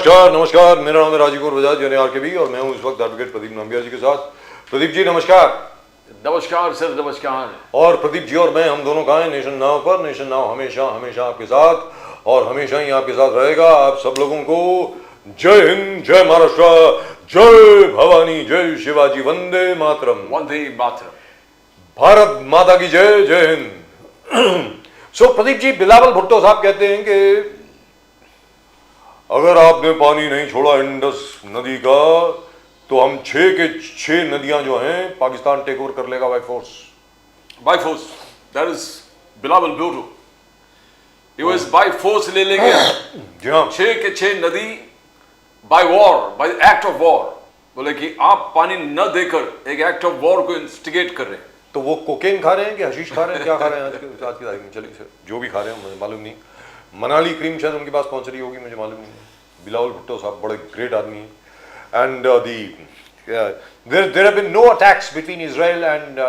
नमस्कार नमस्कार, मेरा नाम है राजीव कुमार बजाज यानी आरकेबी और मैं हूं इस वक्त एडवोकेट प्रदीप नाम्बिया जी के साथ। प्रदीप जी नमस्कार। नमस्कार सर, नमस्कार। और प्रदीप जी और मैं हम दोनों कहाँ हैं? नेशन नाउ पर। नेशन नाउ हमेशा हमेशा आपके साथ और हमेशा ही आपके साथ रहेगा। आप सब लोगों को जय हिंद, जय महाराष्ट्र, जय भवानी, जय शिवाजी, वंदे मातरम। वंदे मातरम। भारत माता की जय, जय हिंद। सो प्रदीप जी, बिलावल भुट्टो साहब कहते हैं कि अगर आपने पानी नहीं छोड़ा इंडस नदी का तो हम 6 के 6 नदियां जो हैं पाकिस्तान टेक ओवर कर लेगा by force. By force, that is Bilawal Bhutto. He was by force ले लेंगे जी हाँ, 6 के 6 नदी by war, by act of war. बोले कि आप पानी न देकर एक एक्ट ऑफ वॉर को इंस्टिगेट कर रहे हैं। तो वो कोकेन खा रहे हैं कि हशीश खा रहे हैं, क्या खा रहे हैं आज की तारीख में? चलिए सर, जो भी खा रहे हैं मुझे मालूम नहीं। मनाली क्रीम शायद उनके पास पहुंच रही होगी, मुझे मालूम नहीं। बिलावल भुट्टो साहब बड़े ग्रेट आदमी हैं। And there have been no attacks between Israel and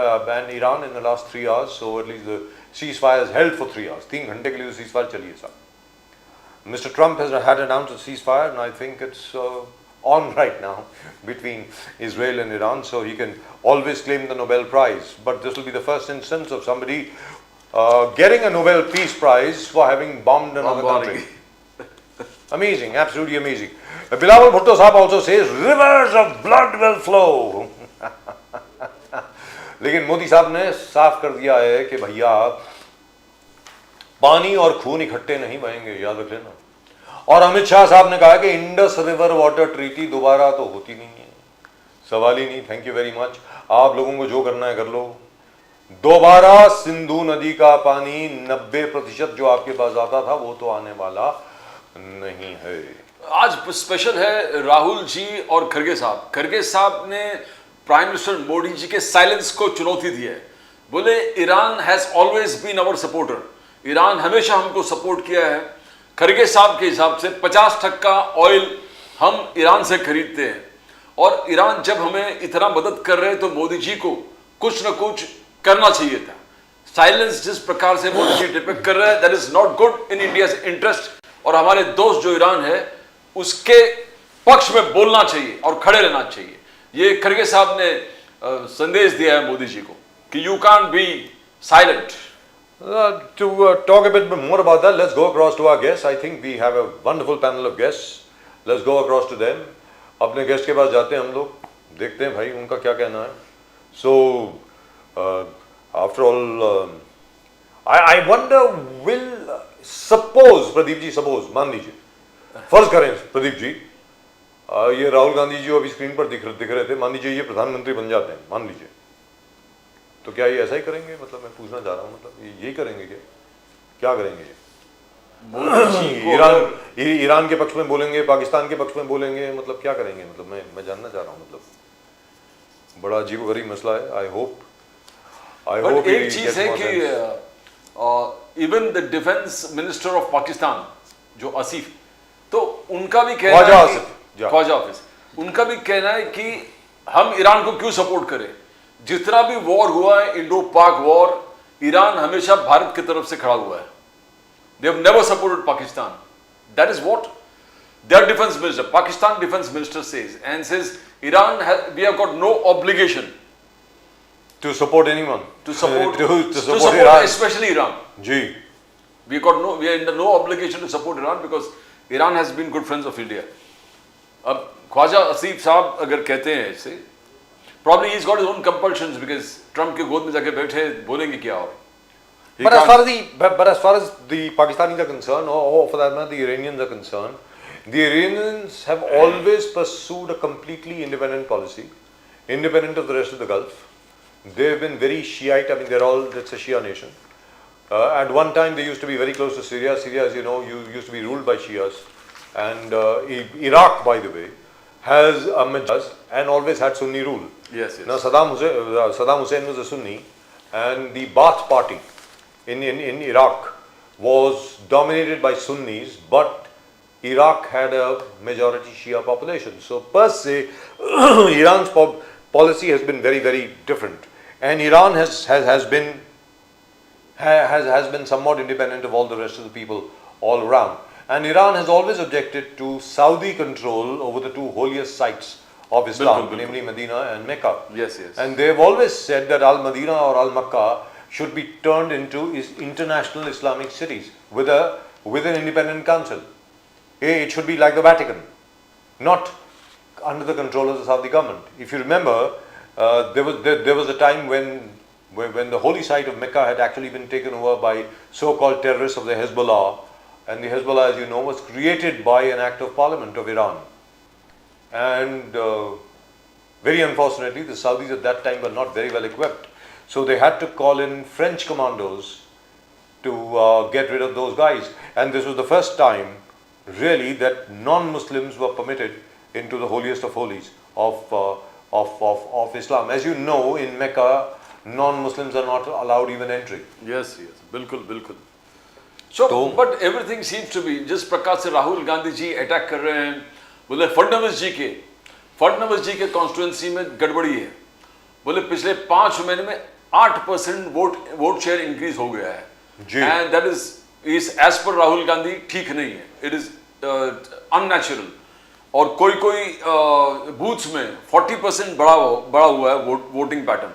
Iran in the last 3 hours, so at least the ceasefire is held for 3 hours. 3 घंटे के लिए तो ceasefire चली है साहब। Mr. Trump had announced a ceasefire, and I think it's on right now between Israel and Iran, so he can always claim the Nobel Prize. But this will be the first instance of somebody getting a Nobel Peace Prize for having bombed another country. Amazing, absolutely amazing. Bilawal Bhutto Sahab also says rivers of blood will flow. लेकिन मोदी साहब ने साफ कर दिया है कि भैया पानी और खून इकट्ठे नहीं बहेंगे, याद रख लेना। और अमित शाह साहब ने कहा कि इंडस रिवर वाटर ट्रीटी दोबारा तो होती नहीं है, सवाल ही नहीं। Thank you very much. आप लोगों को जो करना है कर लो। दोबारा सिंधु नदी का पानी 90% जो आपके पास आता था वो तो आने वाला नहीं है। आज स्पेशल है राहुल जी और खरगे साहब। खरगे साहब ने प्राइम मिनिस्टर मोदी जी के साइलेंस को चुनौती दी है। बोले Iran has always been our supporter, Iran हमेशा हमको सपोर्ट किया है। खरगे साहब के हिसाब से 50% ऑयल हम ईरान से खरीदते हैं और ईरान जब हमें इतना मदद कर रहे हैं तो मोदी जी को कुछ न कुछ करना चाहिए था। साइलेंस जिस प्रकार से मोदी जी डिपेक्ट कर रहे हैं, that is not good in India's interest. और हमारे दोस्त जो ईरान है उसके पक्ष में बोलना चाहिए और खड़े रहना चाहिए। ये खरगे साहब ने संदेश दिया है मोदी जी को कि you can be silent. To talk a bit more about that, let's go across to our guests. I think we have a wonderful panel of guests. Let's go across to them. अपने guest के पास जाते हैं हम लोग, देखते हैं भाई उनका क्या कहना है। So after all, I wonder will suppose Pradeep ji, suppose मान लीजिए, फर्ज करें प्रदीप जी, ये राहुल गांधी जी अभी स्क्रीन पर दिख रहे थे, मान लीजिए ये प्रधानमंत्री बन जाते हैं, मान लीजिए, तो क्या ये ऐसा ही करेंगे? मतलब मैं पूछना चाह रहा हूँ, मतलब ये यही करेंगे क्या करेंगे ये? ईरान के पक्ष में बोलेंगे, पाकिस्तान के पक्ष में बोलेंगे, मतलब क्या करेंगे? मतलब मैं जानना चाह रहा हूँ। मतलब बड़ा अजीबोगरीब मसला है। आई होप एक चीज है कि even the defence minister of Pakistan जो आसिफ, तो उनका भी कहना है, ख्वाजा हाफिज, उनका भी कहना है कि हम ईरान को क्यों सपोर्ट करें। जितना भी वॉर हुआ है, इंडो पाक वॉर, ईरान हमेशा भारत की तरफ से खड़ा हुआ है। They have never supported Pakistan. That is what there defence minister, Pakistan defence minister says, and says Iran we have got no obligation to support anyone, to support Iran. Especially Iran. जी, we are under no obligation to support Iran because Iran has been good friends of India. अब ख्वाजा आसिफ साहब अगर कहते हैं ऐसे, probably he's got his own compulsions because Trump के गोद में जाके बैठे बोलेंगे क्या और। But as far as the Pakistanis are concerned, or for that matter the Iranians are concerned, the Iranians have always pursued a completely independent policy, independent of the rest of the Gulf. They have been very Shiite. I mean, it's a Shia nation. At one time, they used to be very close to Syria. Syria, as you know, used to be ruled by Shias. And Iraq, by the way, has a majority and always had Sunni rule. Yes. Now, Saddam Hussein was a Sunni, and the Baath party in Iraq was dominated by Sunnis, but Iraq had a majority Shia population. So per se, Iran's policy has been very, very different, and Iran has been somewhat independent of all the rest of the people all around. And Iran has always objected to Saudi control over the two holiest sites of Islam, बिल्कुल, namely Medina and Mecca. Yes, yes. And they have always said that Al-Madina or Al-Makkah should be turned into international Islamic cities with an independent council. It should be like the Vatican, not under the control of the Saudi government. If you remember, there was a time when the holy site of Mecca had actually been taken over by so-called terrorists of the Hezbollah, and the Hezbollah, as you know, was created by an act of parliament of Iran. And very unfortunately, the Saudis at that time were not very well equipped, so they had to call in French commandos to get rid of those guys. And this was the first time, really, that non-Muslims were permitted into the holiest of holies of Islam. As you know, in Mecca, non-Muslims are not allowed even entry. Yes, yes, बिल्कुल बिल्कुल. So, but everything seems to be, जिस प्रकार से राहुल गांधी जी attack कर रहे हैं, बोले फडणवीस जी के कॉन्स्टिट्यूएंसी में गड़बड़ी है. बोले पिछले 5 महीने में 8% वोट शेयर इंक्रीज हो गया है. And that is as per Rahul Gandhi ठीक नहीं है. It is unnatural. और कोई बूथ्स में 40% बढ़ा हुआ है वोटिंग पैटर्न.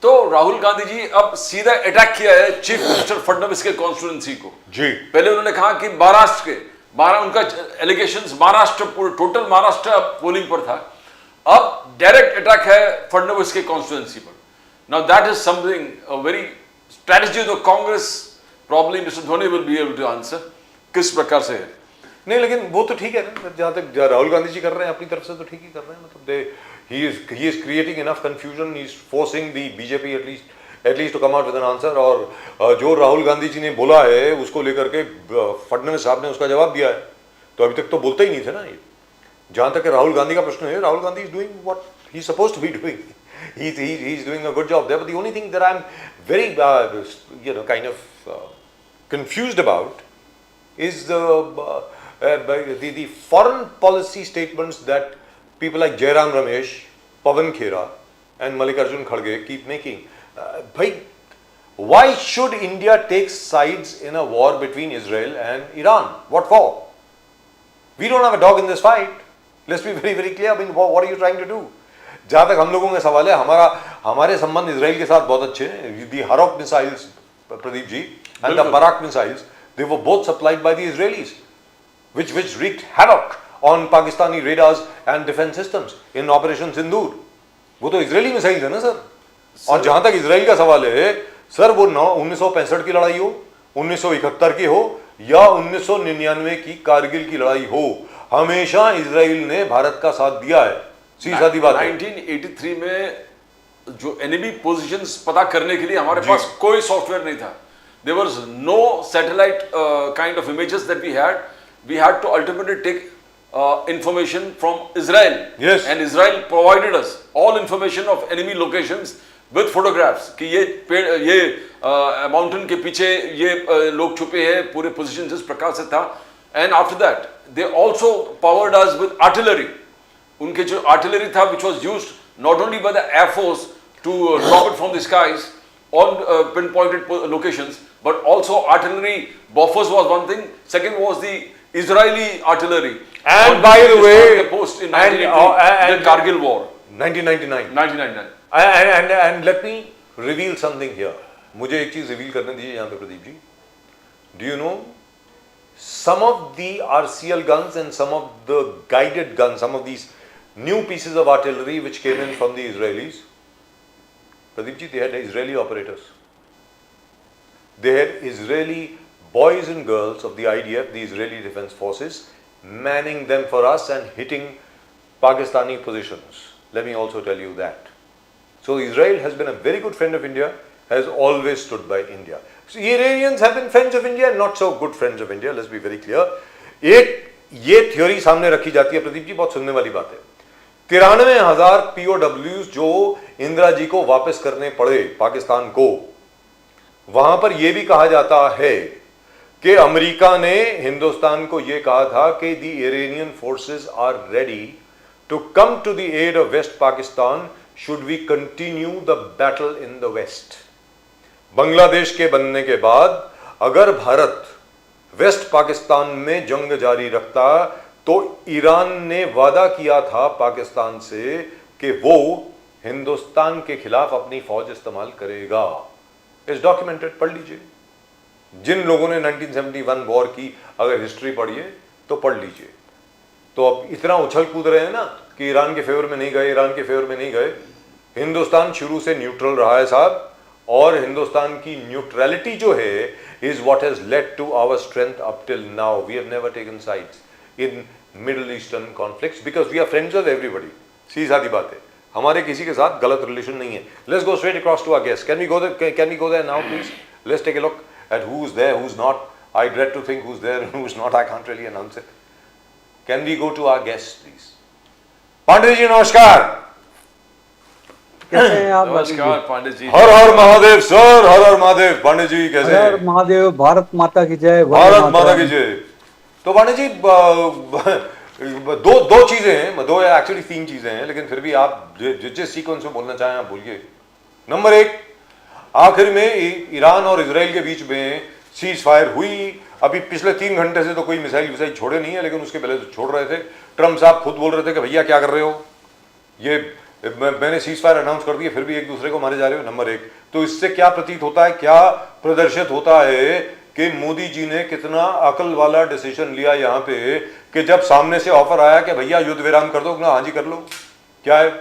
तो राहुल गांधी जी अब सीधा अटैक किया है चीफ मिनिस्टर फडणवीस के कॉन्स्टिट्यूएंसी को. जी. पहले उन्होंने कहा कि महाराष्ट्र उनका allegations Maharashtra total Maharashtra polling पर था. अब डायरेक्ट अटैक है फडणवीस के कॉन्स्टिट्यूएंसी पर. Now that is something very strategy of the Congress. Probably mister Dhoni will be able to answer किस प्रकार से है. नहीं, लेकिन वो तो ठीक है ना, जहाँ तक राहुल गांधी जी कर रहे हैं अपनी तरफ से तो ठीक ही कर रहे हैं. मतलब he is creating enough confusion. He is forcing the BJP at least to come out with an answer. और जो राहुल गांधी जी ने बोला है उसको लेकर के फडणवीस साहब ने उसका जवाब दिया है. तो अभी तक तो बोलते ही नहीं थे ना ये. जहाँ तक राहुल गांधी का प्रश्न है, Rahul Gandhi is doing what he is supposed to be doing. He is doing a good job there. But the only thing that I am very kind of confused about is the foreign policy statements that people like Jairam Ramesh, Pawan Khera and Mallikarjun Kharge keep making. Why should India take sides in a war between Israel and Iran? What for? We don't have a dog in this fight. Let's be very, very clear. I mean, what are you trying to do? जहाँ तक हम लोगों का सवाल है, हमारे संबंध Israel के साथ बहुत अच्छे हैं. The Harok missiles, Pradeep ji, and the Barak missiles, they were both supplied by the Israelis, which wreaked havoc on Pakistani radars and defense systems in Operation Sindoor. वो तो इजरायली मिसाइल है ना sir. और जहां तक Israel का सवाल है सर, वो 1965 की लड़ाई हो, 1971 की हो या 1999 की कारगिल की लड़ाई हो, हमेशा इजराइल ने भारत का साथ दिया है. सीधी बात है. 1983 में जो एनिमी पोजीशंस पता करने के लिए हमारे पास कोई सॉफ्टवेयर नहीं था. There was no satellite kind of images that we had. We had to ultimately take information from Israel. Yes. And Israel provided us all information of enemy locations with photographs कि ये mountain के पीछे ये लोग छुपे हैं, पूरे position जिस प्रकार से था. And after that they also powered us with artillery. उनके जो artillery था which was used not only by the Air Force to drop it from the skies on pinpointed locations, but also artillery buffers was one thing. Second was the Israeli artillery. And by the way, the post in 1980, the Kargil war, 1999. And let me reveal something here. मुझे एक चीज reveal करने दीजिए यहाँ पे Pradeep ji. Do you know some of the RCL guns and some of the guided guns, some of these new pieces of artillery which came in from the Israelis, Pradeep ji, they had Israeli operators. They had Israeli boys and girls of the IDF, the Israeli Defense Forces, manning them for us and hitting Pakistani positions. Let me also tell you that. So Israel has been a very good friend of India, has always stood by India. So Iranians have been friends of India and not so good friends of India, let's be very clear. ये theory सामने रखी जाती है प्रदीप जी, बहुत सुनने वाली बात है. 93,000 POWs जो इंदिरा जी को वापस करने पड़े पाकिस्तान को, वहां पर यह भी कहा जाता है कि अमेरिका ने हिंदुस्तान को यह कहा था कि the Iranian forces are ready to come to the aid of West Pakistan should we continue the battle in the west. Bangladesh के बनने के बाद अगर भारत वेस्ट पाकिस्तान में जंग जारी रखता तो ईरान ने वादा किया था पाकिस्तान से कि वो हिंदुस्तान के खिलाफ अपनी फौज इस्तेमाल करेगा। इस डॉक्यूमेंटेड, पढ़ लीजिए। जिन लोगों ने 1971 वॉर की अगर हिस्ट्री पढ़ी है तो पढ़ लीजिए। तो अब इतना उछल कूद रहे हैं ना कि ईरान के फेवर में नहीं गए, ईरान के फेवर में नहीं गए। हिंदुस्तान शुरू से न्यूट्रल रहा है साहब, और हिंदुस्तान की न्यूट्रलिटी जो है is what has led to our strength up till now. We have never taken sides in Middle Eastern conflicts because we are friends of everybody. सीधी सादी बात है, हमारे किसी के साथ गलत रिलेशन नहीं है। Let's go straight across to our guest. Can we go there now please? Let's take a look at who's there, who's not. I dread to think who's there and who's not. I can't really announce it. Can we go to our guests, please? Pandey ji नमस्कार। कैसे हैं आप? नमस्कार पांडे जी। हर हर Mahadev sir, हर हर महादेव। पांडे जी कैसे हर हैं? हर महादेव, भारत माता की जय। भारत माता की जय। तो पांडे जी दो चीजें हैं, दो एक्चुअली तीन चीजें हैं, लेकिन फिर भी आप जिस सीक्वेंस में बोलना चाहें आप बोलिए। नंबर एक, आखिर में ईरान और इजराइल के बीच में सीज फायर हुई। अभी पिछले 3 घंटे से तो कोई मिसाइल छोड़े नहीं है, लेकिन उसके पहले तो छोड़ रहे थे। ट्रम्प साहब खुद बोल रहे थे कि भैया क्या कर रहे हो, ये मैंने सीज फायर अनाउंस कर दिया, फिर भी एक दूसरे को मारे जा रहे हो। नंबर एक, तो इससे क्या प्रतीत होता है, क्या प्रदर्शित होता है कि मोदी जी ने कितना अकल वाला डिसीजन लिया यहाँ पे कि जब सामने से ऑफर आया कि भैया युद्ध विराम कर दो, हाँ जी कर लो। क्या है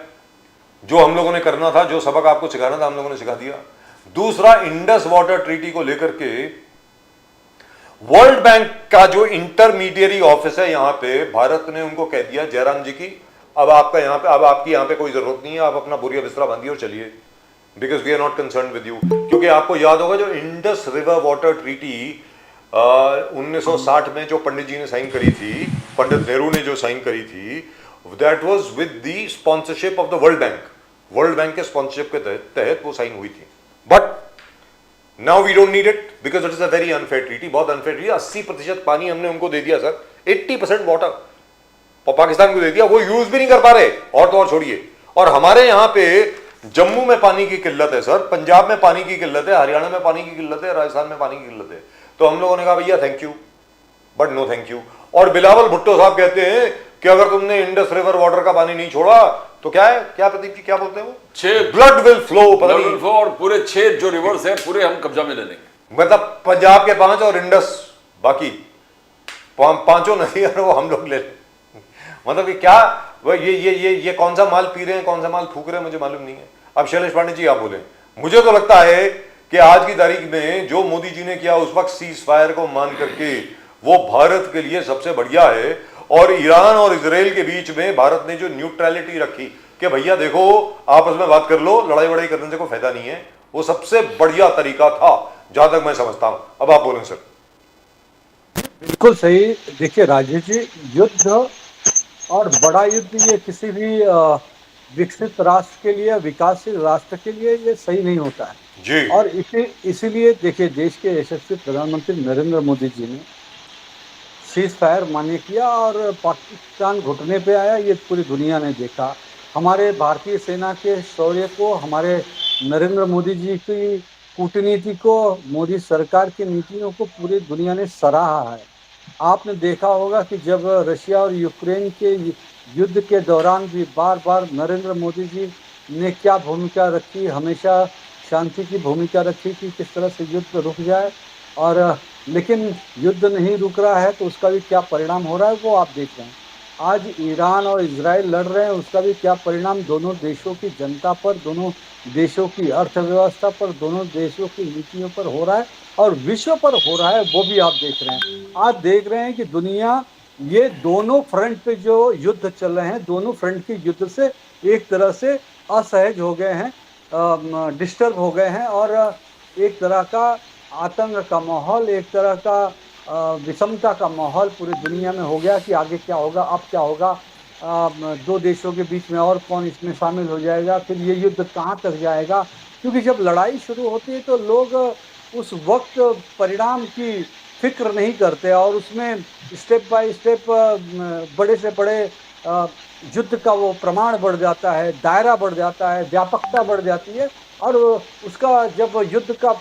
जो हम लोगों ने करना था, जो सबक आपको सिखाना था, हम लोगों ने सिखा दिया। दूसरा, इंडस वाटर ट्रीटी को लेकर के वर्ल्ड बैंक का जो इंटरमीडिएरी ऑफिस है यहां पे, भारत ने उनको कह दिया जयराम जी की अब आपका यहां पे, अब आपकी यहां पे कोई जरूरत नहीं है, आप अपना बोरिया बिस्तरा बांधिए और चलिए, because we are not concern with you. क्योंकि आपको याद होगा जो इंडस रिवर वाटर ट्रीटी 1960 में जो पंडित जी ने साइन करी थी, पंडित नेहरू ने जो साइन करी थी, that was with the sponsorship of the World Bank. World Bank के स्पॉन्सरशिप के तहत वो साइन हुई थी। But now we don't need it because it is a very unfair treaty. बहुत अनफेयर ट्रीटी। 80% पानी हमने उनको दे दिया सर, 80% वाटर पाकिस्तान को दे दिया, वो यूज भी नहीं कर पा रहे। और तो और छोड़िए, और हमारे यहाँ पे जम्मू में पानी की किल्लत है सर, पंजाब में पानी की किल्लत है, हरियाणा में पानी की किल्लत है, राजस्थान में पानी की किल्लत है। तो हम लोगों ने कहा भैया thank you but no thank you. और बिलावल भुट्टो साहब कहते हैं कि अगर तुमने इंडस रिवर वाटर का पानी नहीं छोड़ा तो क्या है, क्या प्रदीप जी क्या बोलते हैं वो, 6 ब्लड विल फ्लो, और पूरे 6 जो रिवर्स है पूरे हम कब्जा में ले लेंगे। मतलब पंजाब के 5 और इंडस बाकी पांचों नदियां वो हम लोग ले लें। मतलब ये क्या, ये कौन सा माल पी रहे हैं, कौन सा माल फूक रहे हैं, मुझे मालूम नहीं है। अब शैलेश पांडे जी आप बोले। मुझे तो लगता है कि आज की तारीख में जो मोदी जी ने किया उस वक्त सीज फायर को मान करके वो भारत के लिए सबसे बढ़िया है। और ईरान और इजराइल के बीच में भारत ने जो न्यूट्रलिटी रखी कि भैया देखो आपस में बात कर लो, लड़ाई वड़ाई करने से कोई फायदा नहीं है, वो सबसे बढ़िया तरीका था जहां तक मैं समझता हूं। अब आप बोलें सर। बिल्कुल सही। देखिए राजेश जी, युद्ध और बड़ा युद्ध ये किसी भी विकसित राष्ट्र के लिए, विकासशील राष्ट्र के लिए ये सही नहीं होता है जी। और इसीलिए देखिए देश के यशस्वी प्रधानमंत्री नरेंद्र मोदी जी ने सीज फायर मान्य किया और पाकिस्तान घुटने पे आया, ये पूरी दुनिया ने देखा। हमारे भारतीय सेना के शौर्य को, हमारे नरेंद्र मोदी जी की कूटनीति को, मोदी सरकार की नीतियों को पूरी दुनिया ने सराहा है। आपने देखा होगा कि जब रशिया और यूक्रेन के युद्ध के दौरान भी बार बार नरेंद्र मोदी जी ने क्या भूमिका रखी, हमेशा शांति की भूमिका रखी कि किस तरह से युद्ध रुक जाए। और लेकिन युद्ध नहीं रुक रहा है तो उसका भी क्या परिणाम हो रहा है वो आप देख रहे हैं। आज ईरान और इजराइल लड़ रहे हैं, उसका भी क्या परिणाम दोनों देशों की जनता पर, दोनों देशों की अर्थव्यवस्था पर, दोनों देशों की नीतियों पर हो रहा है और विश्व पर हो रहा है वो भी आप देख रहे हैं। आज देख रहे हैं कि दुनिया ये दोनों फ्रंट पे जो युद्ध चल रहे हैं, दोनों फ्रंट के युद्ध से एक तरह से असहज हो गए हैं, डिस्टर्ब हो गए हैं और एक तरह का आतंक का माहौल, एक तरह का विषमता का माहौल पूरी दुनिया में हो गया कि आगे क्या होगा, अब क्या होगा, दो देशों के बीच में और कौन इसमें शामिल हो जाएगा, फिर ये युद्ध कहाँ तक जाएगा। क्योंकि जब लड़ाई शुरू होती है तो लोग उस वक्त परिणाम की फिक्र नहीं करते और उसमें स्टेप बाय स्टेप बड़े से बड़े युद्ध का वो प्रमाण बढ़ जाता है, दायरा बढ़ जाता है, व्यापकता बढ़ जाती है और उसका जब युद्ध का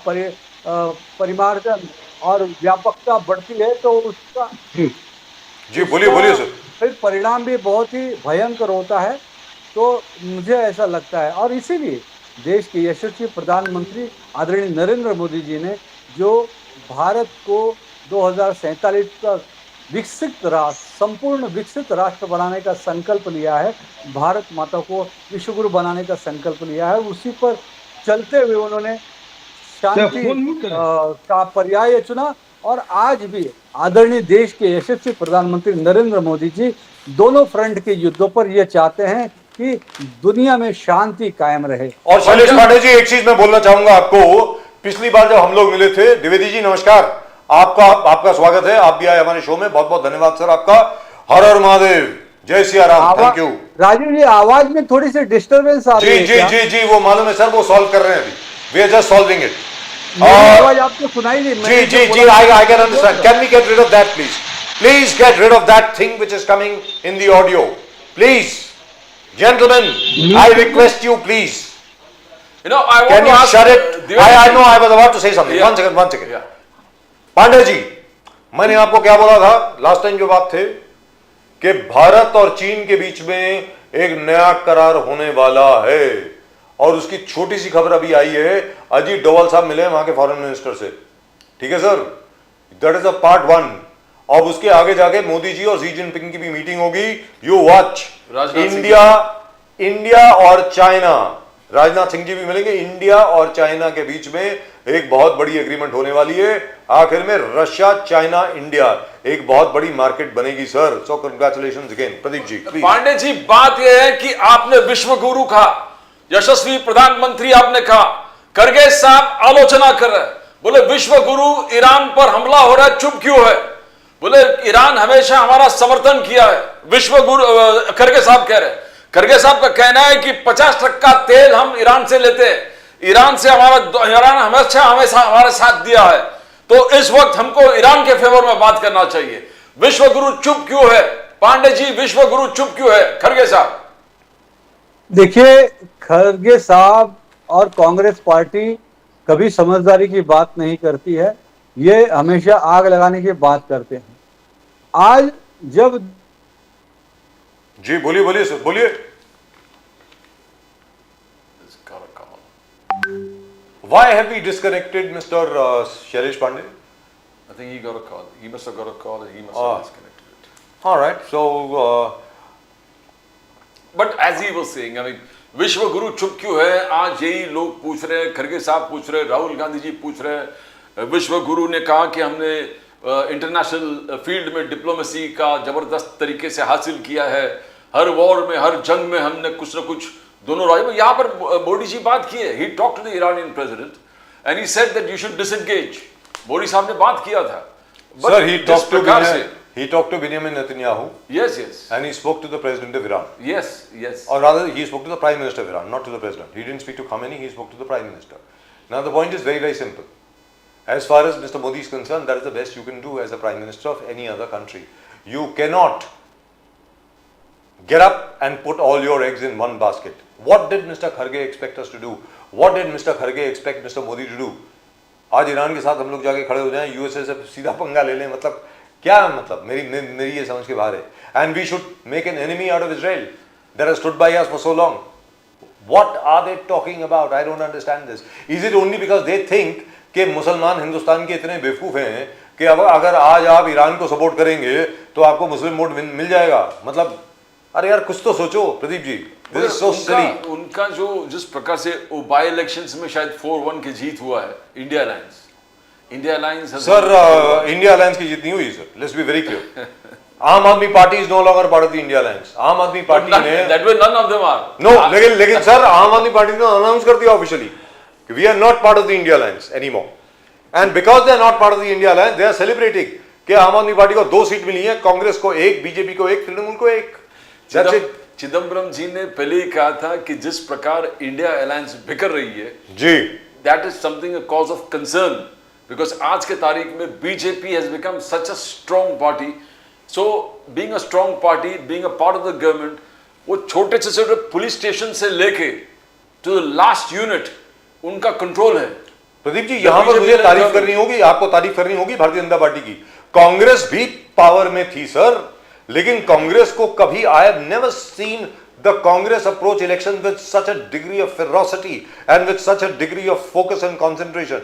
परिमार्जन और व्यापकता बढ़ती है तो उसका जी बोलिए बोलिए सर। फिर परिणाम भी बहुत ही भयंकर होता है। तो मुझे ऐसा लगता है, और इसीलिए देश के यशस्वी प्रधानमंत्री आदरणीय नरेंद्र मोदी जी ने जो भारत को 2047 तक विकसित राष्ट्र, संपूर्ण विकसित राष्ट्र बनाने का संकल्प लिया है, भारत माता को विश्वगुरु बनाने का संकल्प लिया है, उसी पर चलते हुए उन्होंने शांति का पर्याय चुना। और आज भी आदरणीय देश के यशस्वी प्रधानमंत्री नरेंद्र मोदी जी दोनों फ्रंट के युद्धों पर ये चाहते हैं कि दुनिया में शांति कायम रहे। और शैलेश पांडे जी, एक चीज मैं बोलना चाहूंगा आपको। पिछली बार जब हम लोग मिले थे, द्विवेदी जी नमस्कार, आपका स्वागत है, आप भी आए हमारे शो में, बहुत बहुत धन्यवाद सर आपका। हर हर महादेव, जय सिया राम, थैंक यू। राजीव जी, आवाज में थोड़ी सी डिस्टर्बेंस आ रही है। जी जी जी, वो मालूम है सर, वो सॉल्व कर रहे हैं अभी, we are just solving it. आवाज आपको सुनाई नहीं? जी जी जी, I can understand. Can we get rid of that, please? Please get rid of that thing which is coming in the audio. Please, gentlemen, I request you, please. You know, I want Can to you ask. shut it? I know I was about to say something. Yeah. One second. Yeah. Pandey ji, मैंने आपको क्या बोला था last time जब आप थे कि भारत और चीन के बीच में एक नया करार होने वाला है, और उसकी छोटी सी खबर अभी आई है, अजीत डोवाल साहब मिले वहां के फॉरेन मिनिस्टर से, ठीक है sir, that is a part 1। अब उसके आगे जाके मोदी जी और शी जिनपिंग की भी मीटिंग होगी, यू वॉच। इंडिया और चाइना, राजनाथ सिंह जी भी मिलेंगे, इंडिया और चाइना के बीच में एक बहुत बड़ी एग्रीमेंट होने वाली है। आखिर में रशिया, चाइना, इंडिया एक बहुत बड़ी मार्केट बनेगी sir. So congratulations again. Pradeep ji please. Pandey ji, बात यह है कि आपने विश्व गुरु कहा, यशस्वी प्रधानमंत्री आपने कहा, खरगे साहब आलोचना कर रहे हैं, बोले विश्व गुरु ईरान पर हमला हो रहा है, चुप क्यों है? बोले ईरान हमेशा हमारा समर्थन किया है। विश्व गुरु खरगे साहब कह रहे हैं, खरगे साहब का कहना है कि 50% तेल हम ईरान से लेते हैं, ईरान हमेशा हमारे साथ दिया है, तो इस वक्त हमको ईरान के फेवर में बात करना चाहिए। विश्व गुरु चुप क्यों है? पांडे जी, विश्व गुरु चुप क्यों है? खरगे साहब देखिए, खरगे साहब और कांग्रेस पार्टी कभी समझदारी की बात नहीं करती है, ये हमेशा आग लगाने की बात करते हैं। आज जब जी बोलिए सर, बोलिए। Why have we disconnected Mr. Shailesh Pandey? I think he got a call. He must have got a call and he must have disconnected it. All right. So, but as he was saying, I mean, विश्व गुरु चुप क्यों है? आज यही लोग पूछ रहे हैं, खरगे साहब पूछ रहे हैं, राहुल गांधी जी पूछ रहे हैं। विश्व गुरु ने कहा कि हमने इंटरनेशनल फील्ड में डिप्लोमेसी का जबरदस्त तरीके से हासिल किया है, हर वॉर में, हर जंग में हमने कुछ न कुछ दोनों राज्यों में। यहाँ पर मोदी जी बात की है, he talk to the Iranian president and he said that you should disengage. Modi साहब ने बात किया था। Sir, he talked to Benjamin Netanyahu. Yes. And he spoke to the president of Iran. Yes. Or rather, he spoke to the prime minister of Iran, not to the president. He didn't speak to Khamenei, he spoke to the prime minister. Now the point is very, very simple. As far as Mr. Modi is concerned, that is the best you can do as the prime minister of any other country. You cannot get up and put all your eggs in one basket. What did Mr. Kharge expect us to do? What did Mr. Kharge expect Mr. Modi to do? आज Iran के साथ हम लोग जाके खड़े हो जाएं, USA से सीधा पंगा ले लें, मतलब क्या मतलब? मेरी ये समझ के बाहर है। And we should make an enemy out of Israel that has stood by us for so long. What are they talking about? I don't understand this. Is it only because they think कि मुसलमान हिंदुस्तान के इतने बेवकूफ हैं कि अब अगर आज आप ईरान को सपोर्ट करेंगे तो आपको मुस्लिम वोट मिल जाएगा? मतलब अरे यार कुछ तो सोचो Pradeep ji. This is so सिली। उनका जो जिस प्रकार से बाई इलेक्शंस में शायद 4-1 की जीत हुआ है, India alliance sir, India alliance की जीत नहीं हुई sir, let's be very clear. Aam Aadmi party is no longer part of the India alliance. Aam Aadmi party ने that way none of them are. No, लेकिन सर आम आदमी पार्टी ने अनाउंस कर दिया ऑफिशियली कि we are not part of the India alliance anymore, and because they are not part of the India alliance they are celebrating कि आम Aadmi party को 2 seat मिली है, कांग्रेस को 1, बीजेपी को 1, तृणमूल को 1। चिदम्बरम जी ने पहले ही कहा था कि जिस प्रकार इंडिया अलायंस बिखर रही है जी, that is something a cause of concern, because आज के तारीख में BJP has become such a strong party. So being a strong party, being a part of the government, वो छोटे से छोटे पुलिस स्टेशन से लेके टू द लास्ट यूनिट उनका कंट्रोल है। प्रदीप जी, यहां पर मुझे तारीफ करनी होगी, आपको तारीफ करनी होगी भारतीय जनता पार्टी की। कांग्रेस भी पावर में थी सर, लेकिन कांग्रेस को कभी I have never seen the Congress approach election with such a degree of ferocity and with such a degree of focus and concentration.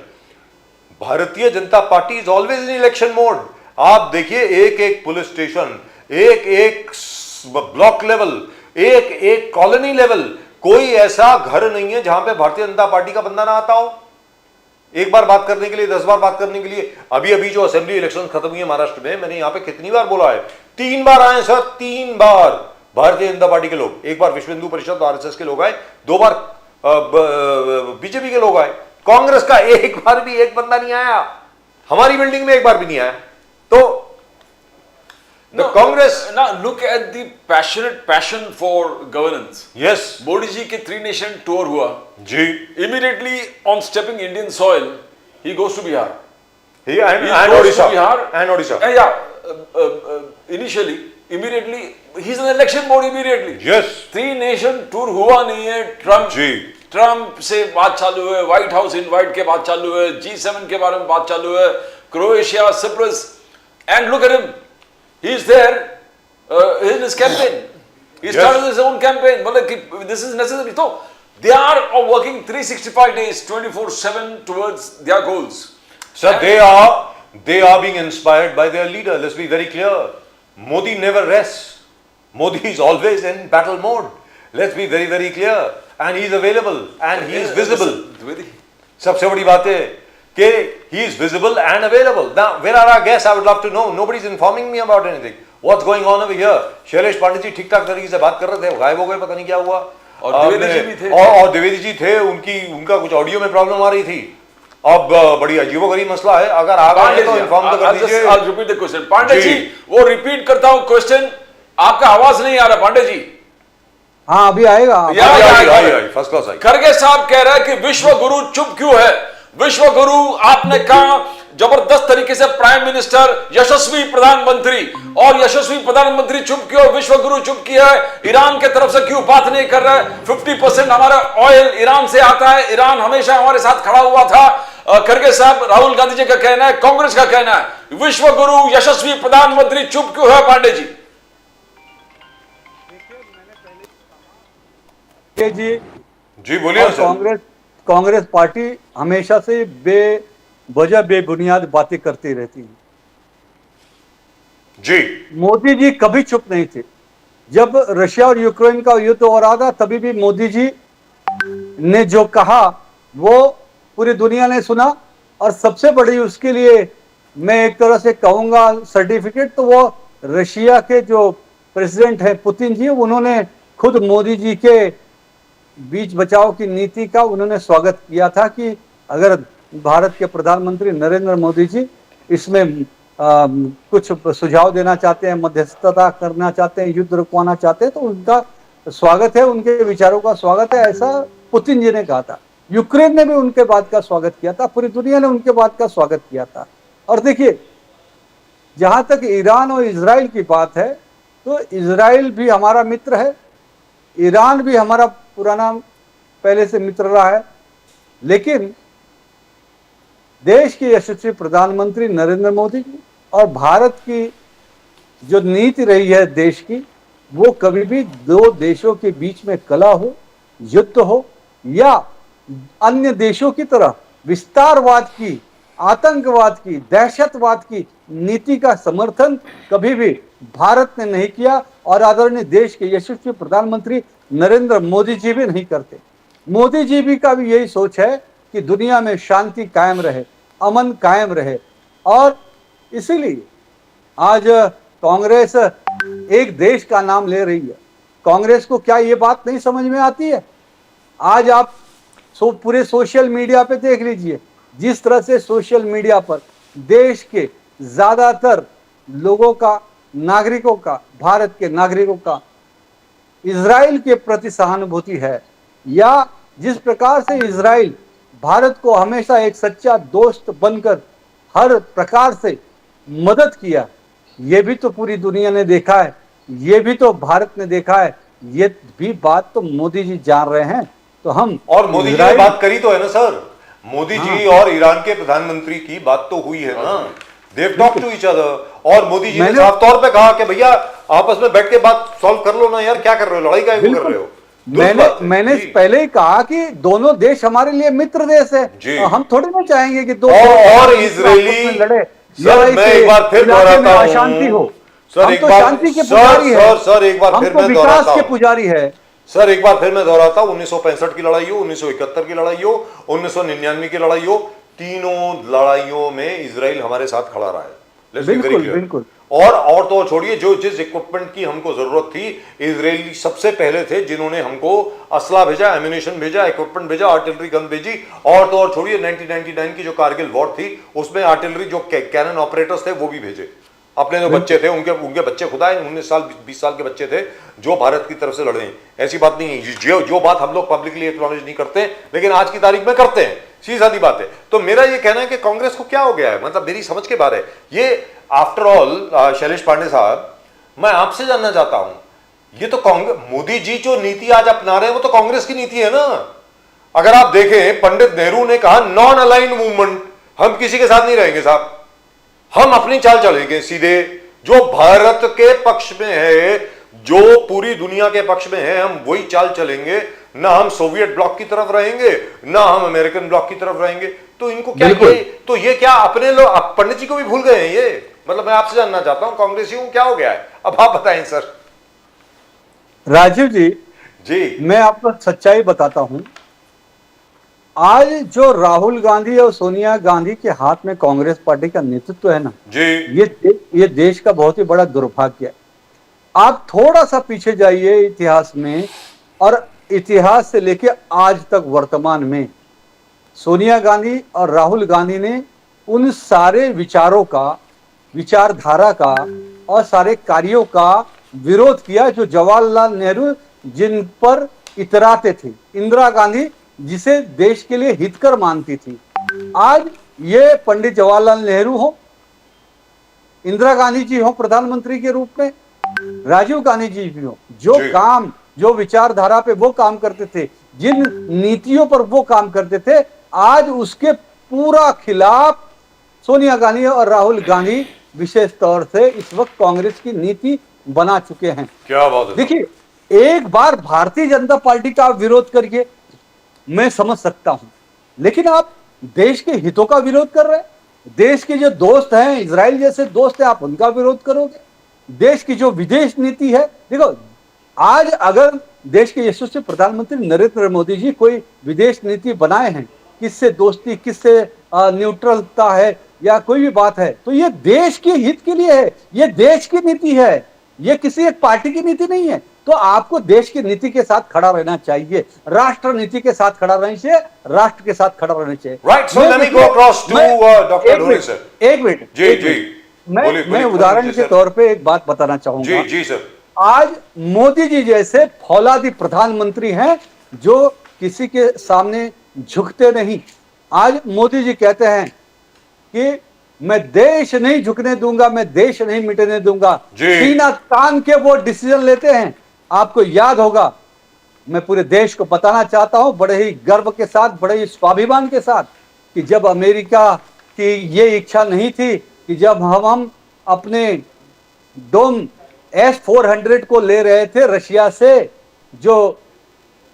Bharatiya Janata Party is always in election mode. आप देखिए, एक एक police station, एक एक block level, एक एक colony level, कोई ऐसा घर नहीं है जहां पे भारतीय जनता पार्टी का बंदा ना आता हो, एक बार बात करने के लिए, 10 बार बात करने के लिए। अभी अभी जो असेंबली इलेक्शन खत्म हुई है महाराष्ट्र में, मैंने यहां पे कितनी बार बोला है, 3 बार आए सर, 3 बार भारतीय जनता पार्टी के लोग। एक बार विश्व हिंदू परिषद आरएसएस के लोग आए, 2 बार बीजेपी के लोग आए। कांग्रेस का एक बार भी एक बंदा नहीं आया, हमारी बिल्डिंग में एक बार भी नहीं आया। तो the Congress, now look at the passion for governance. yes, Modi ji के 3 नेशन टूर हुआ जी, immediately on stepping Indian soil he goes to Bihar. he and goes Odisha to Bihar and Odisha, initially immediately he's in election mode immediately. yes, 3 nation tour हुआ नहीं है। Trump से बात चालू है, white house invite के बात चालू है, G7 के बारे में बात चालू है, Croatia, Cyprus, and look at him, he is there in his campaign. He started his own campaign. But this is necessary. So they are working 365 days, 24/7 towards their goals. sir, they are being inspired by their leader. Let's be very clear. Modi never rests. Modi is always in battle mode. Let's be very very clear. And he is available and he is visible. सबसे बड़ी बात है कि he is visible and available. Now, where are our guests? I would love to know. Nobody is informing me about anything. What's going on over here? Shailesh Pandey जी ठीक ठाक तरीके से बात कर रहे थे, गायब हो गए, पता नहीं क्या हुआ। और द्विवेदी जी भी थे। और द्विवेदी जी थे, उनका कुछ ऑडियो में प्रॉब्लम आ रही थी। अब बड़ी अजीबोगरीब मसला है, अगर आ गए तो इन्फॉर्म तो कर दीजिए। I'll repeat the question. Pandey ji, वो रिपीट करता हूँ क्वेश्चन, आपका आवाज नहीं आ रहा पांडे जी। हाँ, अभी आएगा। फर्स्ट क्लास आई। खरगे साहब कह रहे हैं कि विश्व गुरु चुप क्यों है? विश्व गुरु आपने कहा, जबरदस्त तरीके से प्राइम मिनिस्टर, यशस्वी प्रधानमंत्री, और यशस्वी प्रधानमंत्री चुप क्यों, विश्व गुरु चुप किया है? ईरान के तरफ से क्यों बात नहीं कर रहा है? 50% हमारा ऑयल ईरान से आता है, ईरान हमेशा हमारे साथ खड़ा हुआ था। खरगे साहब, राहुल गांधी जी का कहना है, कांग्रेस का कहना है, विश्व गुरु यशस्वी प्रधानमंत्री चुप क्यों है पांडे जी? जी बोलिए सर। कांग्रेस पार्टी हमेशा से बेवजह बेबुनियाद बातें करती रहती है जी। मोदी जी कभी चुप नहीं थे। जब रशिया और यूक्रेन का युद्ध हो रहा था, तभी भी मोदी जी ने जो कहा वो पूरी दुनिया ने सुना। और सबसे बड़ी उसके लिए मैं एक तरह से कहूंगा सर्टिफिकेट, तो वो रशिया के जो प्रेसिडेंट हैं पुतिन जी, उन्होंने खुद मोदी जी के बीच बचाव की नीति का उन्होंने स्वागत किया था कि अगर भारत के प्रधानमंत्री नरेंद्र मोदी जी इसमें कुछ सुझाव देना चाहते हैं, मध्यस्थता करना चाहते हैं, युद्ध रुकवाना चाहते हैं, तो उनका स्वागत है, उनके विचारों का स्वागत है, ऐसा पुतिन जी ने कहा था। यूक्रेन ने भी उनके बात का स्वागत किया था, पूरी दुनिया ने उनके बात का स्वागत किया था। और देखिए, जहां तक ईरान और इजराइल की बात है, तो इजराइल भी हमारा मित्र है, ईरान भी हमारा पुराना पहले से मित्र रहा है, लेकिन देश के यशस्वी प्रधानमंत्री नरेंद्र मोदी जी और भारत की जो नीति रही है देश की, वो कभी भी दो देशों के बीच में कलह हो, युद्ध हो या अन्य देशों की तरह विस्तारवाद की, आतंकवाद की, दहशतवाद की नीति का समर्थन कभी भी भारत ने नहीं किया और आदरणीय देश के यशस्वी प्रधानमंत्री नरेंद्र मोदी जी भी नहीं करते। मोदी जी भी का भी यही सोच है कि दुनिया में शांति कायम रहे, अमन कायम रहे। और इसीलिए आज कांग्रेस एक देश का नाम ले रही है। कांग्रेस को क्या ये बात नहीं समझ में आती है? आज आप पूरे सोशल मीडिया पे देख लीजिए, जिस तरह से सोशल मीडिया पर देश के ज्यादातर लोगों का, नागरिकों का, भारत के नागरिकों का इजराइल के प्रति सहानुभूति है, या जिस प्रकार से इजराइल भारत को हमेशा एक सच्चा दोस्त बनकर हर प्रकार से मदद किया, ये भी तो पूरी दुनिया ने देखा है, ये भी तो भारत ने देखा है, ये भी बात तो मोदी जी जान रहे हैं। तो हम और मोदी जी ने बात करी तो है ना सर, मोदी जी और ईरान के प्रधानमंत्री की बात तो हुई है ना, देव टॉक टू ईच अदर। और मोदी जी ने साफ तौर पे कहा कि भैया आपस में बैठ के बात सॉल्व कर लो ना यार, क्या कर रहे हो, लड़ाई का कर रहे हो। मैंने पहले ही कहा कि दोनों देश हमारे लिए मित्र देश है, हम थोड़ी ना चाहेंगे कि दो और इजरायली लड़े, सर मैं एक बार फिर दोहराता हूं, अशांति हो। सर एक बार शांति के पुजारी है, सर एक बार फिर मैं विकास के पुजारी है। सर एक बार फिर मैं दोहराता हूं, 1965 की लड़ाई हो, 1971 की लड़ाई हो, 1999 की लड़ाई हो, तीनों लड़ाइयों में इजराइल हमारे साथ खड़ा रहा है। बिल्कुल। और तो छोड़िए, जो जिस इक्विपमेंट की हमको जरूरत थी, इजरायली सबसे पहले थे जिन्होंने हमको असला भेजा, एम्यूनिशन भेजा, इक्विपमेंट भेजा, आर्टिलरी गन भेजी। और तो और छोड़िए, 1999 की जो कारगिल वॉर थी उसमें आर्टिलरी जो कैनन ऑपरेटर्स थे वो भी भेजे। अपने जो बच्चे थे उनके बच्चे खुदा 19 साल 20 साल के बच्चे थे जो भारत की तरफ से लड़े हैं। ऐसी बात नहीं है, जो बात हम लोग पब्लिकली एक्नॉलेज नहीं करते लेकिन आज की तारीख में करते हैं, सीधी सादी बात है। तो मेरा ये कहना है कि कांग्रेस को क्या हो गया है, मतलब मेरी समझ के बाहर है ये। आफ्टर ऑल शैलेश पांडे साहब, मैं आपसे जानना चाहता हूं, ये तो कांग्रेस, मोदी जी जो नीति आज अपना रहे हैं वो तो कांग्रेस की नीति है ना। अगर आप देखें, पंडित नेहरू ने कहा नॉन अलाइंड मूवमेंट, हम किसी के साथ नहीं रहेंगे साहब, हम अपनी चाल चलेंगे सीधे, जो भारत के पक्ष में है, जो पूरी दुनिया के पक्ष में है, हम वही चाल चलेंगे। ना हम सोवियत ब्लॉक की तरफ रहेंगे, ना हम अमेरिकन ब्लॉक की तरफ रहेंगे। तो इनको क्या ये क्या अपने लोग, पंडित जी को भी भूल गए हैं ये? मतलब मैं आपसे जानना चाहता हूं कांग्रेसियों को क्या हो गया है, अब आप बताएं सर। राजीव जी, मैं आपको सच्चाई बताता हूं। आज जो राहुल गांधी और सोनिया गांधी के हाथ में कांग्रेस पार्टी का नेतृत्व है ना जी, ये देश का बहुत ही बड़ा दुर्भाग्य है। आप थोड़ा सा पीछे जाइए इतिहास में, और इतिहास से लेकर आज तक वर्तमान में सोनिया गांधी और राहुल गांधी ने उन सारे विचारों का, विचारधारा का और सारे कार्यों का विरोध किया जो जवाहरलाल नेहरू जिन पर इतराते थे, इंदिरा गांधी जिसे देश के लिए हितकर मानती थी। आज ये पंडित जवाहरलाल नेहरू हो, इंदिरा गांधी जी हो प्रधानमंत्री के रूप में, राजीव गांधी जी भी हो, जो विचारधारा पे वो काम करते थे, जिन नीतियों पर वो काम करते थे, आज उसके पूरा खिलाफ सोनिया गांधी और राहुल गांधी विशेष तौर से इस वक्त कांग्रेस की नीति बना चुके हैं। क्या बात है। देखिए, एक बार भारतीय जनता पार्टी का विरोध करिए, मैं समझ सकता हूं, लेकिन आप देश के हितों का विरोध कर रहे हैं। देश के जो दोस्त हैं, इजराइल जैसे दोस्त हैं, आप उनका विरोध करोगे। देश की जो विदेश नीति है, देखो आज अगर देश के यशस्वी प्रधानमंत्री नरेंद्र मोदी जी कोई विदेश नीति बनाए हैं, किससे दोस्ती, किससे न्यूट्रलता है या कोई भी बात है, तो ये देश के हित के लिए है, ये देश की नीति है, ये किसी एक पार्टी की नीति नहीं है। तो आपको देश की नीति के साथ खड़ा रहना चाहिए, राष्ट्र नीति के साथ खड़ा रहना चाहिए, राष्ट्र के साथ खड़ा रहना चाहिए। Right, so let me go across to doctor Dhore sir. एक मिनट जी, मैं उदाहरण के तौर पे एक बात बताना चाहूंगा। जी सर। आज मोदी जी जैसे फौलादी प्रधानमंत्री हैं जो किसी के सामने झुकते नहीं। आज मोदी जी कहते हैं कि मैं देश नहीं झुकने दूंगा, मैं देश नहीं मिटने दूंगा, सीना तान के वो डिसीजन लेते हैं। आपको याद होगा, मैं पूरे देश को बताना चाहता हूं बड़े ही गर्व के साथ, बड़े ही स्वाभिमान के साथ, कि जब अमेरिका की ये इच्छा नहीं थी कि जब हम अपने डोम S-400 को ले रहे थे रशिया से, जो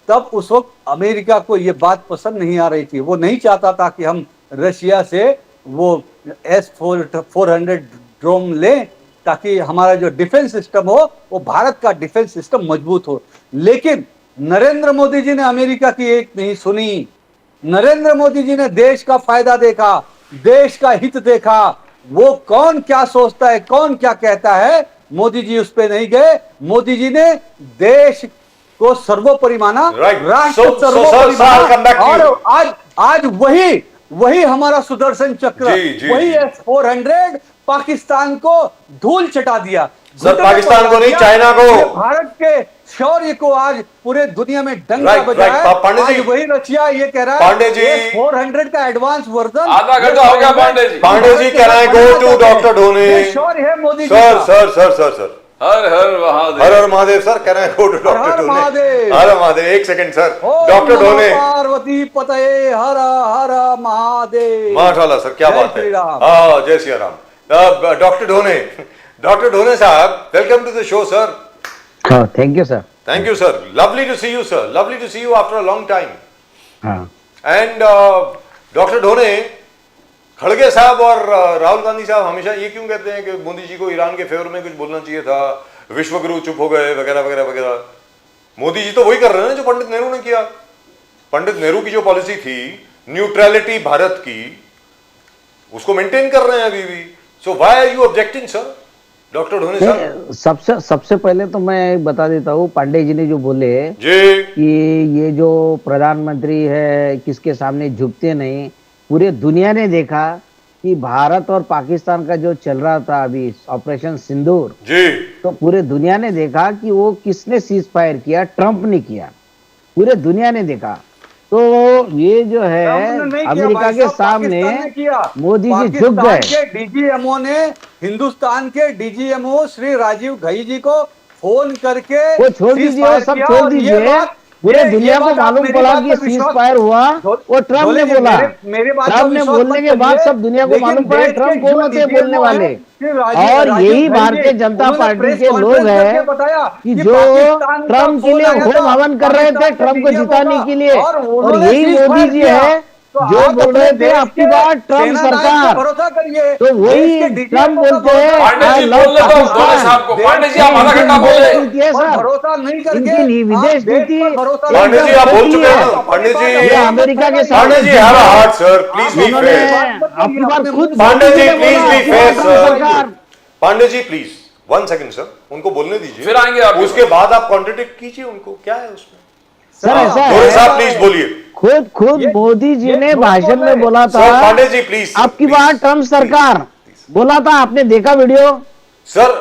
तब उस वक्त अमेरिका को ये बात पसंद नहीं आ रही थी। वो नहीं चाहता था कि हम रशिया से वो S-400 ड्रोन लें ताकि हमारा जो डिफेंस सिस्टम हो वो भारत का डिफेंस सिस्टम मजबूत हो। लेकिन नरेंद्र मोदी जी ने अमेरिका की एक नहीं सुनी। नरेंद्र मोदी जी ने देश का फायदा देखा, देश का हित देखा। वो कौन क्या सोचता है, कौन क्या कहता है, मोदी जी उस पे नहीं गए। मोदी जी ने देश को सर्वोपरि माना, राष्ट्र सर्वोपरि माना। और आज वही हमारा सुदर्शन चक्र, वही S-400 पाकिस्तान को धूल चटा दिया। सर, पाकिस्तान को नहीं, चाइना को, भारत के शौर्य को आज पूरे दुनिया में डंका बजाया। आज वही रशिया ये कह रहा है पांडे जी, 400 का एडवांस वर्जन आधा घंटा हो गया। पांडे जी कह रहे हैं गो टू डॉक्टर ढोने। शौर्य है मोदी जी। सर हर हर महादेव। हर हर महादेव सर, कह रहे हैं गो टू हर डॉक्टर हर ढोने। महादेव। हर हर महादेव, एक सेकंड सर, ओम डॉक्टर नमः ढोने। पार्वती पतये हर हर महादेव। माशाल्लाह सर, क्या जय बात है। श्री राम। हाँ, जय Shri Ram. Doctor Dhone sahab, welcome to the show sir. हाँ, thank you sir. Thank you sir, lovely to see you sir, lovely to see you after a long time. हाँ एंड डॉक्टर ढोने, खड़गे साहब और राहुल गांधी साहब हमेशा ये क्यों कहते हैं कि मोदी जी को ईरान के फेवर में कुछ बोलना चाहिए था, विश्व गुरु चुप हो गए वगैरह वगैरह वगैरह। मोदी जी तो वही कर रहे हैं ना जो पंडित नेहरू ने किया। पंडित नेहरू की जो पॉलिसी थी न्यूट्रलिटी भारत की, उसको मेंटेन कर रहे हैं अभी भी। So why are you objecting sir, doctor Dhone साहब? सबसे पहले तो मैं बता देता हूँ, पांडे जी ने जो बोले जी कि ये जो प्रधानमंत्री है किसके सामने झुकते नहीं, पूरे दुनिया ने देखा कि भारत और पाकिस्तान का जो चल रहा था अभी ऑपरेशन सिंदूर, जी तो पूरे दुनिया ने देखा कि वो किसने सीज फायर किया, ट्रंप ने किया, पूरे दुनिया ने देखा। तो ये जो है अमेरिका के सामने मोदी जी झुक गए। डीजीएमओ ने, हिंदुस्तान के डीजीएमओ श्री राजीव घई जी को फोन करके, वो छोड़ दीजिए, वो सब छोड़ दीजिए, पूरे दुनिया को मालूम पड़ा कि सीज फायर हुआ, वो ट्रंप ने बोला। ट्रंप ने बोलने के बाद सब दुनिया को मालूम पड़ा ट्रंप कौन होते हैं बोलने वाले। और यही भारतीय जनता पार्टी के लोग हैं कि जो ट्रंप के लिए होम हवन कर रहे थे ट्रंप को जिताने के लिए, और यही मोदी जी है जो बोल रहे थे आपकी बात ट्रंप सरकार, भरोसा करिए। तो वही ट्रंप बोलते हैं पांडे जी बोलने दो ढोने साहब को। पांडे जी आप आधा घंटा बोले। भरोसा नहीं करके इनकी विदेश नीति पांडे जी आप बोल चुके हैं। पांडे जी, ये अमेरिका के साथ Pandey ji have a heart sir, please be उन्होंने फेयर। आपकी बात खुद पांडे जी मोदी ने प्लीज बोला, बी फेयर ट्रंप सर। सरकार। Pandey ji please 1 second sir, उनको बोलने दीजिए, फिर आएंगे आप। उसके बाद आप कॉन्ट्रडिक्ट कीजिए उनको, क्या है उसमें। सर ऐसा ढोने है, साहब प्लीज बोलिए। खुद मोदी जी ने भाषण में बोला सर था पांडे जी प्लीज, आपकी बात ट्रंप सरकार बोला था, आपने देखा वीडियो? सर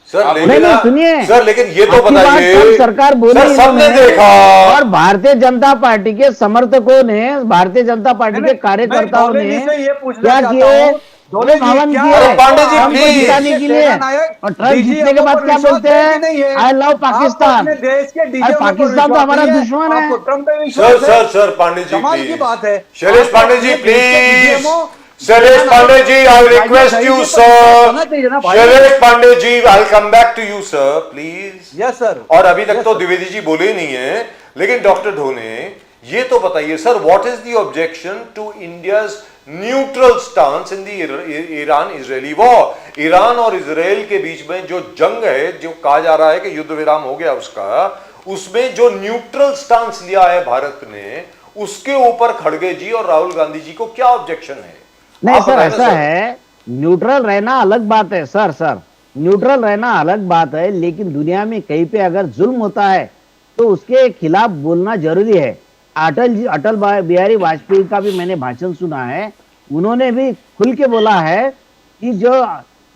सर नहीं लेकिन सुनिए सर, लेकिन ये तो आपकी बात बताइए ट्रंप सरकार बोली सर, सबने इन्होंने, देखा। और भारतीय जनता पार्टी के समर्थकों ने, भारतीय जनता पार्टी के कार्यकर्ताओं ने क्या किए, हवन किए अरे पांडे जी, ट्रंप को प्लीज। जिताने के लिए। और ट्रंप जीतने के बाद क्या बोलते हैं, आई लव पाकिस्तान। अरे पाकिस्तान तो हमारा दुश्मन है। सर पांडे जी कमाल की प्लीज। बात है। Shailesh Pandey ji please, Shailesh Pandey ji I request you sir, Shailesh Pandey ji I come back to you sir please. Yes sir. और अभी तक तो द्विवेदी जी बोले ही नहीं है, लेकिन डॉक्टर ढोने ये तो बताइए sir, what is the objection to India's neutral stance in the Iran Israeli war? Iran और इजराइल के बीच में जो जंग है, जो कहा जा रहा है कि युद्ध विराम हो गया उसका, उसमें जो न्यूट्रल स्टांस लिया है भारत ने, उसके ऊपर खड़गे जी और राहुल गांधी जी को क्या ऑब्जेक्शन है? नहीं सर, ऐसा है, न्यूट्रल रहना अलग बात है सर, न्यूट्रल रहना अलग बात है, लेकिन दुनिया में कहीं पे अगर जुल्म होता है तो उसके खिलाफ बोलना जरूरी है। अटल बिहारी वाजपेयी का भी मैंने भाषण सुना है, उन्होंने भी खुल के बोला है कि जो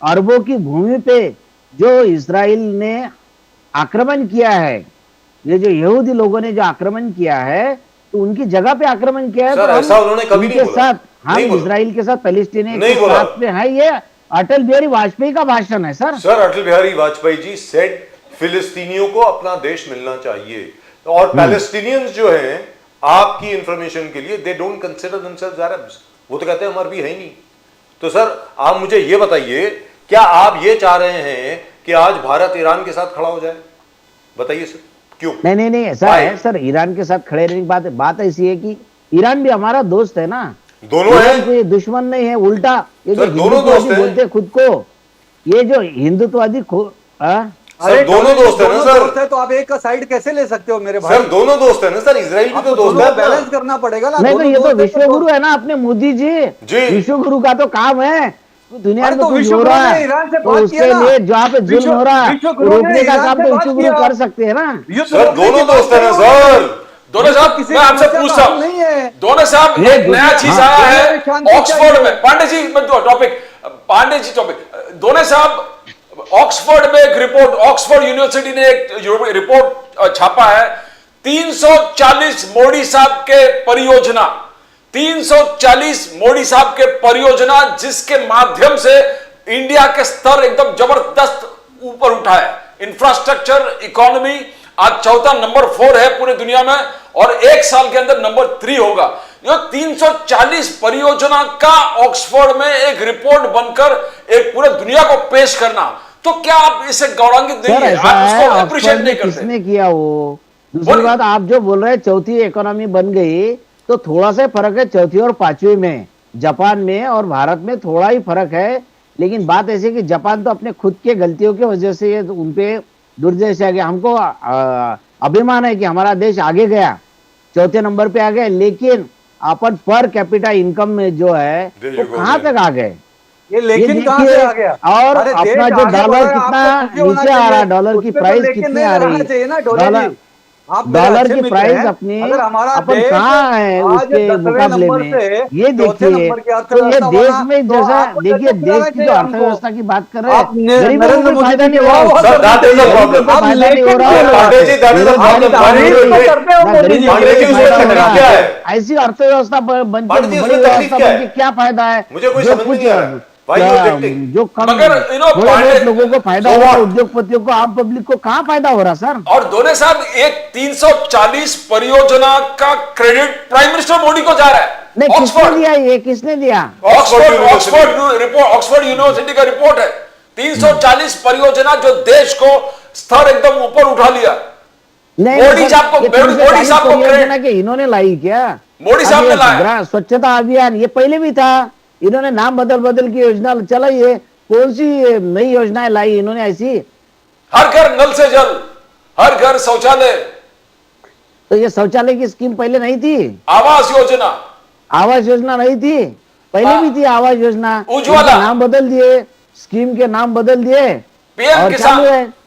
अरबों की भूमि पे जो इजराइल ने आक्रमण किया है, ये जो यहूदी लोगों ने जो आक्रमण किया है, तो उनकी जगह पे आक्रमण किया है। सर, तो ऐसा उन्होंने कभी नहीं बोला। साथ हम नहीं बोला। इजराइल के साथ पैलेस्टीनी नहीं के बोला। साथ में है, ये अटल बिहारी वाजपेयी का भाषण है sir. Sir Atal Bihari Vajpayee ji said फिलिस्तीनियों को अपना देश मिलना चाहिए, और पैलेस्टीनियंस जो हैं, आपकी इंफॉर्मेशन के लिए, they don't consider themselves Arabs, वो तो कहते हैं हम अरबी है ही नहीं। तो सर आप मुझे ये बताइए, क्या आप ये चाह रहे हैं कि आज भारत ईरान के साथ खड़ा हो जाए? बताइए सर, क्यों? नहीं ऐसा है सर, ईरान के साथ खड़े रहने की बात ऐसी है कि ईरान भी हमारा दोस्त है ना, दोनों ईरान हैं। कोई दुश्मन नहीं है, उल्टा ये जो सर, दोनों दोस्त हिंदुत्ववादी हैं। बोलते हैं खुद को, ये जो हिंदुत्ववादी सर दोनों दोस्त है ना सर। तो आप एक का साइड कैसे ले सकते हो मेरे भाई? सर दोनों दोस्त है ना सर, इजराइल भी तो दोस्त है अपना। बैलेंस करना पड़ेगा ना। नहीं तो ये तो दोनों विश्व गुरु है ना अपने मोदी जी, जी। विश्व गुरु का तो काम है दुनिया अरे में तो कुछ विश्व हो गुरु रहा ने है ईरान से तो बात उसके किया ना। लिए जहाँ पे जुल्म हो रहा है विश्व गुरु ने रोकने का ईरान काम से तो बात विश्व गुरु किया। कर सकते हैं ना। सर दोनों दोस्त है ना सर। दोनों साहब किसी मैं आपसे समस्या पूछता का हल नहीं है। हूं, दोनों साहब ये एक नया चीज हाँ। आया है शांति ऑक्सफोर्ड चाहिए। में। पांडे जी टॉपिक, पांडे जी टॉपिक, दोनों साहब ऑक्सफोर्ड में एक रिपोर्ट, ऑक्सफोर्ड यूनिवर्सिटी ने एक रिपोर्ट छापा है, 340 मोदी साहब के परियोजना, 340 मोदी साहब के परियोजना जिसके माध्यम से इंडिया के स्तर एकदम जबरदस्त ऊपर उठा है। इंफ्रास्ट्रक्चर, इकोनॉमी आज चौथा, नंबर 4 है पूरे दुनिया में, और 1 साल के अंदर नंबर 3 होगा। जो 340 परियोजना का ऑक्सफोर्ड में एक रिपोर्ट बनकर एक पूरे दुनिया को पेश करना, तो क्या आप इसे गौरवान्वित सर नहीं है? ऐसा आप है, उसको ऑक्सफोर्ड अप्रिशिएट में नहीं करते? किसने किया वो? दूसरी बोलिए। बात, आप जो बोल रहे हैं चौथी इकोनॉमी बन गई, तो थोड़ा सा फर्क है चौथी और पांचवी में। जापान में और भारत में थोड़ा ही फर्क है, लेकिन बात ऐसी है कि जापान तो अपने खुद के गलतियों की वजह से ये उनपे दुर्दशा आ गया। हमको अभिमान है कि हमारा देश आगे गया, चौथे नंबर पे आ गए, लेकिन अपन पर कैपिटा इनकम में जो है वो कहाँ तक आ गए? ये लेकिन कहाँ से आ गया? और अरे देश अपना जो आगे बढ़ डॉलर रहा है, कितना आपको खुशी होना नीचे आ रहा है, चाहिए। डॉलर की उस पे तो प्राइस लेकिन कितनी नहीं आ रही रहना चाहिए ना, है, डॉलर डॉलर जी। आप मेरे डॉलर अच्छे की मित्र प्राइस हैं। अपनी अगर हमारा अपन देश कहाँ है आज उसके 10वें मुकाबले नंबर में? से ये चौथे देखिए, नंबर की तो ये अर्थव्यवस्था देश बना, में तो जैसा आपको देखिए, जश्न देश मनाना की जो चाहिए हमको। अर्थव्यवस्था की बात कर रहे आप हैं, गरीबों को नरेंद्र कोई फायदा मोदी नहीं जी हो रहा को उससे। Sir, that is the गरीबों को problem. फायदा नहीं हो रहा आप है। Pandey ji, that is the problem. तारीफ तो पांडे करते हो ना मोदी गरीब जी को पांडे जी, कोई उसमें फायदा हो तकलीफ रहा क्या है? है? ऐसी अर्थव्यवस्था बन पांडे जी, के, उसमें बड़ी तकलीफ व्यवस्था क्या बन है? के क्या फायदा है? मुझे कोई जो समझ कुछ नहीं आ रहा है। Why you क्या, objecting? जो कम मगर, थोड़े पांडे- बहुत लोगों को फायदा So हो रहा है, what? उद्योगपतियों को, आम पब्लिक को कहाँ फायदा हो रहा सर? और दोनों साहब, एक 340 परियोजना का क्रेडिट प्राइम मिनिस्टर मोदी को जा रहा है। नहीं, किसने ऑक्सफोर्ड दिया ये? किसने दिया? ऑक्सफोर्ड यूनिवर्सिटी का रिपोर्ट है। 340 परियोजना जो देश को स्तर एकदम ऊपर उठा लिया। नहीं, मोदी सर, साहब को- ये मोदी 340 साहब को परियोजना credit- के इन्होंने लाई क्या? मोदी साहब अब ने ये लाया। स्वच्छता अभियान ये पहले भी था, इन्होंने नाम बदल बदल की योजना चलाई है। कौन सी नई योजनाएं लाई इन्होंने ऐसी? हर घर नल से जल, हर घर शौचालय, तो ये शौचालय की स्कीम पहले नहीं थी? आवास योजना, आवास योजना नहीं थी? पहले हाँ। भी थी आवास योजना, उज्ज्वला। इनके नाम बदल दिए, स्कीम के नाम बदल दिए पीएम और किसान। चालू है।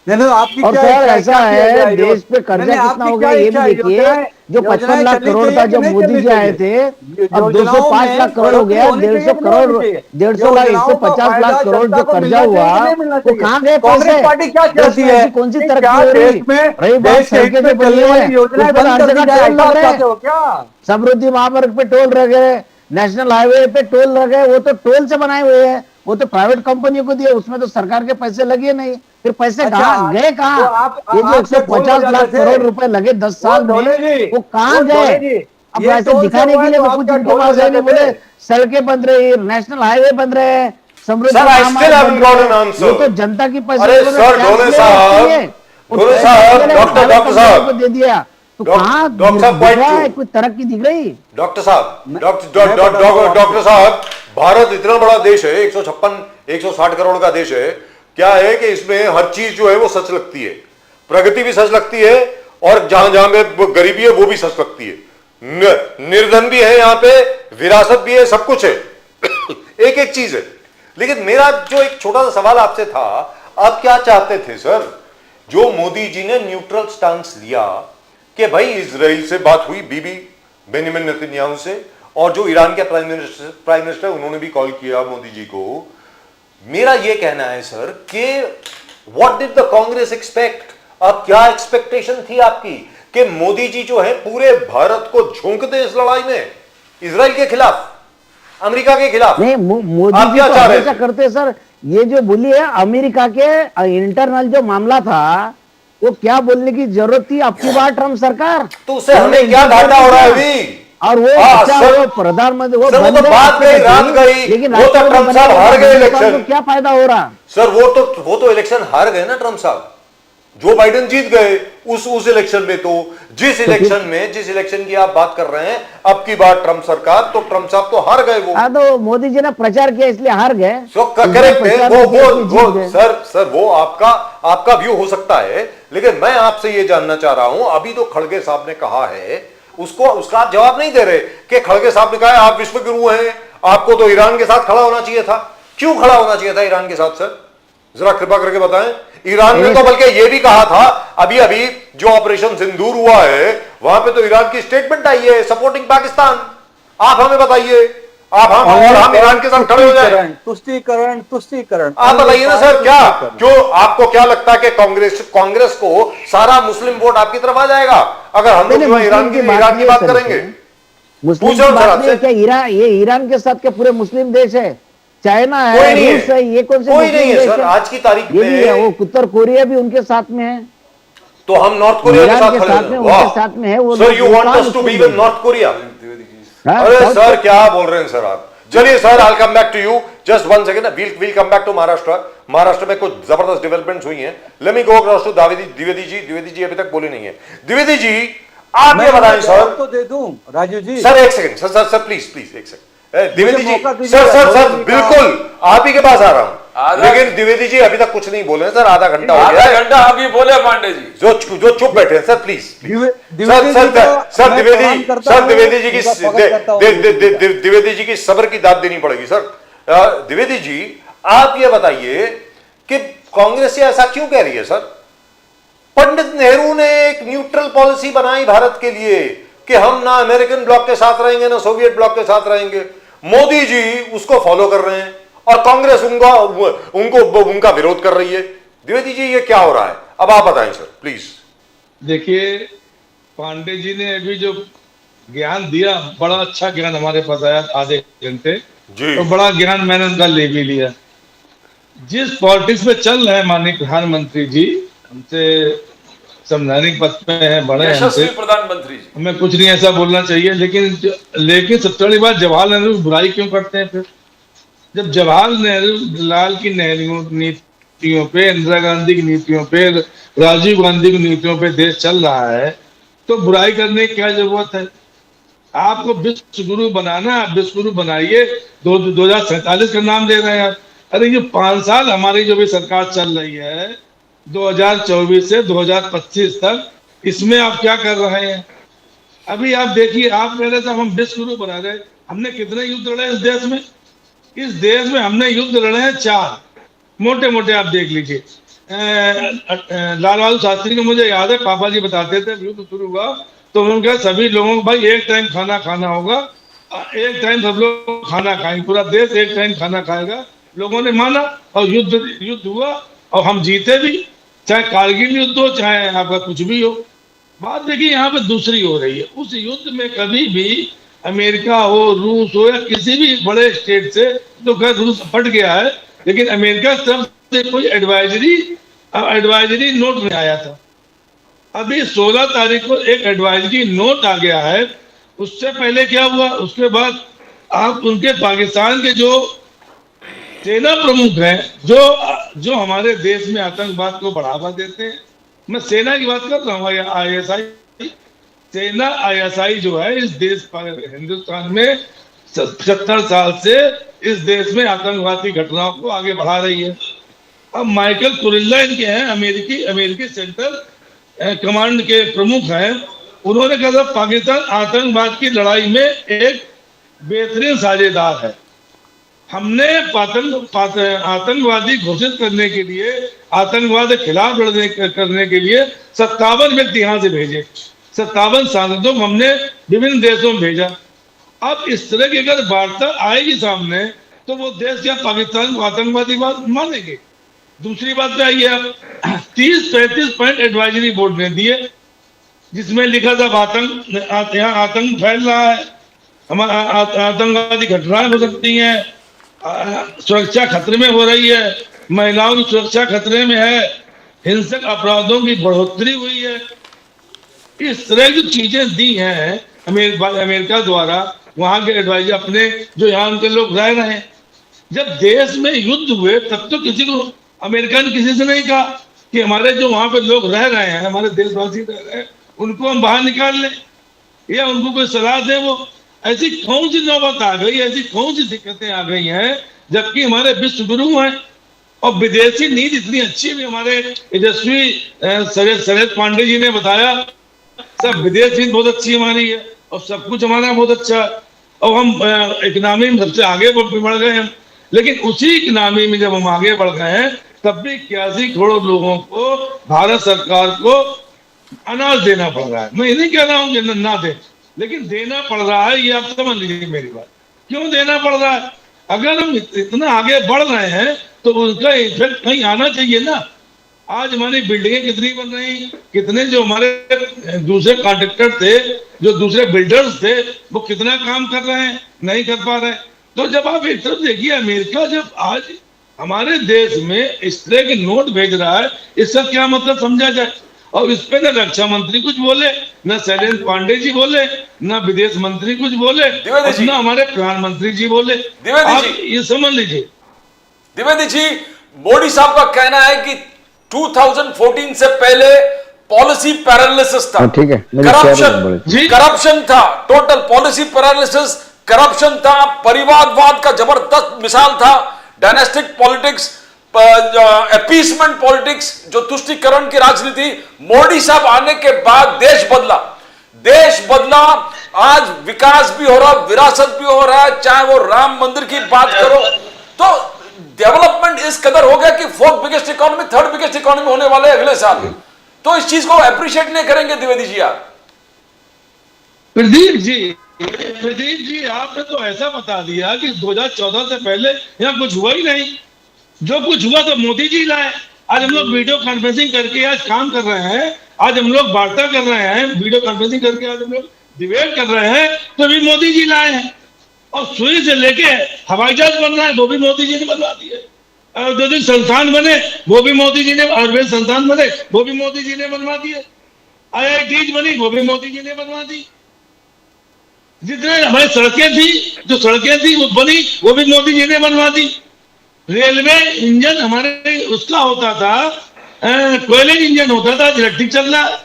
नहीं, आपकी और क्या सर इच्छा ऐसा क्या किया है, जाए? देश पे कर्जा नहीं, कितना आपकी हो गया क्या ये इच्छा भी है? देखिए। जो योजनाएं 55 लाख चलनी करोड़ चाहिए था कि जो नहीं मोदी चलनी जी आए चाहिए? थे, अब योजनाओं 205 में लाख करोड़ हो गया, बढ़ोतरी होनी 150 चाहिए कि नहीं करोड़, होनी चाहिए? 150 लाख, योजनाओं का 150 लाख फायदा करोड़ जनता जो को कर्जा मिलना हुआ, चाहिए कि नहीं मिलना वो चाहिए? कहाँ गए कांग्रेस पैसे? पार्टी क्या देश चाहती में है ऐसी कौन सी कि तरक्की क्या हो रही? देश में रही बात देश के हित सड़कें में जो बनी चलने है, वाली योजनाएं उस पर बंद हर कर दी जगह जाए, टोल ऐसा लग आप रहे चाहते हैं। हो क्या? समृद्धि महामार्ग पे टोल लग गए, नेशनल हाईवे पे टोल लगे, वो तो टोल से बनाए हुए हैं, वो तो प्राइवेट कंपनियों को दिए, उसमें तो सरकार के पैसे लगे नहीं। फिर पैसे अच्छा, कहाँ गए? तो कहाँ ये जो आप जब बोल 150 लाख जाते थे, करोड़ रुपए लगे 10 साल में, ढोले जी, वो कहाँ ढोले गए? जी, अब ये ऐसे टोल दिखाने से के लिए हुआ तो तो कुछ आप इनके क्या पास ढोल है नहीं। बजाते बोले थे? सड़कें बन रही, नेशनल हाईवे बन रहे हैं, समृद्धि Sir, I महामार्ग still haven't बन got रहे an हैं। answer. वो तो जनता की पैसे अरे उन्होंने सर, टैक्स ढोले ले साहब, रखी है। वो ढोले पैसे साहब, उन्होंने डॉक्टर प्राइवेट साहब, कंपनियों को दे दिया, तो कहाँ डॉक्टर साहब, दिख point रहा two. है? कोई तरक्की दिख रही? डॉक्टर साहब, मैं बताता हूं डॉक्टर साहब, भारत इतना बड़ा देश है, 160 करोड़ का देश है। क्या है कि इसमें हर चीज जो है वो सच लगती है, प्रगति भी सच लगती है, और जहां जहां में गरीबी है वो भी सच लगती है, निर्धन भी है, यहाँ पे विरासत भी है, सब कुछ है। एक एक चीज है। लेकिन मेरा जो एक छोटा सा सवाल आपसे था, आप क्या चाहते थे सर? जो मोदी जी ने न्यूट्रल स्टांस लिया कि भाई इजराइल से बात हुई, बीबी बेनियामिन नेतन्याहू से, और जो ईरान के प्राइम मिनिस्टर उन्होंने भी कॉल किया मोदी जी को। मेरा यह कहना है सर कि what did the Congress expect? अब क्या एक्सपेक्टेशन थी आपकी कि मोदी जी जो है पूरे भारत को झोंक दे इस लड़ाई में, इजराइल के खिलाफ, अमेरिका के खिलाफ? नहीं, मोदी आप जी क्या तो चाह रहे हमेशा थे? करते सर। ये जो बोली है अमेरिका के इंटरनल जो मामला था, वो क्या बोलने की जरूरत थी? अब की बार ट्रम्प सरकार, तो उससे हमें क्या घाटा हो रहा है अभी? और वो हाँ, अच्छा, सर, वो प्रधानमंत्री सर, वो तो बंदे बात गई, राष्ट्रपति, रात गई, लेकिन वो तो राष्ट्रपति ट्रम्प बनने साहब के हार बाद गए हिंदुस्तान इलेक्शन। को क्या फायदा हो रहा? सर वो तो इलेक्शन हार गए ना ट्रम्प साहब। जो बाइडेन जीत गए उस इलेक्शन में। तो जिस इलेक्शन की आप बात कर रहे हैं, अब की बार ट्रम्प सरकार, तो ट्रम्प साहब तो हार गए वो। हाँ, तो मोदी जी ने प्रचार किया इसलिए हार गए। करेक्ट है प्रचार वो गए। सर वो आपका व्यू हो सकता है, लेकिन मैं आपसे ये जानना चाह रहा हूं, अभी तो खड़गे साहब ने कहा है, उसका आप जवाब नहीं दे रहे कि खड़गे साहब ने कहा है आप विश्व गुरु हैं, आपको तो ईरान के साथ खड़ा होना चाहिए था। क्यों खड़ा होना चाहिए था ईरान के साथ सर? जरा कृपा करके बताएं। ईरान ने तो बल्कि यह भी कहा था, अभी जो ऑपरेशन सिंदूर हुआ है वहां पे तो ईरान की स्टेटमेंट आई है सपोर्टिंग पाकिस्तान। आप हमें बताइए, हम ईरान के साथ खड़े हो जाए। तुष्टीकरण आप बताइए ना सर, क्या आपको क्या लगता है कि कांग्रेस को सारा मुस्लिम वोट आपकी तरफ आ जाएगा अगर हम लोग जो है ईरान की बात करेंगे? मुस्लिम की पूछो बात जरा नहीं है से। क्या? ये ईरान के साथ के पूरे मुस्लिम देश है, चाइना कोई है, नहीं रूस है, ये कौन से कोई मुस्लिम नहीं है देश सर, है? आज की तारीख ये भी है, में। वो उत्तर कोरिया भी उनके साथ में है, तो हम नॉर्थ कोरिया के ईरान साथ के खड़े साथ हैं। में, वाह उनके साथ में है वो सर, लोग, यू वो वांट कहाँ us to be Muslim with देश नॉर्थ कोरिया? हाँ, अरे साउथ सर क्या बोल रहे हैं सर आप? चलिए sir, I come back to you, just one second, we'll come back to Maharashtra. Maharashtra में कुछ जबरदस्त डेवलपमेंट्स हुई हैं। Let me go across to Dwivedi ji. Dwivedi ji अभी तक बोले नहीं है। द्विवेदी जी आप ये बताएं सर। तो दे दूं राजू जी। सर एक सेकंड, सर प्लीज प्लीज एक सेकंड। द्विवेदी जी, मौका दीजिए, सर बोलने का। बिल्कुल आप ही के पास आ रहा हूं, आधा- लेकिन द्विवेदी जी अभी तक कुछ नहीं बोले हैं सर, आधा घंटा हो गया आधा है। घंटा आप ही बोले पांडे जी। जो चुप बैठे हैं sir, please Dwivedi sir ji sir को सर मैं द्विवेदी प्रणाम करता सर हूं, द्विवेदी जी की उनका स्वागत करता हूं। द्विवेदी जी की सब्र की दाद देनी पड़ेगी सर। द्विवेदी जी आप ये बताइए कि कांग्रेस ये ऐसा क्यों कह रही है सर? पंडित नेहरू ने एक न्यूट्रल पॉलिसी बनाई भारत के लिए कि हम ना अमेरिकन ब्लॉक के साथ रहेंगे ना सोवियत ब्लॉक के साथ रहेंगे। मोदी जी उसको फॉलो कर रहे हैं और कांग्रेस उनका विरोध कर रही है। द्विवेदी जी ये क्या हो रहा है? अब आप बताएं सर प्लीज। देखिए, पांडे जी ने अभी जो ज्ञान दिया, बड़ा अच्छा ज्ञान हमारे पास आया आधे घंटे, जी तो बड़ा ज्ञान मैंने उनका ले भी लिया। जिस पॉलिटिक्स में चल रहे हैं माननीय प्रधानमंत्री जी, हमसे संवैधानिक पद पे हैं, बड़े हैं यशस्वी हमसे, प्रधानमंत्री जी। हमें कुछ नहीं ऐसा बोलना चाहिए, लेकिन सबसे बड़ी बात, जवाहरलाल नेहरू बुराई क्यों करते हैं? फिर जब जवाहरलाल नेहरू लाल की नीतियों पे, इंदिरा गांधी की नीतियों पे, राजीव गांधी की नीतियों पे देश चल रहा है, तो बुराई करने की क्या जरूरत है? आपको विश्व गुरु बनाना, आप विश्व गुरु बनाइए। 2047 का नाम ले रहे हैं आप। अरे ये 5 साल हमारी जो भी सरकार चल रही है 2024 से 2025 तक, इसमें आप क्या कर रहे हैं? अभी आप देखिए, आप कह रहे थे हम विश्व गुरु बना रहे, हमने कितने युद्ध लड़े इस देश में? इस देश में हमने युद्ध लड़े हैं 4, मोटे मोटे आप देख लीजिए। लाल बहादुर शास्त्री को मुझे याद है, पापा जी बताते थे, युद्ध शुरू हुआ तो उन्होंने कहा सभी लोगों को भाई एक टाइम खाना खाना होगा, एक टाइम सब लोग खाना खाएंगे, पूरा देश एक टाइम खाना खाएगा। लोगों ने माना और युद्ध हुआ और हम जीते भी, चाहे कारगिल युद्ध हो, चाहे आपका कुछ भी हो। बात देखिए यहाँ पे दूसरी हो रही है। उस युद्ध में कभी भी अमेरिका हो, रूस हो, या किसी भी बड़े स्टेट से, तो खैर रूस फट गया है, लेकिन अमेरिका की तरफ से कोई एडवाइजरी नोट नहीं आया था। अभी 16 तारीख को एक एडवाइजरी नोट आ गया है। उससे पहले क्या हुआ? उसके बाद आप उनके पाकिस्तान के जो सेना प्रमुख हैं, जो हमारे देश में आतंकवाद को बढ़ावा देते हैं, मैं सेना की बात कर रहा हूँ, ISI सेना, ISI जो है इस देश पर, हिंदुस्तान में 70 साल से इस देश में आतंकवाद की घटनाओं को आगे बढ़ा रही है। अब माइकल कुरिल्ला इनके हैं, अमेरिकी सेंट्रल कमांड के प्रमुख हैं। उन्होंने कहा था पाकिस्तान आतंकवाद की लड़ाई में एक बेहतरीन साझेदार है। हमने आतंकवादी घोषित करने के लिए, आतंकवाद के खिलाफ करने के लिए 57 व्यक्ति यहाँ से भेजे, 57 सांसदों को हमने विभिन्न देशों में भेजा। अब इस तरह की अगर वार्ता आएगी सामने, तो वो देश क्या पाकिस्तान को आतंकवादी मानेंगे? दूसरी बात पे आइए, आप 30-35 पॉइंट एडवाइजरी बोर्ड ने दिए, जिसमें लिखा था यहाँ आतंक फैल रहा है, हमारा आतंकवादी घटनाएं हो सकती हैं, सुरक्षा खतरे में हो रही है, महिलाओं की सुरक्षा खतरे में है, हिंसक अपराधों की बढ़ोतरी हुई है। इस तरह की चीजें दी हैं अमेरिका द्वारा, वहां के एडवाइजर अपने, जो यहाँ उनके लोग रह रहे हैं। जब देश में युद्ध हुए तब तो किसी को, अमेरिका ने किसी से नहीं कहा कि हमारे जो वहां पे लोग रह रहे हैं, हमारे देशवासी रह रहे हैं, उनको हम बाहर निकाल लें, या उनको कोई सलाह दे। वो ऐसी कौन सी नौबत आ गई, ऐसी कौन सी दिक्कतें आ गई हैं, जबकि हमारे विश्व गुरु हैं और विदेशी नीति इतनी अच्छी भी। हमारे यशस्वी शरद पांडे जी ने बताया, सब विदेश नीति बहुत अच्छी हमारी है और सब कुछ हमारा बहुत अच्छा है, और हम इकोनॉमी में सबसे आगे बढ़ गए हैं। लेकिन उसी इकोनॉमी में जब हम आगे बढ़ गए हैं, तब भी 81 करोड़ लोगों को, भारत सरकार को अनाज देना पड़ रहा है। मैं ये नहीं कह रहा हूँ कि ना दे, लेकिन देना पड़ रहा है, ये आप समझ लीजिए मेरी बात। क्यों देना पड़ रहा है? अगर हम इतना आगे बढ़ रहे हैं तो उसका इफेक्ट कहीं आना चाहिए ना। आज हमारी बिल्डिंगें कितनी बन रही, कितने जो हमारे दूसरे कॉन्ट्रैक्टर थे, जो दूसरे बिल्डर्स थे, वो कितना काम कर रहे हैं, नहीं कर पा रहे। तो जब आप एक तरफ देखिए, अमेरिका जब आज हमारे देश में इस तरह के नोट भेज रहा है, इसका क्या मतलब समझा जाए? और इस पे न रक्षा मंत्री कुछ बोले, न शैलेंद्र पांडे जी बोले, न विदेश मंत्री कुछ बोले, द्विवेदी और जी। न हमारे प्रधानमंत्री जी बोले। द्विवेदी आप जी। ये समझ लीजिए। द्विवेदी जी, मोदी साहब का कहना है कि 2014 से पहले पॉलिसी पैरालिसिस था, ठीक है, मेरी शेयर बोले। जी। करप्शन था, टोटल पॉलिसी पैरालिसिस, करप्शन था, परिवारवाद का जबरदस्त मिसाल था, डायनेस्टिक पॉलिटिक्स, अपीसमेंट पॉलिटिक्स, जो तुष्टीकरण की राजनीति। मोदी साहब आने के बाद देश बदला, देश बदला। आज विकास भी हो रहा, विरासत भी हो रहा है, चाहे वो राम मंदिर की बात करो, तो डेवलपमेंट इस कदर हो गया कि fourth biggest economy, third biggest economy होने वाले अगले साल। तो इस चीज को अप्रिशिएट नहीं करेंगे द्विवेदी जी आप? प्रदीप जी आपने तो ऐसा बता दिया कि 2014 से पहले यहाँ कुछ हुआ ही नहीं। जो कुछ हुआ तो मोदी जी लाए। आज हम लोग वीडियो कॉन्फ्रेंसिंग करके आज काम कर रहे हैं, आज हम लोग वार्ता कर रहे हैं, वीडियो कॉन्फ्रेंसिंग करके आज हम लोग डिबेट कर रहे हैं, तो भी मोदी जी लाए हैं। और सुई से लेके हवाई जहाज बन रहा है, वो भी मोदी जी ने बनवा दिए। औद्योगिक संस्थान बने, वो भी मोदी जी ने, आयुर्वेद संस्थान बने, वो भी मोदी जी ने बनवा दिए। IITs बनी, वो भी मोदी जी ने बनवा दी। जितने हमारी सड़कें थी, जो सड़कें थी वो बनी, वो भी मोदी जी ने बनवा दी। रेलवे इंजन हमारे उसका होता था, कोयले इंजन होता था, इलेक्ट्रिक चल रहा है।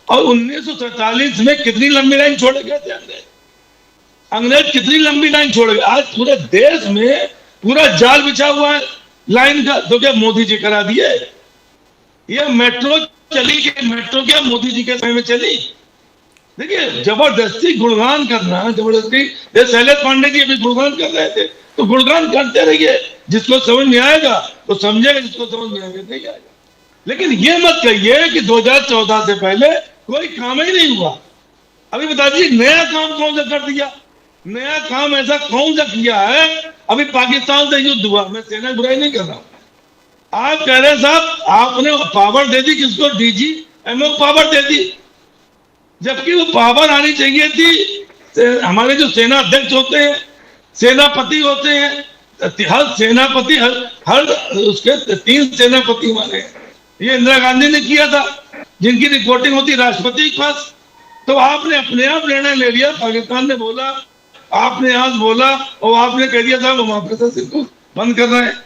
और 1947 में कितनी लंबी लाइन छोड़े गए थे अंग्रेज, कितनी लंबी लाइन छोड़ गए। आज पूरे देश में पूरा जाल बिछा हुआ है लाइन का, तो क्या मोदी जी करा दिए? ये मेट्रो चली कि मेट्रो क्या मोदी जी के समय में चली? देखिए, जबरदस्ती गुणगान करना, जबरदस्ती। शैलेंद्र पांडे जी अभी गुणगान कर रहे थे, तो गुणगान करते रहिए, जिसको समझ में आएगा वो समझेगा, जिसको समझ में आएगा नहीं आएगा। लेकिन ये मत कहिए कि 2014 से पहले कोई काम ही नहीं हुआ। अभी बता दीजिए नया काम कौन सा कर दिया? नया काम ऐसा कौन सा किया है? अभी पाकिस्तान से युद्ध हुआ, मैं सेना की बुराई नहीं कर रहा हूं। आप कह रहे साहब आपने पावर दे दी किसको? DGMO पावर दे दी, जबकि वो पावर आनी चाहिए थी हमारे जो सेना अध्यक्ष होते हैं, सेनापति होते हैं, हर सेनापति हर उसके 3 सेनापति माने। ये इंदिरा गांधी ने किया था, जिनकी रिपोर्टिंग होती राष्ट्रपति के पास। तो आपने अपने आप निर्णय ले लिया, पाकिस्तान ने बोला, आपने आज बोला, और आपने कह दिया था हम ऑपरेशन सिंदूर बंद कर रहे हैं।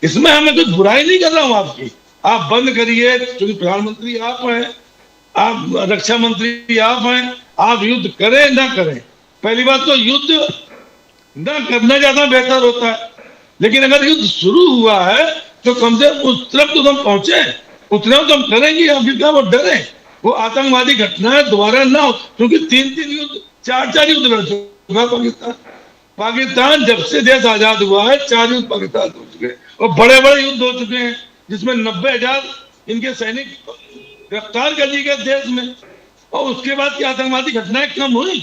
इसमें हमें कुछ बुराई नहीं कर रहा हूं आपकी, आप बंद करिए, क्योंकि प्रधानमंत्री आप हैं, आप रक्षा मंत्री आप हैं, आप युद्ध करें ना करें। पहली बात तो युद्ध ना करना ज्यादा बेहतर होता है, लेकिन अगर युद्ध शुरू हुआ है तो कम से कम उस तरफ तो हम पहुंचे, उतना तो हम करेंगे। अभी क्या वो डरे वो आतंकवादी घटनाएं दोबारा ना हो, क्योंकि 3-3 युद्ध 4-4 युद्ध लड़ चुका पाकिस्तान जब से देश आजाद हुआ है। 4 युद्ध पाकिस्तान हो चुके हैं, और बड़े बड़े युद्ध हो चुके हैं, जिसमें 90,000 इनके सैनिक गिरफ्तार कर लिए गए देश में। और उसके बाद की आतंकवादी घटनाएं कम हुई।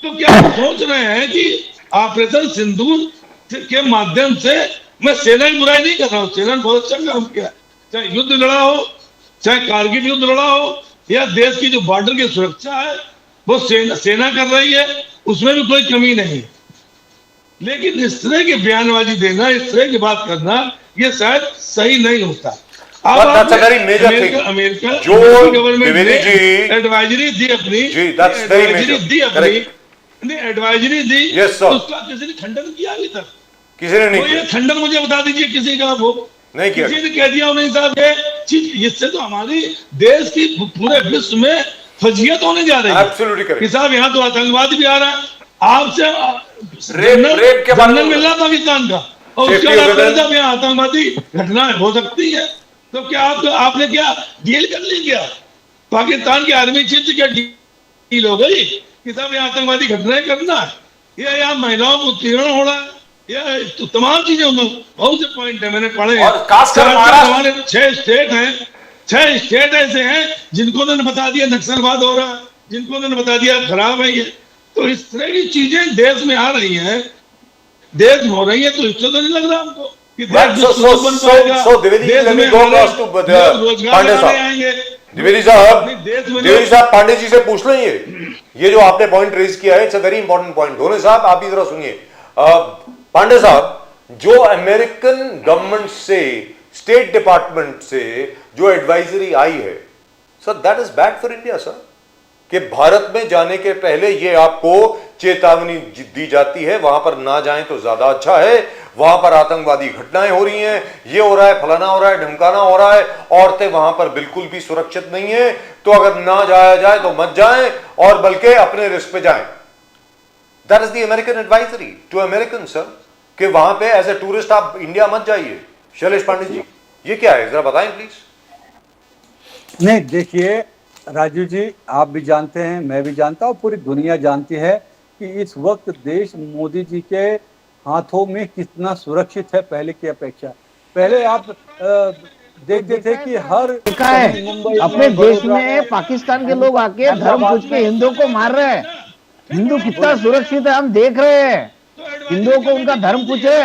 तो क्या आप सोच रहे हैं कि ऑपरेशन सिंदूर के माध्यम से, मैं सेना की बुराई नहीं कर रहा हूँ, सेना ने बहुत अच्छा काम किया, चाहे युद्ध लड़ा हो, चाहे कारगिल युद्ध लड़ा हो, या देश की जो बॉर्डर की सुरक्षा है वो सेना कर रही है, उसमें भी कोई कमी नहीं। लेकिन इस तरह की बयानबाजी देना, इस तरह की बात करना, ये शायद सही नहीं होता। अमेरिका गवर्नमेंट ने एडवाइजरी दी अपनी, एडवाइजरी दी, उसका किसी ने खंडन किया अभी तक? किसी ने नहीं किया। खंडन मुझे बता दीजिए किसी का? वो नहीं किया। किसी ने कह दिया नहीं साहब ये चीज, इससे तो हमारी देश की पूरे विश्व में फजीयत होने जा रही है। Absolutely correct. कि साहब यहाँ तो आतंकवाद भी आ रहा है, आपसे रेप के बारे में मिल रहा पाकिस्तान का, और उसके बाद साहब यहाँ आतंकवादी घटनाएं हो सकती है। तो क्या आपने क्या डील कर ली? क्या पाकिस्तान की आर्मी चीफ से क्या डील हो गई कि साहब यहाँ आतंकवादी घटनाएं करना है, या यहाँ महिलाओं को उत्पीड़न हो रहा है, या तो तमाम चीजें होंगी। बहुत से पॉइंट है मैंने पढ़े हैं। और खासकर हमारे 6 स्टेट हैं, 6 स्टेट ऐसे हैं जिनको उन्होंने बता दिया नक्सलवाद हो रहा है, जिनको उन्होंने बता दिया खराब है ये। तो इस तरह की चीजें देश में आ रही हैं, देश में हो रही है, तो इससे तो नहीं लग रहा हमको कि द्विवेदी साहब पांडे जी से पूछ लें, ये जो आपने पॉइंट रेज किया है, it's a very important point. Dhoni साहब आप भी जरा सुनिए, पांडे साहब, जो अमेरिकन गवर्नमेंट से, स्टेट डिपार्टमेंट से जो एडवाइजरी आई है sir, that is bad for India sir, कि भारत में जाने के पहले ये आपको चेतावनी दी जाती है, वहां पर ना जाएं तो ज्यादा अच्छा है, वहां पर आतंकवादी घटनाएं हो रही हैं, ये हो रहा है, फलाना हो रहा है, ढमकाना हो रहा है, औरतें वहां पर बिल्कुल भी सुरक्षित नहीं है, तो अगर ना जाया जाए तो मत जाएं और बल्कि अपने रिस्क पे जाएं। That is the American advisory to American sir, कि वहां पे एज ए टूरिस्ट आप इंडिया मत जाइए। शैलेश पांडे जी, ये क्या है, जरा बताएं प्लीज। नहीं, देखिए राजू जी, आप भी जानते हैं, मैं भी जानता हूँ, पूरी दुनिया जानती है कि इस वक्त देश मोदी जी के हाथों में कितना सुरक्षित है पहले की अपेक्षा। पहले आप देखते थे कि हर देखा है मुंबई अपने में, देश बड़ौदा में पाकिस्तान के लोग आके धर्म पूछ के हिंदुओं को मार रहे हैं। हिंदू कितना सुरक्षित है हम देख रहे हैं। हिंदुओं को उनका धर्म पूछे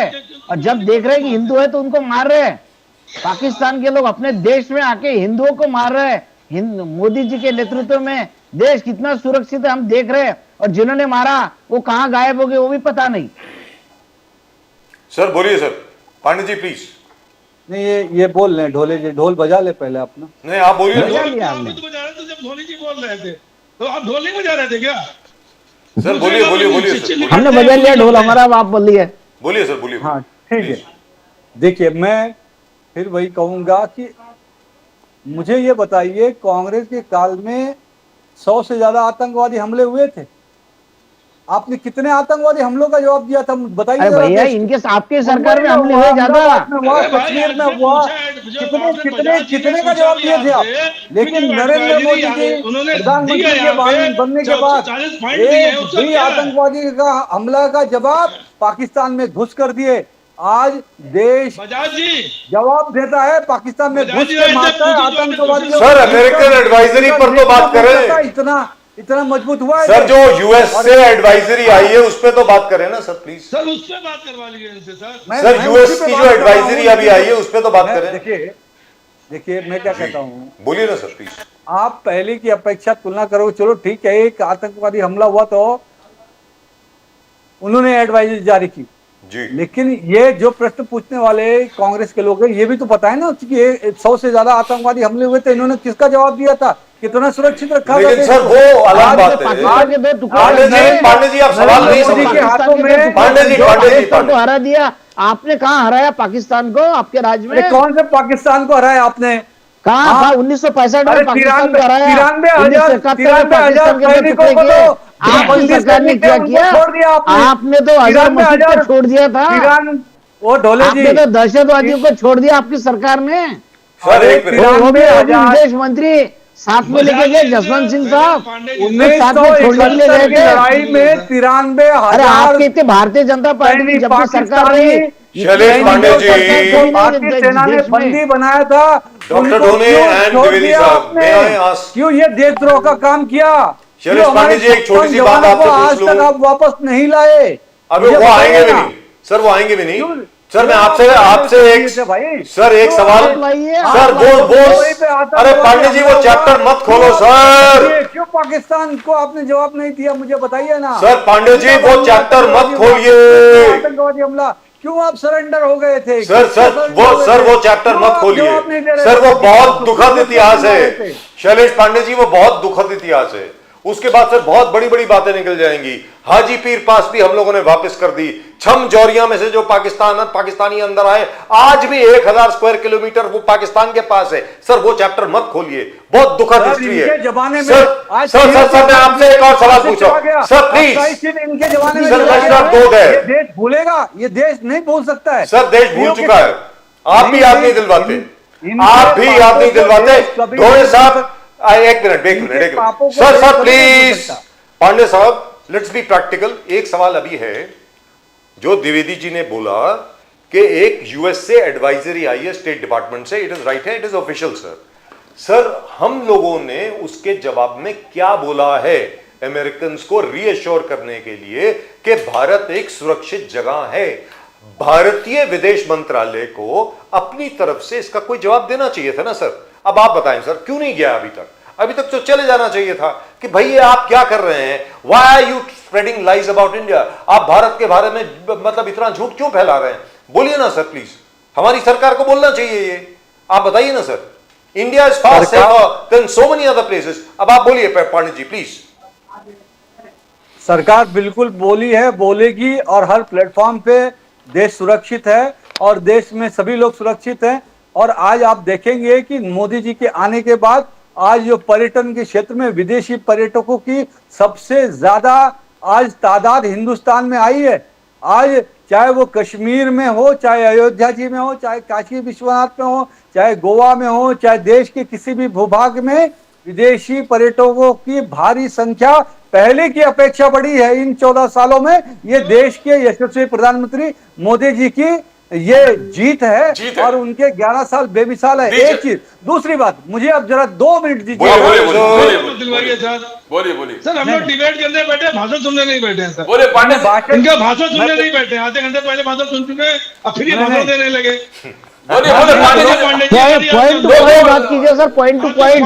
और जब देख रहे हैं कि हिंदू है तो उनको मार रहे हैं। पाकिस्तान के लोग अपने देश में आके हिंदुओं को मार रहे हैं। मोदी जी के नेतृत्व में देश कितना सुरक्षित है हम देख रहे हैं, और जिन्होंने मारा वो कहां गायब हो गए वो भी पता नहीं। सर बोलिए सर, पांडे जी प्लीज। नहीं, ये बोल रहे ढोले जी, ढोल बजा ले पहले अपना। नहीं आप बोलिए। बजा लिया हमने। तो बजा रहे थे जब धोनी जी बोल रहे थे, तो आप ढोल नहीं बजा रहे थे क्या? सर बोलिए बोलिए बोलिए सर, हमने बजा लिया ढोल हमारा, आप बोलिए। बोलिए सर बोलिए। हाँ ठीक है। देखिए, मैं फिर वही कहूंगा कि मुझे ये बताइए, कांग्रेस के काल में 100 से ज्यादा आतंकवादी हमले हुए थे। आपने कितने आतंकवादी हमलों का जवाब दिया था, बताइए। अरे भैया, इनके आपके सरकार में हमले हुए ज्यादा। कश्मीर में हुआ, कितने का जवाब दिए थे आप। लेकिन नरेंद्र मोदी जी प्रधानमंत्री के बनने के बाद एक भी आतंकवादी का हमला का जवाब पाकिस्तान में घुस कर दिए। आज देश जवाब देता है, पाकिस्तान में घुस के मारता है आतंकवादी। सर अमेरिकन एडवाइजरी पर तो बात करें। इतना मजबूत हुआ है सर, जो यूएस से एडवाइजरी आई है उस पे तो बात करें ना सर प्लीज। सर उस पे बात करवा लीजिए इनसे सर। सर यूएस की जो एडवाइजरी अभी आई है उस पे तो बात करें। देखिए मैं क्या कहता हूँ, बोलिए ना सर प्लीज। आप पहले की अपेक्षा तुलना करोगे, चलो ठीक है, एक आतंकवादी हमला हुआ तो उन्होंने एडवाइजरी जारी की जी, लेकिन ये जो प्रश्न पूछने वाले कांग्रेस के लोग हैं, ये भी तो पता है ना कि 100 से ज्यादा आतंकवादी हमले हुए थे, इन्होंने किसका जवाब दिया था, कितना सुरक्षित रखा। लेकिन सर वो अलग बात है। पांडे जी आप सवाल नहीं समझ। पांडे जी को हरा दिया आपने। कहाँ हराया पाकिस्तान को आपके राज्य में? कौन से पाकिस्तान को हराया आपने? कहाँ था? 1965 में पाकिस्तान को हराया। 93,000 सैनिकों को तो आपकी सरकार ने क्या किया? आपने तो 1000 मस्जिद को छोड़ दिया था। वो ढोले जी, आपने तो दहशतवादियों को छोड़ दिया आपकी सरकार ने। सर एक मिनट, वो भी विदेश मंत्री साथ में लेके गए जसवंत सिंह साहब, 1971 की लड़ाई में 93,000। अरे आपके इतने भारतीय जनता पार्टी की जब भी सरकार रही, शैलेश पांडे जी, भारतीय सेना ने बंदी बनाया था। डॉक्टर ढोले एंड द्विवेदी साहब, क्यों ये देशद्रोह का काम किया? शैलेश पांडे जी एक छोटी सी बात आपसे आज तक आप वापस नहीं लाए। अभी वो आएंगे भी नहीं सर, वो आएंगे भी नहीं सर। मैं आपसे एक सर एक सवाल सर, वो अरे पांडे जी वो चैप्टर मत खोलो सर। क्यों पाकिस्तान को आपने जवाब नहीं दिया, मुझे बताइए ना सर। पांडे जी वो चैप्टर मत खोलिए। आतंकवादी हमला क्यों आप सरेंडर हो गए थे? सर वो चैप्टर मत खोलिए सर, वो बहुत दुखद इतिहास है शैलेश पांडे जी, वो बहुत दुखद इतिहास है। उसके बाद सर बहुत बड़ी बड़ी बातें निकल जाएंगी। हाजी पीर पास भी हम लोगों ने वापस कर दी। छम जौरिया में से जो पाकिस्तानी अंदर आए, आज भी 1000 स्क्वायर किलोमीटर वो पाकिस्तान के पास है। सर वो चैप्टर मत खोलिए, बहुत दुखद हिस्ट्री है। जमाने में सर मैं आपसे एक और सवाल पूछा सर प्लीज। इनके जमाने में ये देश भूलेगा? ये देश नहीं भूल सकता है सर, देश भूल चुका है। आप भी याद नहीं दिलवाते, आप भी याद नहीं दिलवाते। ढोले साहब एक मिनट सर प्लीज। पांडे साहब लेट्स बी प्रैक्टिकल। एक सवाल अभी है जो द्विवेदी जी ने बोला कि एक यूएस से एडवाइजरी आई है स्टेट डिपार्टमेंट से, इट इज राइट है, इट इज ऑफिशियल सर हम लोगों ने उसके जवाब में क्या बोला है अमेरिकन को रीअश्योर करने के लिए कि भारत एक सुरक्षित जगह है? भारतीय विदेश मंत्रालय को अपनी तरफ से इसका कोई जवाब देना चाहिए था ना सर। अब आप बताएं सर, क्यों नहीं गया अभी तक? अभी तक तो चले जाना चाहिए था कि भाई ये आप क्या कर रहे हैं, why are you spreading lies about India. आप भारत के बारे में मतलब इतना झूठ क्यों फैला रहे हैं? बोलिए ना सर प्लीज, हमारी सरकार को बोलना चाहिए ये, आप बताइए ना sir. India is far safer than so many other places. अब आप बोलिए पांडे जी प्लीज। सरकार बिल्कुल बोली है, बोलेगी, और हर प्लेटफॉर्म पे देश सुरक्षित है और देश में सभी लोग सुरक्षित हैं। और आज आप देखेंगे कि मोदी जी के आने के बाद आज जो पर्यटन के क्षेत्र में विदेशी पर्यटकों की सबसे ज्यादा आज तादाद हिंदुस्तान में आई है। आज चाहे वो कश्मीर में हो, चाहे अयोध्या जी में हो, चाहे काशी विश्वनाथ में हो, चाहे गोवा में हो, चाहे देश के किसी भी भूभाग में विदेशी पर्यटकों की भारी संख्या पहले की अपेक्षा बढ़ी है इन 14 सालों में। ये देश के यशस्वी प्रधानमंत्री मोदी जी की ये जीत है और उनके 11 साल बेमिसाल है। एक चीज, दूसरी बात, मुझे अब जरा 2 मिनट दीजिए। दिलवाइए सर, बोलिए सर। हम लोग डिबेट करने बैठे, भाषण सुनने नहीं बैठे हैं सर। बोले पांडे, इनका भाषण सुनने नहीं बैठे, आधे घंटे पहले भाषण सुन चुके हैं, अब फिर ये भाषण देने लगे। बोलिए Pandey ji, point two point बात कीजिए सर, पॉइंट टू पॉइंट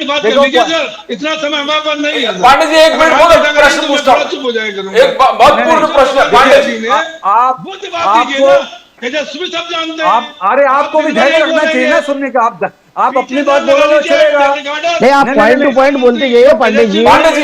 बात कर लीजिए सर। इतना समय हमारे पास नहीं है। पांडे जी एक मिनट बोलो, प्रश्न पूछता हूं, चुप हो जाएगा। एक बहुत पूर्ण प्रश्न है पांडे जी। आप बुद्ध बात कीजिए ना, तेजस्वी सब जानते हैं। अरे आपको भी धैर्य रखना चाहिए ना सुनने का। आप अपनी बात बोलोगे चलेगा नहीं, आप पॉइंट टू पॉइंट बोलते जाइए पांडे जी। पांडे जी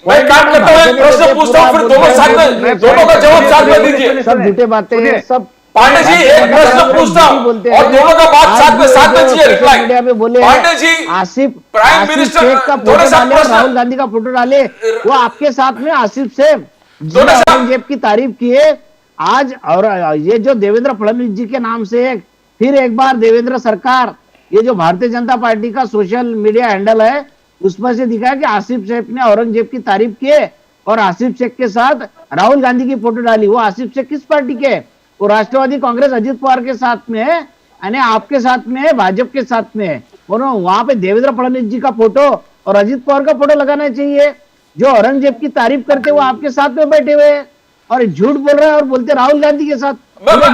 मैं काट करता हूं, प्रश्न पूछता हूं, फिर दोनों साथ में, दोनों का जवाब साथ में दीजिए। सब झूठे बातें हैं सब। पांडे जी एक प्रश्न पूछता हूं और दोनों का बात साथ में चाहिए रिप्लाई। मीडिया में बोले पांडे जी, आसिफ प्राइम मिनिस्टर का फोटो डाले और राहुल गांधी का फोटो डाले, वो आपके साथ में आसिफ सेठ जिन्होंने औरंगजेब की तारीफ किए आज, और ये जो देवेंद्र फडणवीस जी के नाम से फिर एक बार देवेंद्र सरकार, ये जो भारतीय जनता पार्टी का सोशल मीडिया हैंडल है उसमें से दिखा कि आसिफ शेख ने औरंगजेब की तारीफ किए और आसिफ शेख के साथ राहुल गांधी की फोटो डाली। वो आसिफ शेख किस पार्टी के? वो राष्ट्रवादी कांग्रेस अजित पवार के साथ में है, यानी आपके साथ में है, भाजपा के साथ में है। वहां पे देवेंद्र फडणवीस जी का फोटो और अजित पवार का फोटो लगाना चाहिए। जो औरंगजेब की तारीफ करते वो आपके साथ में बैठे हुए हैं और झूठ बोल रहे हैं और बोलते राहुल गांधी के साथ।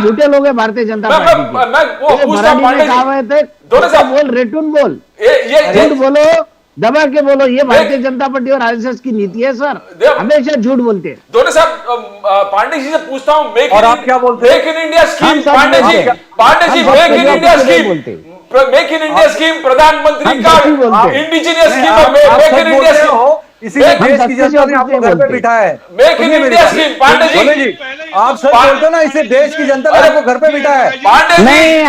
झूठे लोग हैं भारतीय जनता पार्टी के। मराठी में कहावत है, बोल रेटून बोल, झूठ बोलो, दबा के बोलो। ये भारतीय जनता पार्टी और आरएसएस की नीति है सर, हमेशा झूठ बोलते हैं। दोनों साहब पांडे जी से पूछता हूं, और आप क्या बोलते हैं? Make in India scheme, Pandey ji Make in India scheme, Make in India scheme प्रधानमंत्री का indigenous scheme, Make in India scheme, इसीलिए देश की जनता ने आपको घर पे बिठाया है। Make in India scheme. Pandey ji आप सर बोलते ना, इसे देश की जनता ने आपको घर पे बिठाया है। पांडे जी नहीं,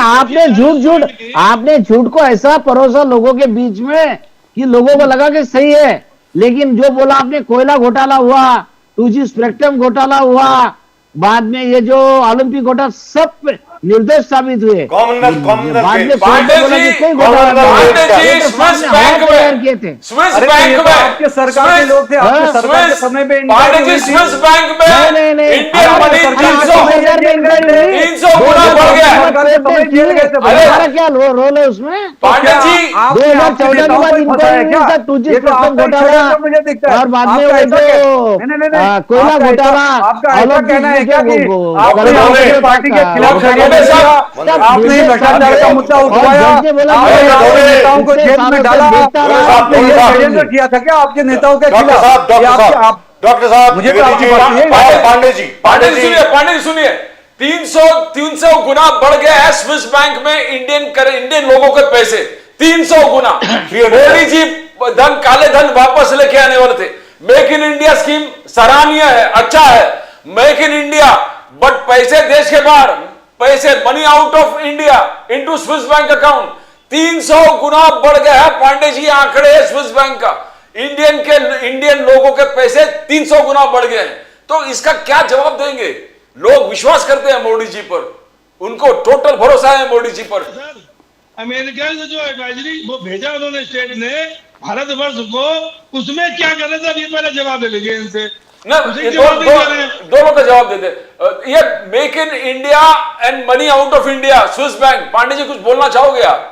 आपने झूठ को ऐसा परोसा लोगों के बीच में कि लोगों को लगा कि सही है, लेकिन जो बोला आपने, कोयला घोटाला हुआ, 2G स्पेक्ट्रम घोटाला हुआ, बाद में ये जो ओलंपिक घोटाला, सब निर्दोष साबित हुए। पांडे जी स्विस बैंक में आपके सरकार के लोग थे, आपके सरकार के समय में पांडे जी स्विस बैंक में इंडियन मनी 300 गुना बढ़ गया। हमारा क्या रोल है उसमें? पांडे जी 2014 के बाद इंक्वायरी 2G स्पेक्ट्रम घोटाला और बाद में वो जो कोयला घोटाला, पार्टी के खिलाफ आपने भ्रष्टाचार का मुद्दा उठवाया, आपने नेताओं को जेल में डाला, आपने ये षड्यंत्र किया था क्या आपके नेताओं के खिलाफ? डॉक्टर साहब मुझे पांडे जी सुनिए, 300 गुना बढ़ गया है स्विस बैंक में इंडियन लोगों के पैसे, 300 गुना। मोदी जी काले धन वापस लेके आने वाले थे। मेक इन इंडिया स्कीम सराहनीय है, अच्छा है, मेक इन इंडिया, बट पैसे देश के बाहर, पैसे money out of India into Swiss bank account 300 गुना बढ़ गया है। पांडे जी आंकड़े है स्विस बैंक का, इंडियन लोगों के पैसे 300 गुना बढ़ गए हैं। तो इसका क्या जवाब देंगे? लोग विश्वास करते हैं मोदी जी पर, उनको टोटल भरोसा है मोदी जी पर। अमेरिका से जो एडवाइजरी वो भेजा उन्होंने स्टेट ने भारतवर्ष को, उसमें क्या कर रहे थे? ये पहले जवाब दे लीजिए इनसे ना, दोनों का जवाब दे दे। ये make in India and money out of India Swiss bank, Pandey ji कुछ बोलना चाहोगे आप?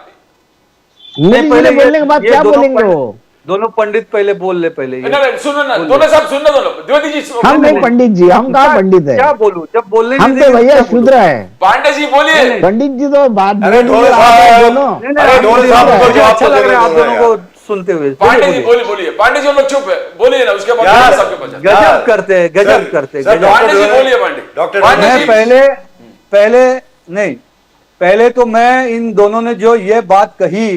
बोलने के बाद क्या बोलेंगे वो? दोनों पंडित पहले बोल ले, पहले सुनो ना, दोनों साहब सुनना, दोनों द्विवेदी जी। हम नहीं पंडित जी, हम कहाँ पंडित है? क्या बोलूं? जब बोलने हम तो भैया शूद्र है। पांडे जी बोलिए। पंडित जी तो बात अच्छा लग रहा है आप दोनों को सुनते हुए। पांडे जी बोलिए पांडे जी, हम लोग चुप है, बोलिए ना, उसके बाद यार, सबके पास जाए। गजब करते हैं, गजब करते सर, गजब। पांडे जी बोलिए, डॉक्टर पांडे मैं जी। पहले तो मैं इन दोनों ने जो ये बात कही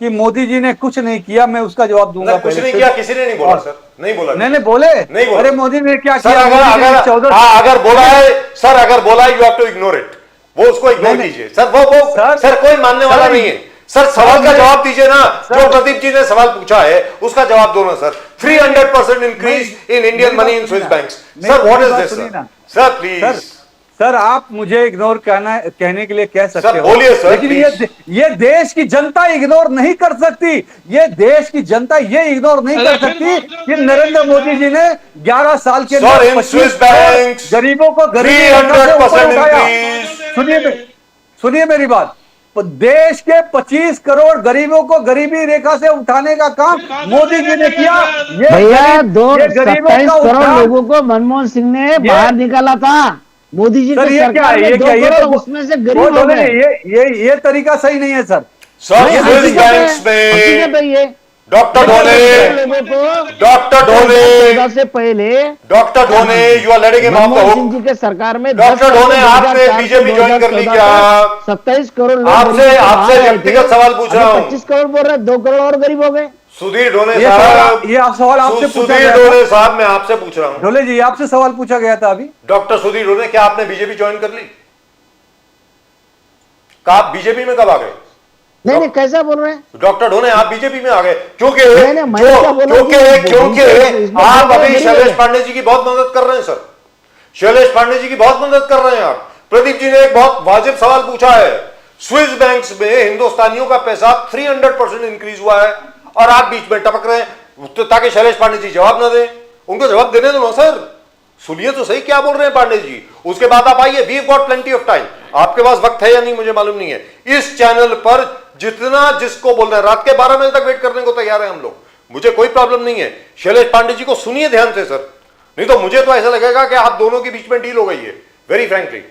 कि मोदी जी ने कुछ नहीं किया, मैं उसका जवाब दूंगा। कुछ पहले नहीं से। किया, किसी ने नहीं बोला और- सर, नहीं बोला। नहीं बोले, नहीं बोला। अरे मोदी ने क्या सर किया? अगर मोदी जी ने अगर 14 अगर बोला है सर, अगर बोला है, you have to ignore it, वो उसको इग्नोर नहीं, कीजिए सर। वो सर कोई मानने वाला सर, नहीं है सर। सवाल का सर, जवाब दीजिए ना, सर, जो प्रदीप जी ने सवाल पूछा है उसका जवाब दो ना sir. 300% increase in Indian money in Swiss banks. Sir what is this sir? Please sir, आप मुझे इग्नोर कहने के लिए कह सकते सर, हो, बोलिए सर, लेकिन ये देश की जनता इग्नोर नहीं कर सकती। ये देश की जनता ये इग्नोर नहीं कर सकती कि नरेंद्र मोदी जी ने 11 साल के सर, अंदर इन 25 स्विस करोड़ बैंक्स गरीबों को गरीबी रेखा से ऊपर 300% उठाया। increase। सुनिए मेरी बात। देश के 25 करोड़ गरीबों को गरीबी रेखा से उठाने का काम मोदी जी ने किया। ये भैया ये गरीबों 27 का करोड़ उद्धार- लोगों को मनमोहन सिंह ने बाहर निकाला था। मोदी जी सर की ये क्या सरकार है? में ये 2 क्या ये करोड़ तो उसमें से वो गरीब हो बोले गए। ये तरीका सही नहीं है सर। सर नहीं, स्विस हकीकत है, बैंक्स हकीकत है में ये। डॉक्टर ढोले, लोगों को डॉक्टर ढोले, 2014 से पहले doctor Dhone, you are letting him off the Manmohan Singh hook. जी के सरकार में डॉक्टर ढोने, आपने बीजेपी ज्वाइन कर ली क्या? 27 करोड़ लोग आपसे गरीबी से बाहर आपसे आए थे। व्यक्तिगत सवाल पूछ रहा अभी हूं। 25 करोड़ बोल रहे हैं, 2 करोड़ और गरीब हो गए। सुधीर ढोले ये साहब, सवाल आपसे पूछा सुधीर गया ढोले था। साहब, मैं आपसे पूछ रहा हूं, ढोले जी, आपसे सवाल पूछा गया था अभी। डॉक्टर सुधीर ढोले, क्या आपने बीजेपी ज्वाइन कर ली? आप बीजेपी में कब आ गए? नहीं, कैसा बोल रहे हैं? डॉक्टर ढोने, आप बीजेपी में आ गए क्योंकि नहीं, मैं क्या बोला क्योंकि इसमें आप कोई अभी नहीं शैलेश है। पांडे जी की बहुत मदद कर रहे हैं सर। शैलेश पांडे जी की बहुत मदद कर रहे हैं आप। प्रदीप जी ने एक बहुत वाजिब सवाल पूछा है। स्विस बैंक्स में हिंदुस्तानियों का पैसा 300% इंक्रीज हुआ है और आप बीच में टपक रहे हैं तो ताकि शैलेश पांडे जी जवाब ना दें। उनको जवाब देने दो ना सर। सुनिए तो सही क्या बोल रहे हैं पांडे जी, उसके बाद आप आइए। We got plenty of time. आपके पास वक्त है या नहीं मुझे मालूम नहीं है। इस चैनल पर जितना जिसको बोल रहे हैं, रात के 12 बजे तक वेट करने को तैयार है हम लोग, मुझे कोई प्रॉब्लम नहीं है। शैलेश पांडे जी को सुनिए ध्यान से सर, नहीं तो मुझे तो ऐसा लगेगा कि आप दोनों के बीच में डील हो गई है। वेरी फ्रैंकली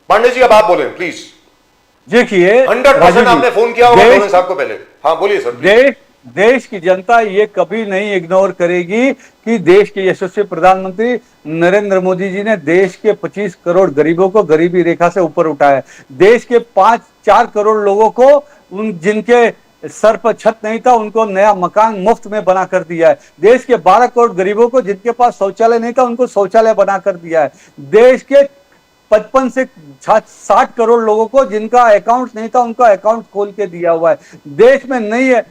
पांडे जी, अब आप बोलें प्लीज। देखिए 100% आपने फोन किया होगा ढोने साहब को पहले। हाँ बोलिए सर प्लीज। देश की जनता ये कभी नहीं इग्नोर करेगी कि देश के यशस्वी प्रधानमंत्री नरेंद्र मोदी जी ने देश के 25 करोड़ गरीबों को गरीबी रेखा से ऊपर उठाया। देश के 4 करोड़ लोगों को जिनके सर पर छत नहीं था उनको नया मकान मुफ्त में बना कर दिया है। देश के 12 करोड़ गरीबों को जिनके पास शौचालय नहीं था उनको शौचालय बना कर दिया है। देश के 55 से 60 करोड़ लोगों को जिनका अकाउंट नहीं था उनका अकाउंट खोल के दिया हुआ है। देश में नए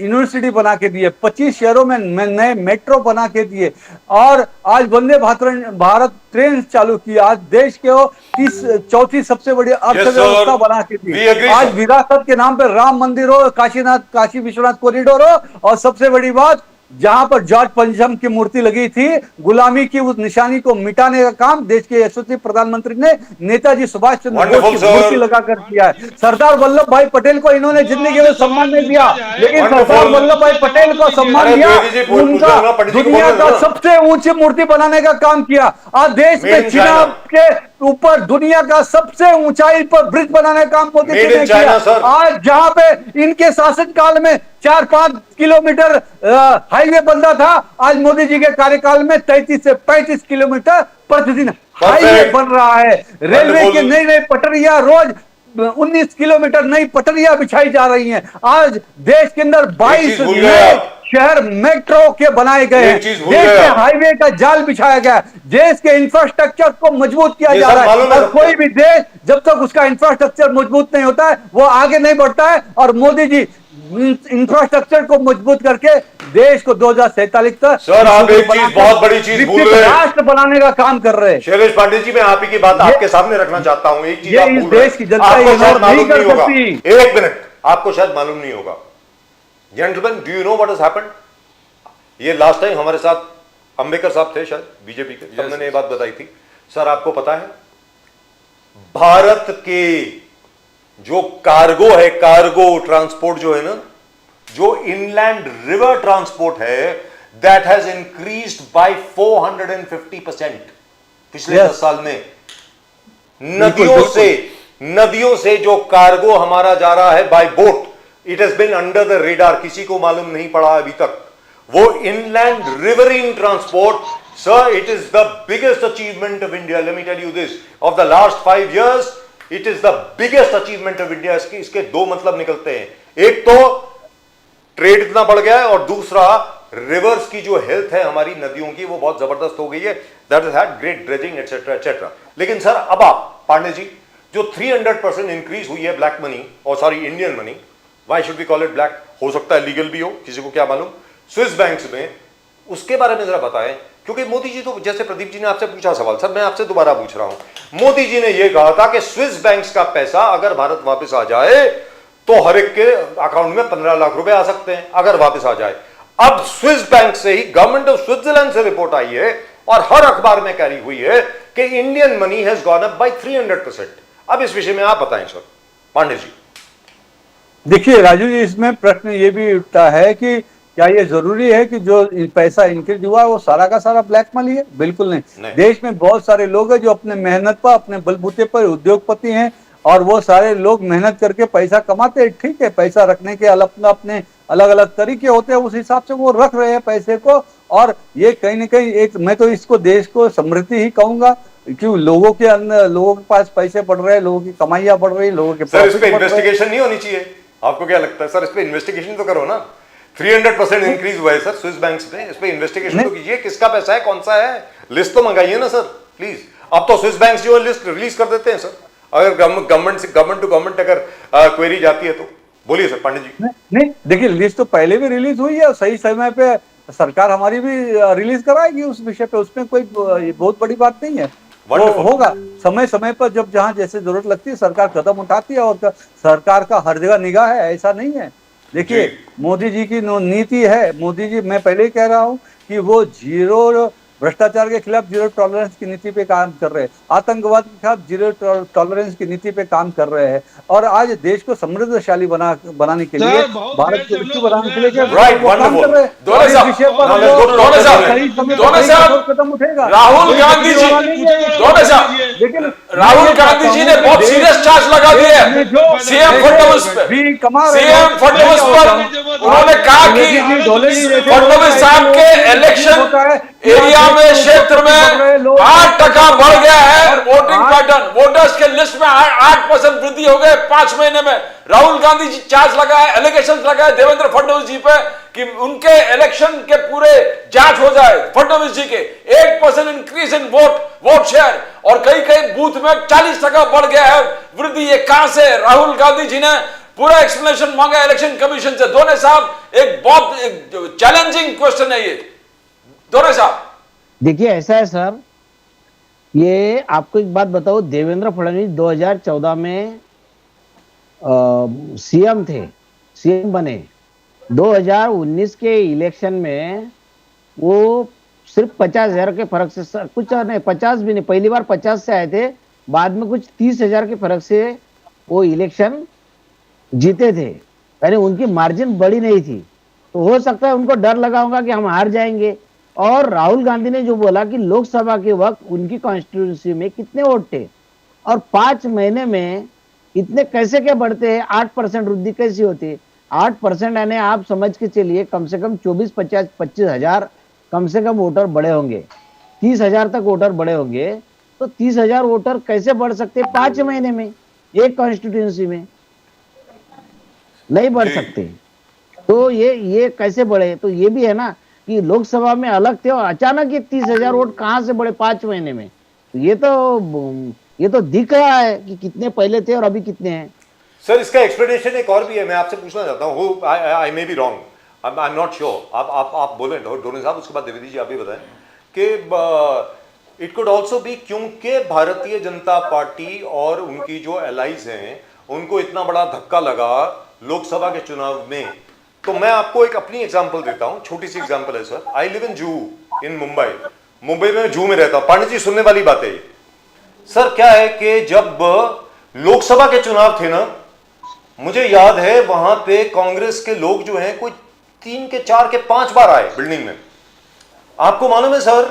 यूनिवर्सिटी बना के दिए, 25 शहरों में नए मेट्रो बना के दिए और आज वंदे भारत ट्रेन चालू की। आज देश के चौथी सबसे बड़ी अर्थव्यवस्था बना के दी। आज विरासत के नाम पर राम मंदिर हो, काशी विश्वनाथ कॉरिडोर हो और सबसे बड़ी बात जहां पर जॉर्ज पंचम की मूर्ति लगी थी, गुलामी की उस निशानी को मिटाने का काम देश के यशस्वी प्रधानमंत्री ने नेताजी सुभाष चंद्र बोस की मूर्ति लगाकर किया है। सरदार वल्लभ भाई पटेल को इन्होंने जिंदगी में सम्मान नहीं दिया, लेकिन सरदार वल्लभ भाई पटेल को सम्मान दिया। उनका दुनिया का सबसे ऊंची मूर्ति बनाने का काम किया। आज देश में चुनाव के ऊपर दुनिया का सबसे ऊंचाई पर ब्रिज बनाने का काम मोदी जी ने किया। आज जहां पे इनके शासन काल में 4-5 किलोमीटर हाईवे बनता था, आज मोदी जी के कार्यकाल में 33 से 35 किलोमीटर प्रतिदिन हाईवे बन रहा है। रेलवे की नई पटरियां रोज 19 किलोमीटर नई पटरियां बिछाई जा रही हैं। आज देश के अंदर 22 नए शहर मेट्रो के बनाए गए। देश में हाईवे का जाल बिछाया गया। देश के इंफ्रास्ट्रक्चर को मजबूत किया जा रहा है और कोई भी देश जब तक उसका इंफ्रास्ट्रक्चर मजबूत नहीं होता है वो आगे नहीं बढ़ता है। और मोदी जी इंफ्रास्ट्रक्चर को मजबूत करके देश को 2047 तक सर आप एक चीज बहुत बड़ी चीज भूल रहे हैं, राष्ट्र बनाने का काम कर रहे हैं। शैलेश पांडे जी, मैं आप ही की बात आपके सामने रखना चाहता हूं। एक चीज आप भूल रहे हैं, देश की जनता आपको शायद मालूम नहीं होगा। सकती। एक मिनट, आपको शायद मालूम नहीं होगा। Gentleman, do you know what has happened? ये लास्ट टाइम हमारे साथ अंबेडकर साहब थे शायद बीजेपी के, तब मैंने ये बात बताई थी। सर आपको पता है भारत के जो कार्गो है, कार्गो ट्रांसपोर्ट जो है ना, जो इनलैंड रिवर ट्रांसपोर्ट है, दैट हैज इंक्रीज्ड बाय 450% पिछले 10 साल में। नदियों से जो कार्गो हमारा जा रहा है by boat, it has been under the radar, किसी को मालूम नहीं पड़ा अभी तक। वो inland riverine transport, sir, it is the biggest achievement of India. Let me tell you this, of the last 5 years it is the biggest achievement of India. इसके दो मतलब निकलते हैं, एक तो ट्रेड इतना बढ़ गया है और दूसरा रिवर्स की जो हेल्थ है हमारी नदियों की वो बहुत जबरदस्त हो गई है। That is had great dredging et cetera et cetera. लेकिन सर अब आप पांडे जी, जो 300% इंक्रीज हुई है ब्लैक मनी, और sorry Indian money, why should we call it black, हो सकता है लीगल भी हो, किसी को क्या मालूम, स्विस बैंक्स में, उसके बारे में जरा बताएं। क्योंकि मोदी जी तो, जैसे प्रदीप जी ने आपसे पूछा सवाल, सर मैं आपसे दोबारा पूछ रहा हूं, मोदी जी ने यह कहा था कि स्विस बैंक्स का पैसा अगर भारत वापस आ जाए तो हर एक के अकाउंट में 15 लाख रुपए आ सकते हैं अगर वापस आ जाए। अब स्विस बैंक से ही गवर्नमेंट ऑफ स्विट्जरलैंड से रिपोर्ट आई है और हर अखबार में कैरी हुई है कि Indian money has gone up by 300%। अब इस विषय में आप बताएं सर, पांडे जी। देखिए राजू जी, इसमें प्रश्न ये भी उठता है कि क्या ये जरूरी है कि जो पैसा इंक्रीज हुआ वो सारा का सारा ब्लैक मनी है? बिल्कुल नहीं। देश में बहुत सारे लोग हैं जो अपने मेहनत पर, अपने बलबूते पर उद्योगपति हैं और वो सारे लोग मेहनत करके पैसा कमाते हैं। ठीक है, पैसा रखने के अपने अलग अलग तरीके होते हैं, उस हिसाब से वो रख रहे हैं पैसे को। और ये कहीं ना कहीं एक, मैं तो इसको देश को समृद्धि ही कहूंगा, क्यों लोगों के अंदर, लोगों के पास पैसे बढ़ रहे हैं, लोगों की कमाइयां बढ़ रही है, लोगों के सर इस पे इन्वेस्टिगेशन नहीं होनी चाहिए? आपको क्या लगता है सर, इस पे इन्वेस्टिगेशन तो करो ना। 300% इंक्रीज हुआ है सर स्विस बैंक्स पे, इस पे इन्वेस्टिगेशन तो कीजिए, किसका पैसा है, कौन सा है, लिस्ट तो मंगाइए ना सर प्लीज। अब तो स्विस बैंक्स जो है लिस्ट रिलीज कर देते हैं सर, अगर गवर्नमेंट टू गवर्नमेंट अगर क्वेरी जाती है तो। बोलिए सर पांडे जी। नहीं, देखिए लिस्ट तो पहले भी रिलीज हुई है और सही समय पे सरकार हमारी भी रिलीज कराएगी उस विषय पे, उसमें कोई बहुत बड़ी बात नहीं है। वो होगा समय समय पर, जब जहां जैसे जरूरत लगती है सरकार कदम उठाती है, और सरकार का हर जगह निगाह है, ऐसा नहीं है। देखिए मोदी जी की नीति है, मोदी जी, मैं पहले ही कह रहा हूं कि वो जीरो भ्रष्टाचार के खिलाफ जीरो टॉलरेंस की नीति पे काम कर रहे हैं, आतंकवाद के खिलाफ जीरो टॉलरेंस की नीति पे काम कर रहे हैं, और आज देश को समृद्धशाली बनाने के लिए, भारत को विकसित बनाने के लिए काम कर रहे हैं। कदम उठेगा राहुल गांधी जी, राहुल गांधी जी ने बहुत सीरियस चार्ज लगा दिए हैं सीएम फडणवीस पे। सीएम फडणवीस पर उन्होंने कहा कि फडणवीस साहब के इलेक्शन एरिया में, क्षेत्र में 8% बढ़ गया है वोटिंग पैटर्न, वोटर्स के लिस्ट में 8% वृद्धि हो गए 5 महीने में। राहुल गांधी जी चार्ज लगाए, एलिगेशन लगाए देवेंद्र फडणवीस जी पे कि उनके इलेक्शन के पूरे जांच हो जाए। फडणवीस जी के 8% इंक्रीज इन वोट शेयर, और कई कई बूथ में 40% बढ़ गया है वृद्धि। ये कहां से? राहुल गांधी जी ने पूरा एक्सप्लेनेशन मांगा इलेक्शन कमीशन से। दोनों साहब, एक बहुत चैलेंजिंग क्वेश्चन है ये, दोनों साहब। देखिए ऐसा है सर, ये आपको एक बात बताओ, देवेंद्र फडणवीस 2014 में सीएम थे, सीएम बने। 2019 के इलेक्शन में वो सिर्फ 50,000 के फर्क से, कुछ नहीं, 50 भी नहीं, पहली बार 50 से आए थे, बाद में कुछ 30,000 के फर्क से वो इलेक्शन जीते थे, यानी उनकी मार्जिन बड़ी नहीं थी। तो हो सकता है उनको डर लगा होगा कि हम हार जाएंगे। और राहुल गांधी ने जो बोला कि लोकसभा के वक्त उनकी कॉन्स्टिट्यूंसी में कितने वोट थे, और 5 महीने में इतने कैसे क्या बढ़ते हैं, 8% वृद्धि कैसी होती है? 8% यानी आप समझ के चलिए कम से कम 25 हजार कम से कम वोटर बढ़े होंगे, 30,000 तक वोटर बढ़े होंगे। तो 30,000 वोटर कैसे बढ़ सकते 5 महीने में एक कॉन्स्टिट्यूंसी में? नहीं बढ़ सकते। तो ये कैसे बढ़े? तो ये भी है ना कि लोकसभा में अलग थे और अचानक ये 30,000 वोट कहां से बढ़े 5 महीने में? ये तो दिख रहा है कि कितने पहले थे और अभी कितने हैं। सर इसका एक्सप्लेनेशन एक और भी है, मैं आपसे पूछना चाहता हूँ, I may be wrong, I am not sure, आप बोले डोने साहब, उसके बाद द्विवेदी जी आप भी बताएं कि इट कुड ऑल्सो बी क्योंकि भारतीय जनता पार्टी और उनकी जो एलाइज हैं उनको इतना बड़ा धक्का लगा लोकसभा के चुनाव में। तो मैं आपको एक अपनी एग्जांपल देता हूं, छोटी सी एग्जांपल है sir. I live in Juhu in Mumbai में जूहू में रहता हूं। पांडे जी सुनने वाली बात है सर, क्या है कि जब लोकसभा के चुनाव थे ना, मुझे याद है वहां पे कांग्रेस के लोग जो हैं कोई 3 के 4 के 5 बार आए बिल्डिंग में। आपको मालूम है सर,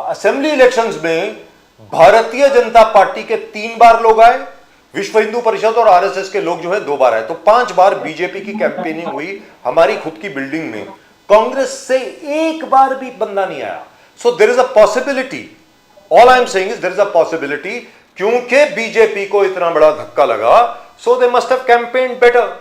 असेंबली इलेक्शंस में भारतीय जनता पार्टी के 3 बार लोग आए, विश्व हिंदू परिषद और आरएसएस के लोग जो है 2 बार आए, तो 5 बार बीजेपी की कैंपेनिंग हुई हमारी खुद की बिल्डिंग में, कांग्रेस से एक बार भी बंदा नहीं आया। So there is a possibility, all I am saying is there is a possibility, क्योंकि बीजेपी को इतना बड़ा धक्का लगा, so they must have campaigned better.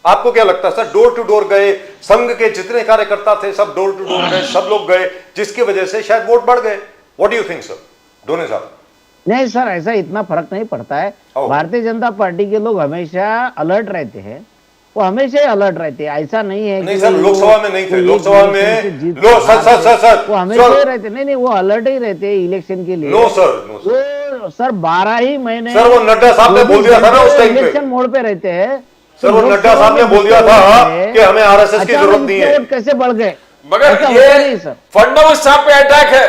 आपको क्या लगता है सर, डोर टू डोर गए, संघ के जितने कार्यकर्ता थे सब डोर टू डोर गए, सब लोग गए, जिसकी वजह से शायद वोट बढ़ गए। What do you think sir, Dhone sahab? नहीं सर, ऐसा इतना फर्क नहीं पड़ता है। भारतीय जनता पार्टी के लोग हमेशा अलर्ट रहते हैं, वो हमेशा ही अलर्ट रहते हैं, ऐसा नहीं है नहीं कि सर, लोकसभा में नहीं थे, लोकसभा में लो सर वो हमेशा ही रहते, नहीं वो अलर्ट ही रहते हैं इलेक्शन के लिए। नो सर, वो सर 12 ही महीने सर, वो नड्डा साहब ने बोल दिया था ना उस टाइम पे, इलेक्शन मोड पे रहते हैं सर, वो नड्डा साहब ने बोल दिया था कि हमें आरएसएस की जरूरत नहीं है। कैसे बढ़ गए? मगर ये फडणवीस साहब पे अटैक है,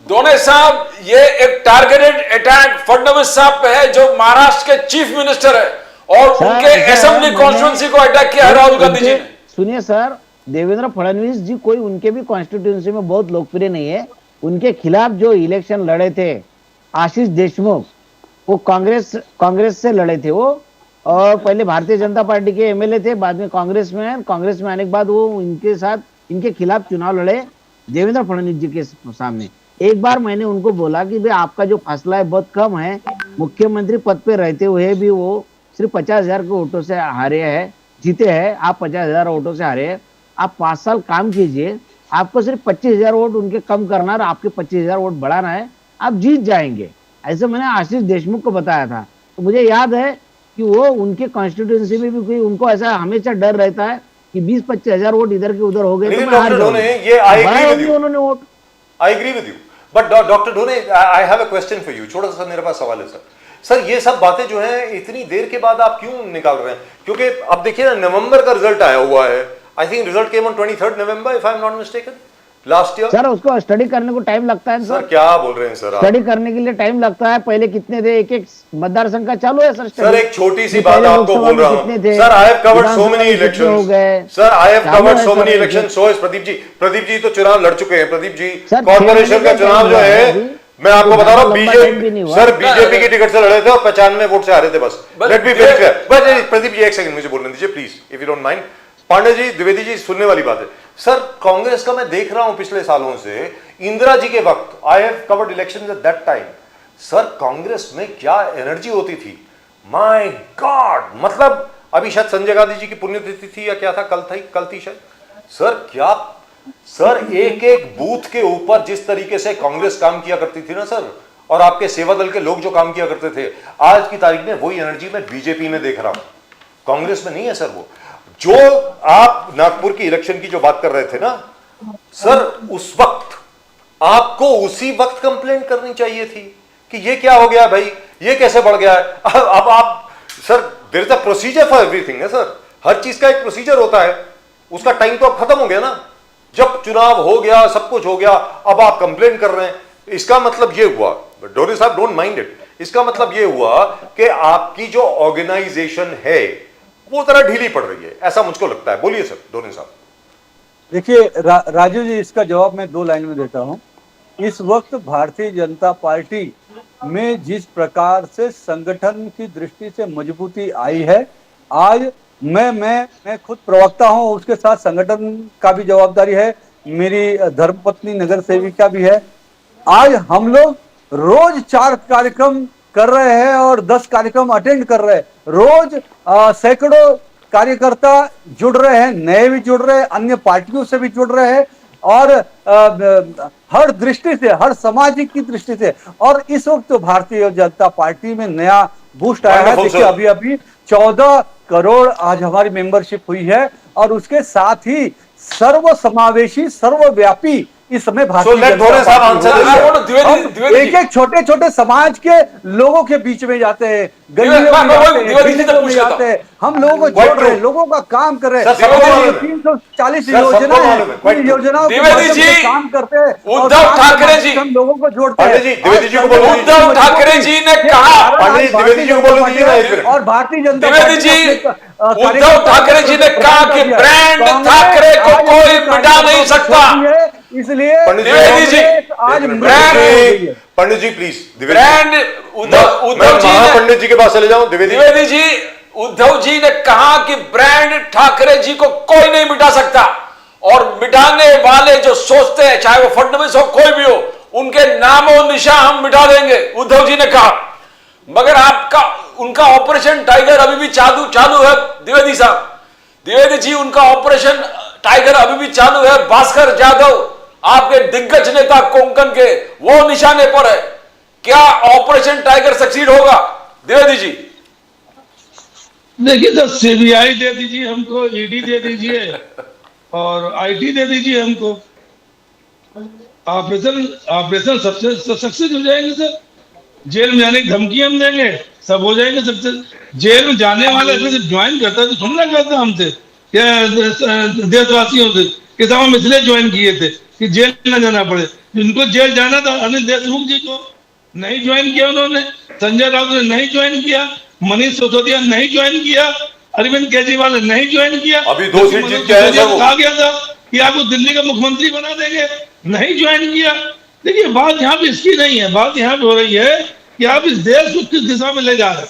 दोनों साहब, ये एक टारगेटेड अटैक फडणवीस साहब पे है जो महाराष्ट्र के चीफ मिनिस्टर है, और उनके असेंबली कॉन्स्टिट्यूंसी को अटैक किया राहुल गांधी जी ने। सुनिए सर, देवेंद्र फडणवीस जी कोई उनके भी कॉन्स्टिट्यूंसी में बहुत लोकप्रिय नहीं है। उनके खिलाफ जो इलेक्शन लड़े थे आशीष देशमुख, वो कांग्रेस से लड़े थे वो, और पहले भारतीय जनता पार्टी के एमएलए थे, बाद में कांग्रेस में आने के बाद वो इनके साथ, इनके खिलाफ चुनाव लड़े देवेंद्र फडणवीस जी के सामने। एक बार मैंने उनको बोला कि भाई आपका जो फासला है बहुत कम है, मुख्यमंत्री पद पे रहते हुए भी वो सिर्फ 50,000 के वोटों से हारे हैं, जीते हैं, आप 50,000 वोटों से हारे हैं, आप 5 साल काम कीजिए, आपको सिर्फ 25,000 वोट उनके कम करना और आपके 25,000 वोट बढ़ाना है, आप जीत जाएंगे। ऐसे मैंने आशीष देशमुख को बताया था। तो मुझे याद है कि वो उनके कॉन्स्टिट्यूंसी में भी कोई, उनको ऐसा हमेशा डर रहता है कि 20-25,000 वोट इधर के उधर हो गए तो मैं हार जाऊंगा, उन्होंने vote. I agree with you, but doctor Dhone, I have a question for you, छोटा सा मेरे पास सवाल है सर। सर ये सब बातें जो हैं इतनी देर के बाद आप क्यों निकाल रहे हैं? क्योंकि अब देखिए ना, नवंबर का रिजल्ट आया हुआ है, I think result came on 23 November if I am not mistaken, last year. Sir उसको स्टडी करने को टाइम लगता है सर। क्या बोल रहे हैं सर आप? स्टडी करने के लिए टाइम लगता है, पहले कितने थे, एक मतदार संघ का चालू है सर। सर एक छोटी सी बात आपको बोल रहा हूं sir, I have covered so many elections sir, I have covered so many elections. So is Pradeep ji तो चुनाव लड़ चुके हैं। प्रदीप जी कॉर्पोरेशन का चुनाव जो है, मैं आपको बता रहा हूँ, बीजेपी की टिकट से लड़े थे और 95 वोट से हारे थे बस। Let be very clear. बस प्रदीप जी एक सेकंड मुझे बोलने दीजिए please, if you don't mind. Pandey ji, Dwivedi ji, सुनने वाली बात है सर। कांग्रेस का मैं देख रहा हूं पिछले सालों से, इंदिरा जी के वक्त, आई have covered elections at that time, sir Congress में क्या एनर्जी होती थी, माय गॉड। मतलब अभी शायद संजय गांधी जी की पुण्यतिथि थी या क्या था, कल थी शायद सर। क्या सर, एक एक बूथ के ऊपर जिस तरीके से कांग्रेस काम किया करती थी ना सर, और आपके सेवा दल के लोग जो काम किया करते थे, आज की तारीख में वही एनर्जी मैं बीजेपी में देख रहा हूं, कांग्रेस में नहीं है सर। वो जो आप नागपुर की इलेक्शन की जो बात कर रहे थे ना सर, उस वक्त आपको उसी वक्त कंप्लेंट करनी चाहिए थी कि ये क्या हो गया भाई, ये कैसे बढ़ गया है। अब आप sir, there is a procedure for everything है सर, हर चीज का एक प्रोसीजर होता है, उसका टाइम तो अब खत्म हो गया ना। जब चुनाव हो गया, सब कुछ हो गया, अब आप कंप्लेंट कर रहे हैं, इसका मतलब ये हुआ, डोरे साहब डोंट माइंड इट, इसका मतलब ये हुआ कि आपकी जो ऑर्गेनाइजेशन है वो तरह ढीली पड़ रही है, ऐसा मुझको लगता है। बोलिए सर डोरे साहब। देखिए राजू जी, इसका जवाब मैं 2 लाइन में देता हूं। इस वक्त भारतीय जनता पार्टी में जिस प्रकार से संगठन की दृष्टि से मजबूती आई है, आज मैं खुद प्रवक्ता हूं, उसके साथ संगठन का भी जवाबदारी है, मेरी धर्मपत्नी नगर सेविका भी है। आज हम लोग रोज 4 कार्यक्रम कर रहे हैं और 10 कार्यक्रम अटेंड कर रहे हैं। रोज सैकड़ों कार्यकर्ता जुड़ रहे हैं, नए भी जुड़ रहे हैं, अन्य पार्टियों से भी जुड़ रहे हैं, और हर दृष्टि से, हर सामाजिक की दृष्टि से। और इस वक्त तो भारतीय जनता पार्टी में नया बूस्ट आया है। देखिए अभी 14 करोड़ आज हमारी मेंबरशिप हुई है, और उसके साथ ही सर्व समावेशी, सर्वव्यापी इस समय भारतीय एक छोटे छोटे समाज के लोगों के बीच में जाते हैं, गलियों में जाते हैं, हम लोगों को जोड़ रहे हैं, लोगों का काम कर रहे हैं। 340 योजनाओं काम करते हैं, उद्धव ठाकरे जी हम लोगों को जोड़ते हैं। उद्धव ठाकरे जी ने कहा, और भारतीय जनता उद्धव ठाकरे जी ने कहा कि ब्रांड ठाकरे को कोई मिटा नहीं सकता, इसलिए आज पंडित जी प्लीज, ब्रांड उद्धव जी ने, पंडित जी के पास चले जाऊं। द्विवेदी जी, उद्धव जी ने कहा कि ब्रांड ठाकरे जी को कोई नहीं मिटा सकता, और मिटाने वाले जो सोचते हैं, चाहे वो फडणवीस हो कोई भी हो, उनके नामो निशा हम मिटा देंगे, उद्धव जी ने कहा। मगर आपका उनका ऑपरेशन टाइगर अभी भी चालू है द्विवेदी साहब, द्विवेदी जी, उनका ऑपरेशन टाइगर अभी भी चालू है। भास्कर जाधव, आपके दिग्गज नेता कोंकण के, वो निशाने पर है। क्या ऑपरेशन टाइगर सक्सीड होगा द्विवेदी जी? देखिए, तो सीबीआई दे दीजिए हमको, ईडी दे दीजिए और आईटी दे दीजिए हमको, ऑपरेशन सक्सेस हो जाएंगे सर। जेल में जाने की धमकी हम देंगे, सब हो जाएंगे सक्सेस। जेल में जाने वाले अगर ज्वाइन करता है तो सुनना करता हमसे, क्या देशवासियों से कि साहब हम इसलिए ज्वाइन किए थे कि जेल न जाना पड़े। जिनको जेल जाना था, अनिल देशमुख जी को नहीं ज्वाइन किया उन्होंने, संजय राउत ने नहीं ज्वाइन किया, मनीष सिसोदिया नहीं ज्वाइन किया, अरविंद केजरीवाल ने नहीं ज्वाइन किया। अभी 2 सीट जीत के आए थे वो। कहा गया था कि आपको दिल्ली का मुख्यमंत्री बना देंगे, नहीं ज्वाइन किया। देखिए, बात यहाँ पे इसकी नहीं है, बात यहाँ पे हो रही है कि आप इस देश को किस दिशा में ले जा रहे हैं।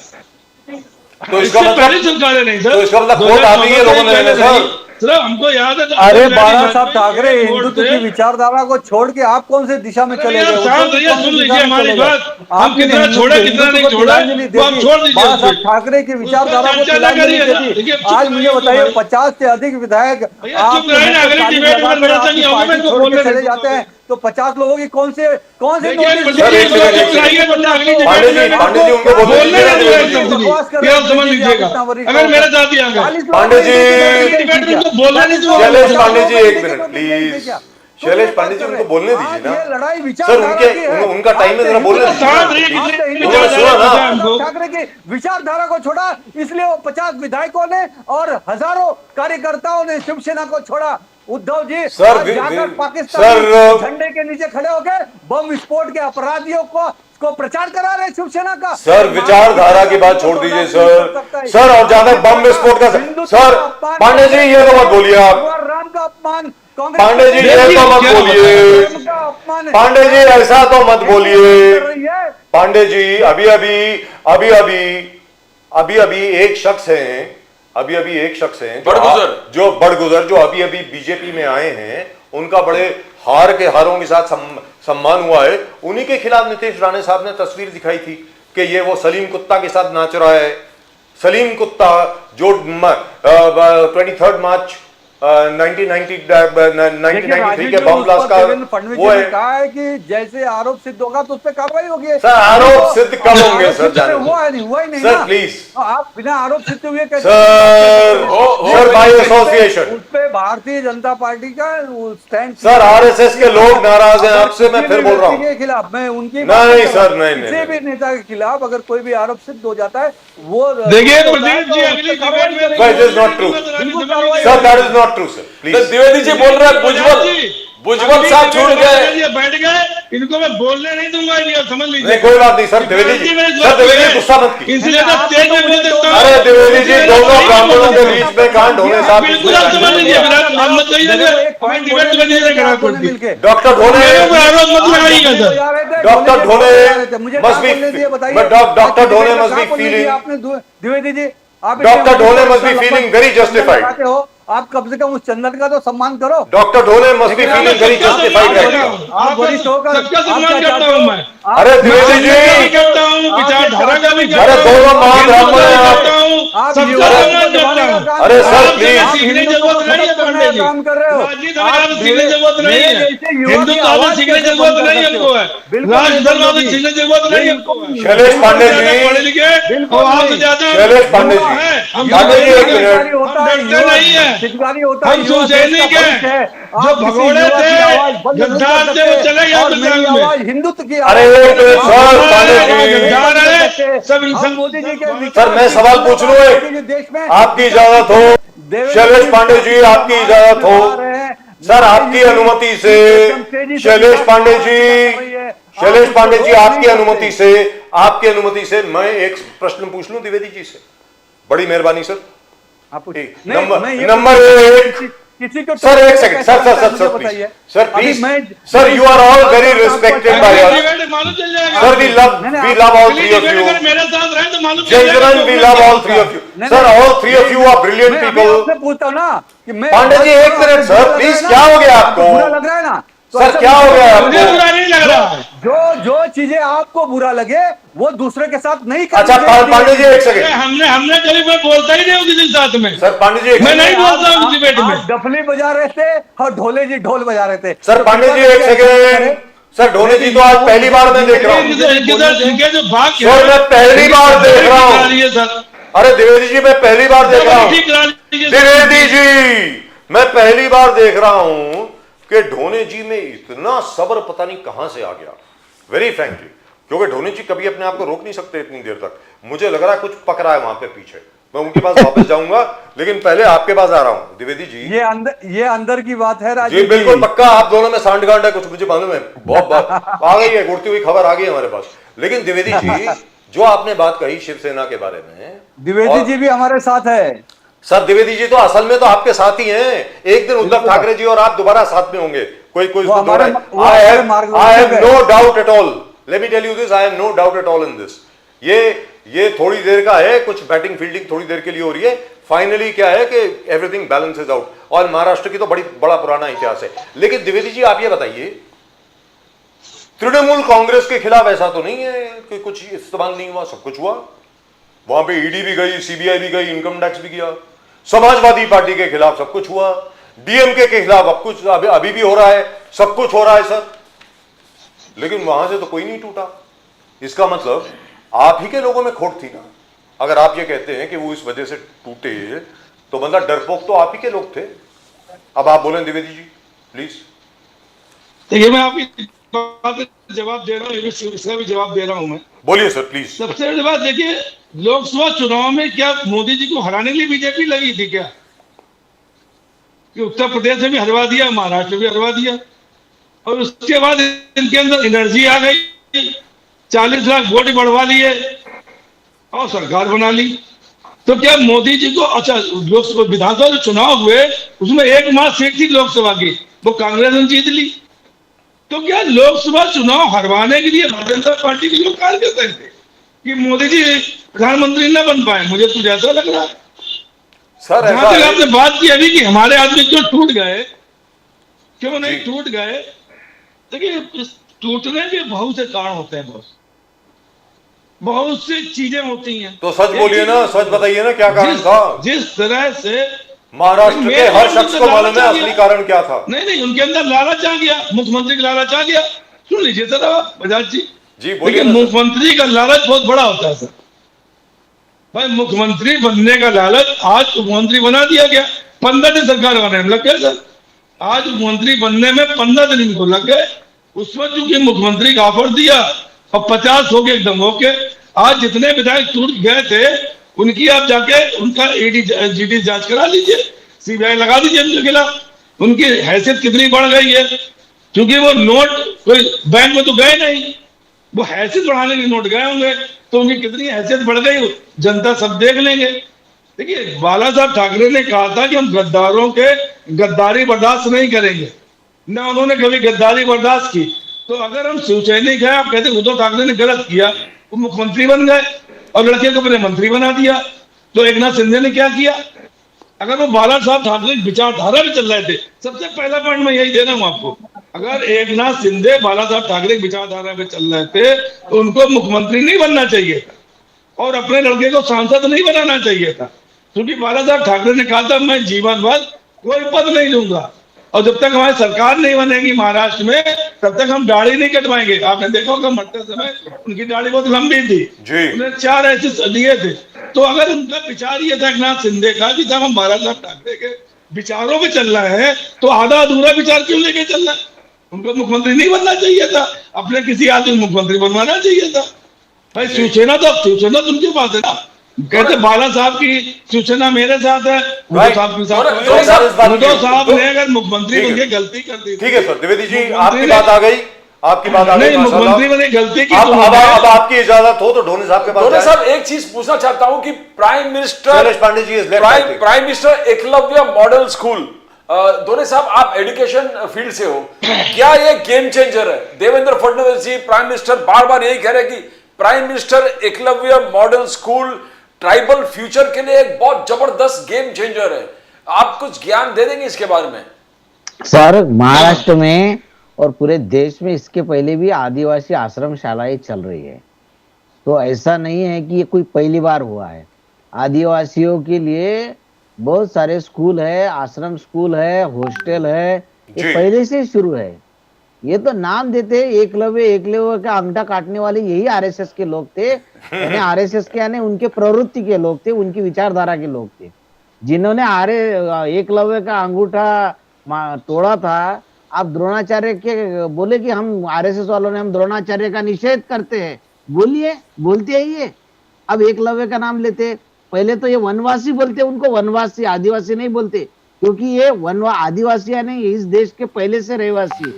तो इसका मतलब पहली सरकारें नहीं सर, तो इसका मतलब वोट आ गई है लोगों ने सर। हमको याद है। अरे बाला साहब ठाकरे, हिंदुत्व की विचारधारा को छोड़ के आप कौन से दिशा में चले गए? सुन लीजिए हमारी बात, हम कितना छोड़ा कितना नहीं छोड़ा, वो आप छोड़ दीजिए। बाला साहब ठाकरे की विचारधारा को तिलांजलि दे दी। आज मुझे बताइए, 50 से अधिक विधायक चले जाते हैं, तो 50 लोगों की कौन से पांडे जी उनको बोलने समझ लीजिएगा। अगर मेरे साथ ही पांडे जी, शैलेश पांडे जी, एक मिनट तो प्लीज। शैलेश पांडे जी, उनको बोलने दीजिए ना ये लड़ाई सर, विचार उनका टाइम है, जरा बोलने दीजिए। ठाकरे की विचारधारा को छोड़ा, इसलिए वो 50 विधायकों ने और हजारों कार्यकर्ताओं ने शिवसेना को छोड़ा। उद्धव जी सर, जाकर पाकिस्तान झंडे के नीचे खड़े होकर बम विस्फोट के अपराधियों को प्रचार करा रहे शिवसेना का। सर, विचारधारा की बात छोड़ दीजिए सर, और ज्यादा बम विस्फोट का सर, पांडे जी ये तो मत बोलिए आप। राम का अपमान, पांडे जी ये तो मत बोलिए, पांडे जी ऐसा तो मत बोलिए। पांडे जी, अभी एक शख्स हैं, जो बड़गुजर, जो अभी बीजेपी में आए हैं, उनका बड़े हारों के साथ सम्मान हुआ है। उन्हीं के खिलाफ नीतीश राणे साहब ने तस्वीर दिखाई थी कि ये वो सलीम कुत्ता के साथ नाच रहा है। सलीम कुत्ता जो 23 मार्च 1993 के बम ब्लास्ट का वो है। कहा है कि जैसे आरोप सिद्ध होगा तो उस पर कार्रवाई होगी। सर, आरोप सिद्ध कब होंगे सर? हुआ ही नहीं सर प्लीज, आप बिना आरोप सिद्ध हुए कैसे? सर बाय एसोसिएशन उस पे भारतीय जनता पार्टी का स्टैंड। सर, आरएसएस के लोग नाराज हैं आपसे, मैं फिर बोल रहा हूँ के खिलाफ। मैं उनकी नहीं सर, नहीं किसी भी नेता के खिलाफ अगर कोई भी आरोप सिद्ध हो जाता है, वो देखिए प्रदीप जी, अगली डिबेट में That is not true. Sir, that is not true, sir. Please. Dwivedi ji बोल रहे हैं, भुजबल साहब छूट गए, बैठ गए, इनको मैं बोलने नहीं दूंगा, ये समझ लीजिए। नहीं, कोई बात नहीं सर, द्विवेदी जी गुस्सा मत कीजिए। इसलिए तो स्टेज में बोल देता हूं। अरे द्विवेदी जी, दोनों ब्राह्मणों के बीच में कांड होने साहब बिल्कुल आप समझ लीजिए, मत कहिए। Doctor Dhole must be feeling, आपने द्विवेदी जी, आप doctor Dhole must be feeling very justified. आप कम से कम उस चंदन का तो सम्मान करो। Doctor Dhole must be feeling very justified right now. आप वरिष्ठ होकर सबका सम्मान करता हूं मैं। अरे द्विवेदी जी, करता हूं, विचारधारा का भी अरे दोनों महाब्राह्मण हैं आप। सबका सम्मान करता हूं। अरे सर प्लीज, सीखने की जरूरत नहीं है पांडे जी, काम कर रहे हो। सीखने की जरूरत नहीं है, हिंदू धर्म सीखने की जरूरत नहीं हमको है, राज धर्म सीखने की जरूरत नहीं हमको है। शैलेश पांडे जी, पढ़े लिखे और आपसे ज्यादा शैलेश पांडे जी, पांडे जी एक मिनट, नहीं है, हम सैनिक हैं, जो भगोड़े थे, गद्दार थे, वो चले गए पंजाब में। हिंदुत्व की अरे एक मिनट सर, पांडे जी, सब मोदी जी के सर मैं सवाल पूछ लूं एक, देश में आपकी इजाजत हो शैलेश पांडे जी, आपकी इजाजत हो सर, आपकी अनुमति से शैलेश पांडे जी, आपकी अनुमति से मैं एक प्रश्न पूछ लूं द्विवेदी जी से, बड़ी मेहरबानी सर। नंबर एक, किसी को सर एक सेकंड, कैसा सर लगता है सर मुझे सर बताइए। प्लीज, सर अभी please, sir you are all very respected by us, debate मालूम चल जाएगा। Sir we love all three of debate you, अगर मेरे साथ रहे तो मालूम चल जाएगा। Gentlemen, we love all three of you. नहीं, Sir, नहीं, all three of you are brilliant मैं अभी people. आपसे पूछता हूँ ना कि मैं पांडे जी, एक मिनट, सर, बुरा लग please, रहा है ना? क्या हो गया आपको? बुरा लग रहा है ना? तो सर, ऐसा क्या हो गया मुझे आपको? बुरा नहीं लग रहा है। जो चीजें आपको बुरा लगे वो दूसरे के साथ नहीं करनी अच्छा चाहिए। पांडे जी एक अरे सेकंड, हमने कभी मैं बोलता ही नहीं हूँ किसी के साथ में। सर पांडे जी एक मैं नहीं सेकंड, बोलता हूँ डिबेट में। आप डफली बजा रहे थे और ढोले जी ढोल बजा रहे थे। सर पांडे जी एक सेकंड, सर ढोले जी तो आज पहली बार मैं देख रहा हूँ, इनके जो भाग सर मैं पहली बार देख रहा हूँ, सर अरे द्विवेदी जी मैं पहली बार देख रहा हूँ, ठीक करा लीजिए। द्विवेदी जी मैं पहली बार देख रहा हूँ कि ढोने जी में इतना सब्र पता नहीं कहां से आ गया, वेरी फ्रैंकली, क्योंकि ढोने जी कभी अपने आप को रोक नहीं सकते इतनी देर तक। मुझे लग रहा है कुछ पक रहा है वहां पे पीछे, मैं उनके पास वापस जाऊंगा, लेकिन पहले आपके पास आ रहा हूं द्विवेदी जी। ये अंदर की बात है राजीव जी बिल्कुल पक्का, आप दोनों में सांठगांठ है, कुछ मुझे मालूम है, बहुत बात आ गई है, उड़ती हुई खबर आ गई है हमारे पास। लेकिन द्विवेदी जी जो आपने बात कही शिवसेना के बारे में, द्विवेदी जी भी हमारे साथ है। सर द्विवेदी जी तो असल में तो आपके साथ ही हैं, एक दिन उद्धव ठाकरे जी और आप दोबारा साथ में होंगे, कोई I have no doubt at all, let me tell you this, I have no doubt at all in this. ये थोड़ी देर का है, कुछ बैटिंग फील्डिंग थोड़ी देर के लिए हो रही है, फाइनली क्या है कि एवरीथिंग बैलेंसेज आउट, और महाराष्ट्र की तो बड़ा पुराना इतिहास है। लेकिन द्विवेदी जी आप ये बताइए, तृणमूल कांग्रेस के खिलाफ ऐसा तो नहीं है कि कुछ इस्तेमाल नहीं हुआ, सब कुछ हुआ, वहां पे ईडी भी गई, सीबीआई भी गई, इनकम टैक्स भी किया, समाजवादी पार्टी के खिलाफ सब कुछ हुआ, डीएमके के खिलाफ अब कुछ अभी भी हो रहा है, सब कुछ हो रहा है सर, लेकिन वहां से तो कोई नहीं टूटा। इसका मतलब आप ही के लोगों में खोट थी ना, अगर आप ये कहते हैं कि वो इस वजह से टूटे, तो मतलब डरपोक तो आप ही के लोग थे। अब आप बोलें द्विवेदी जी प्लीज। देखिए मैं आपकी बात का जवाब दे रहा हूँ, इसका भी जवाब दे रहा हूँ मैं। बोलिए सर प्लीज। सबसे पहली बात देखिए, लोकसभा चुनाव में क्या मोदी जी को हराने के लिए बीजेपी लगी थी क्या? कि उत्तर प्रदेश में भी हरवा दिया, महाराष्ट्र में भी हरवा दिया, और उसके बाद इनके अंदर एनर्जी आ गई, 40 लाख वोट बढ़वा लिए और सरकार बना ली। तो क्या मोदी जी को, अच्छा लोकसभा विधानसभा जो चुनाव हुए उसमें एकमात्र सीट थी लोकसभा की, वो कांग्रेस ने जीत ली। तो क्या लोकसभा चुनाव हरवाने के लिए भारतीय जनता पार्टी के लोग कार्य करते थे कि मोदी जी प्रधानमंत्री न बन पाए? मुझे कुछ ऐसा लग रहा है सर। जहां तक आपने बात की अभी कि हमारे आदमी क्यों टूट गए, क्यों नहीं टूट गए, देखिए इस टूटने के बहुत से कारण होते हैं, बहुत सी चीजें होती हैं। तो सच बोलिए ना, सच बताइए ना क्या कारण था? जिस तरह से महाराष्ट्र के हर शख्स को मालूम है असली कारण क्या था। नहीं उनके अंदर लालच आ गया, मुख्यमंत्री का लालच आ गया। सुन लीजिए सर बजाज जी, बोलिए। मुख्यमंत्री का लालच बहुत बड़ा होता है सर भाई। मुख्यमंत्री बनने का लालच, आज मुख्यमंत्री बना दिया गया, 15 दिन सरकार बनाने में लग गए सर। आज मुख्यमंत्री बनने में 15 दिन इनको लग गए, उसमें चूंकि मुख्यमंत्री का ऑफर दिया और 50 हो गए एकदम होके। आज जितने विधायक टूट गए थे उनकी आप जाके उनका ईडी जीडी जांच करा लीजिए, सीबीआई लगा दीजिए उनके खिलाफ। उनकी हैसियत कितनी बढ़ गई है, क्योंकि वो नोट कोई बैंक में तो गए नहीं, वो हैसियत बढ़ाने के नोट गए होंगे, तो उनकी कितनी हैसियत बढ़ गई जनता सब देख लेंगे। देखिए बाला साहब ठाकरे ने कहा था कि हम गद्दारों के गद्दारी बर्दाश्त नहीं करेंगे, ना उन्होंने कभी गद्दारी बर्दाश्त की। तो अगर हम शिवसैनिक हैं, आप कहते उद्धव ठाकरे ने गलत किया, वो मुख्यमंत्री बन गए और लड़के को अपने मंत्री बना दिया। तो एकनाथ शिंदे ने क्या किया? अगर वो बाला साहब ठाकरे विचारधारा में चल रहे थे, सबसे पहला पॉइंट मैं यही दे रहा हूं आपको, अगर एकनाथ शिंदे बाला साहब ठाकरे विचारधारा में चल रहे थे तो उनको मुख्यमंत्री नहीं बनना चाहिए था और अपने लड़के को सांसद नहीं बनाना चाहिए था, क्योंकि बाला साहब ठाकरे ने कहा था मैं जीवन भर कोई पद नहीं लूंगा और जब तक हमारी सरकार नहीं बनेगी महाराष्ट्र में तब तक हम दाढ़ी नहीं कटवाएंगे। आपने देखा होगा मरते समय उनकी दाढ़ी बहुत लंबी थी, उन्हें 4 ऐसे दिए थे। तो अगर उनका विचार ये था एकनाथ शिंदे का कि जब हम बाला साहब ठाकरे के विचारों पे चल रहे हैं तो आधा अधूरा विचार क्यों लेके चल रहा है? उनको मुख्यमंत्री नहीं बनना चाहिए था, अपने किसी आदमी मुख्यमंत्री बनवाना चाहिए था भाई। शिवसेना तो उनके पास है ना, कहते बाला साहब की शिवसेना मेरे साथ है, उद्धव साहब के साथ। उद्धव साहब ने अगर मुख्यमंत्री बन के गलती कर दी, ठीक है सर द्विवेदी जी आपकी बात आ गई, आपकी बात आ गई, मुख्यमंत्री ने गलती की। अब आपकी इजाजत हो तो ढोने साहब के पास। ढोने साहब एक चीज पूछना चाहता हूं कि prime minister Pandey ji prime minister Eklavya model school Dore sahab, आप एजुकेशन फील्ड से हो, क्या ये गेम चेंजर है? देवेंद्र फडणवीस जी, प्राइम मिनिस्टर, बार बार यही कह रहे हैं कि prime minister Eklavya modern school tribal future के लिए एक बहुत जबरदस्त गेम चेंजर है। आप कुछ ज्ञान दे देंगे इसके बारे में? सर, महाराष्ट्र में और पूरे देश में इसके पहले भी आदिवासी आश्रम शालाएं चल रही है, तो ऐसा नहीं है कि ये कोई पहली बार हुआ है। आदिवासियों के लिए बहुत सारे स्कूल है, आश्रम स्कूल है, हॉस्टल है, ये जी। पहले से शुरू है। ये तो नाम देते एकलव्य, एकलव्य का अंगठा काटने वाले यही आरएसएस के लोग थे, यानी आरएसएस के यानी उनके प्रवृत्ति के लोग थे, उनकी विचारधारा के लोग थे, जिन्होंने एकलव्य का अंगूठा तोड़ा था। आप द्रोणाचार्य के बोले कि हम आरएसएस वालों ने हम द्रोणाचार्य का निषेध करते हैं, बोलिए, बोलते ही ये अब एकलव्य का नाम लेते। पहले तो ये वनवासी बोलते, उनको वनवासी, आदिवासी नहीं बोलते, क्योंकि ये आदिवासी यानी इस देश के पहले से रहवासी,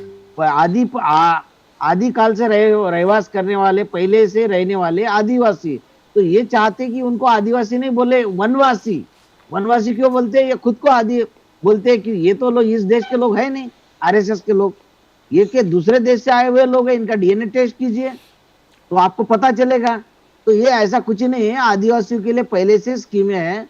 आदि काल से रहवास करने वाले, पहले से रहने वाले आदिवासी। तो ये चाहते कि उनको आदिवासी नहीं बोले, वनवासी। वनवासी क्यों बोलते हैं? ये खुद को आदि बोलते हैं कि ये तो लोग इस देश के लोग है नहीं, आरएसएस के लोग, ये के दूसरे देश से आए हुए लोग हैं। इनका डीएनए टेस्ट कीजिए तो आपको पता चलेगा। तो ये ऐसा कुछ नहीं है, आदिवासियों के लिए पहले से स्कीमें हैं,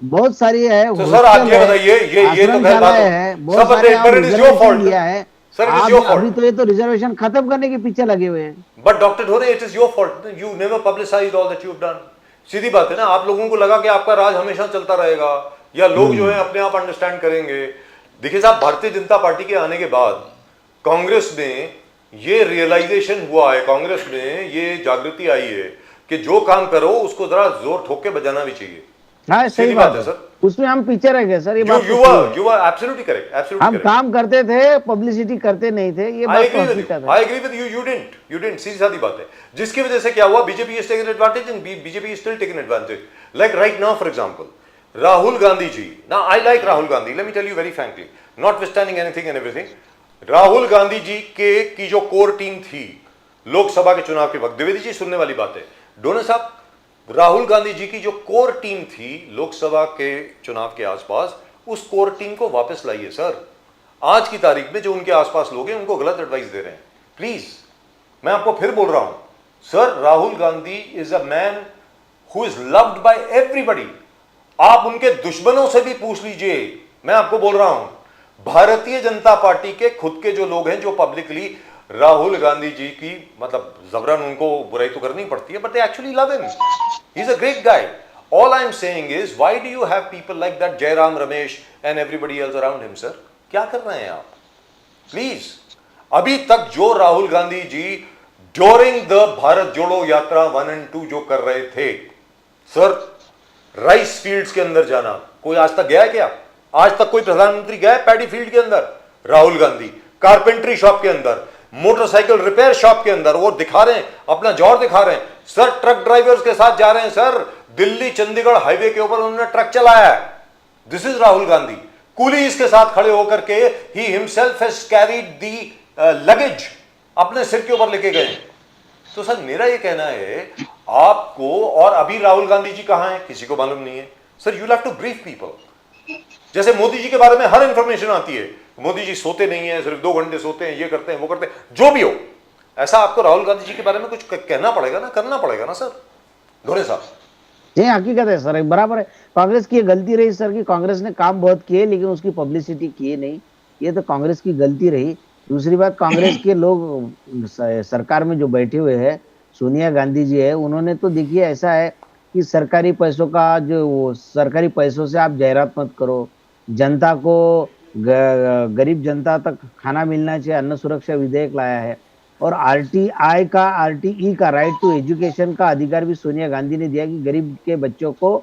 बहुत सारी है। तो सर आप ये बताइए, ये तो खैर बात है, बहुत सब सारे इट इज योर फॉल्ट दिया है। सर, इट इज योर अभी फॉल्ट। तो ये तो रिजर्वेशन खत्म करने के पीछे लगे हुए हैं। But doctor Dhore, it is your fault, you never publicised all that you have done. सीधी बात है ना, आप लोगों को लगा कि आपका राज हमेशा चलता रहेगा, या लोग जो है अपने आप अंडरस्टैंड करेंगे। देखिए साहब, भारतीय जनता पार्टी के आने के बाद कांग्रेस में ये रियलाइजेशन हुआ है, कांग्रेस में ये जागृति आई है कि जो काम करो उसको जरा जोर ठोक के बजाना भी चाहिए। हाँ, सही बात है सर, उसमें हम पीछे रह गए सर। ये बात you are absolutely correct, absolutely हम काम करते थे, पब्लिसिटी करते नहीं थे, ये बात तो हकीकत है। I agree with you, you didn't, सीधी सादी बात है। जिसकी वजह से क्या हुआ, BJP is taking advantage and BJP is still taking advantage. Like right now for example, Rahul Gandhi ji. Now I like Rahul Gandhi. Let me tell you very frankly, notwithstanding anything and everything, Rahul Gandhi ji की जो core team थी लोकसभा के चुनाव के वक्त, द्विवेदी जी सुनने वाली बात है, डोनर साहब, राहुल गांधी जी की जो कोर टीम थी लोकसभा के चुनाव के आसपास, उस कोर टीम को वापस लाइए सर। आज की तारीख में जो उनके आसपास लोग हैं उनको गलत एडवाइस दे रहे हैं। प्लीज, मैं आपको फिर बोल रहा हूं sir, Rahul Gandhi is a man who is loved by everybody. आप उनके दुश्मनों से भी पूछ लीजिए, मैं आपको बोल रहा हूं, भारतीय जनता पार्टी के खुद के जो लोग हैं, जो पब्लिकली राहुल गांधी जी की मतलब जबरन उनको बुराई तो करनी पड़ती है, but they actually love him, he is a great guy. All I am saying is, why do you have people like that Jairam Ramesh and everybody else around him sir? क्या कर रहे हैं आप? प्लीज, अभी तक जो राहुल गांधी जी ड्यूरिंग द भारत जोड़ो यात्रा 1 और 2 जो कर रहे थे सर, राइस फील्ड्स के अंदर जाना, कोई आज तक गया है क्या? आज तक कोई प्रधानमंत्री गया है पैडी फील्ड के अंदर? राहुल गांधी कारपेंट्री शॉप के अंदर, मोटरसाइकिल रिपेयर शॉप के अंदर, वो दिखा रहे हैं, अपना जोर दिखा रहे हैं सर। ट्रक ड्राइवर्स के साथ जा रहे हैं सर, दिल्ली चंडीगढ़ हाईवे के ऊपर उन्होंने ट्रक चलाया है। This is Rahul Gandhi. Coolidge के साथ खड़े होकर के he himself has carried the luggage, अपने सिर के ऊपर लेके गए। तो सर मेरा ये कहना है आपको, और अभी राहुल गांधी जी कहां हैं किसी को मालूम नहीं है sir. You have to brief people. जैसे मोदी जी के बारे में हर इंफॉर्मेशन आती है, मोदी जी सोते नहीं है, सिर्फ 2 घंटे सोते हैं, ये करते हैं, वो करते हैं, जो भी हो, ऐसा आपको राहुल गांधी जी के बारे में कुछ कहना पड़ेगा ना, करना पड़ेगा ना सर। धोरे साहब, ये हकीकत है सर, बराबर है। कांग्रेस की गलती रही सर कि कांग्रेस ने काम बहुत किए लेकिन उसकी पब्लिसिटी किए नहीं, ये तो कांग्रेस की गलती रही। दूसरी बात, कांग्रेस के लोग सरकार में जो बैठे हुए हैं, सोनिया गांधी जी है, उन्होंने तो देखिए ऐसा है कि सरकारी पैसों का जो, सरकारी पैसों से आप जाहिरात मत करो, जनता को गरीब जनता तक खाना मिलना चाहिए, अन्न सुरक्षा विधेयक लाया है, और आरटीई का राइट टू एजुकेशन का अधिकार भी सोनिया गांधी ने दिया कि गरीब के बच्चों को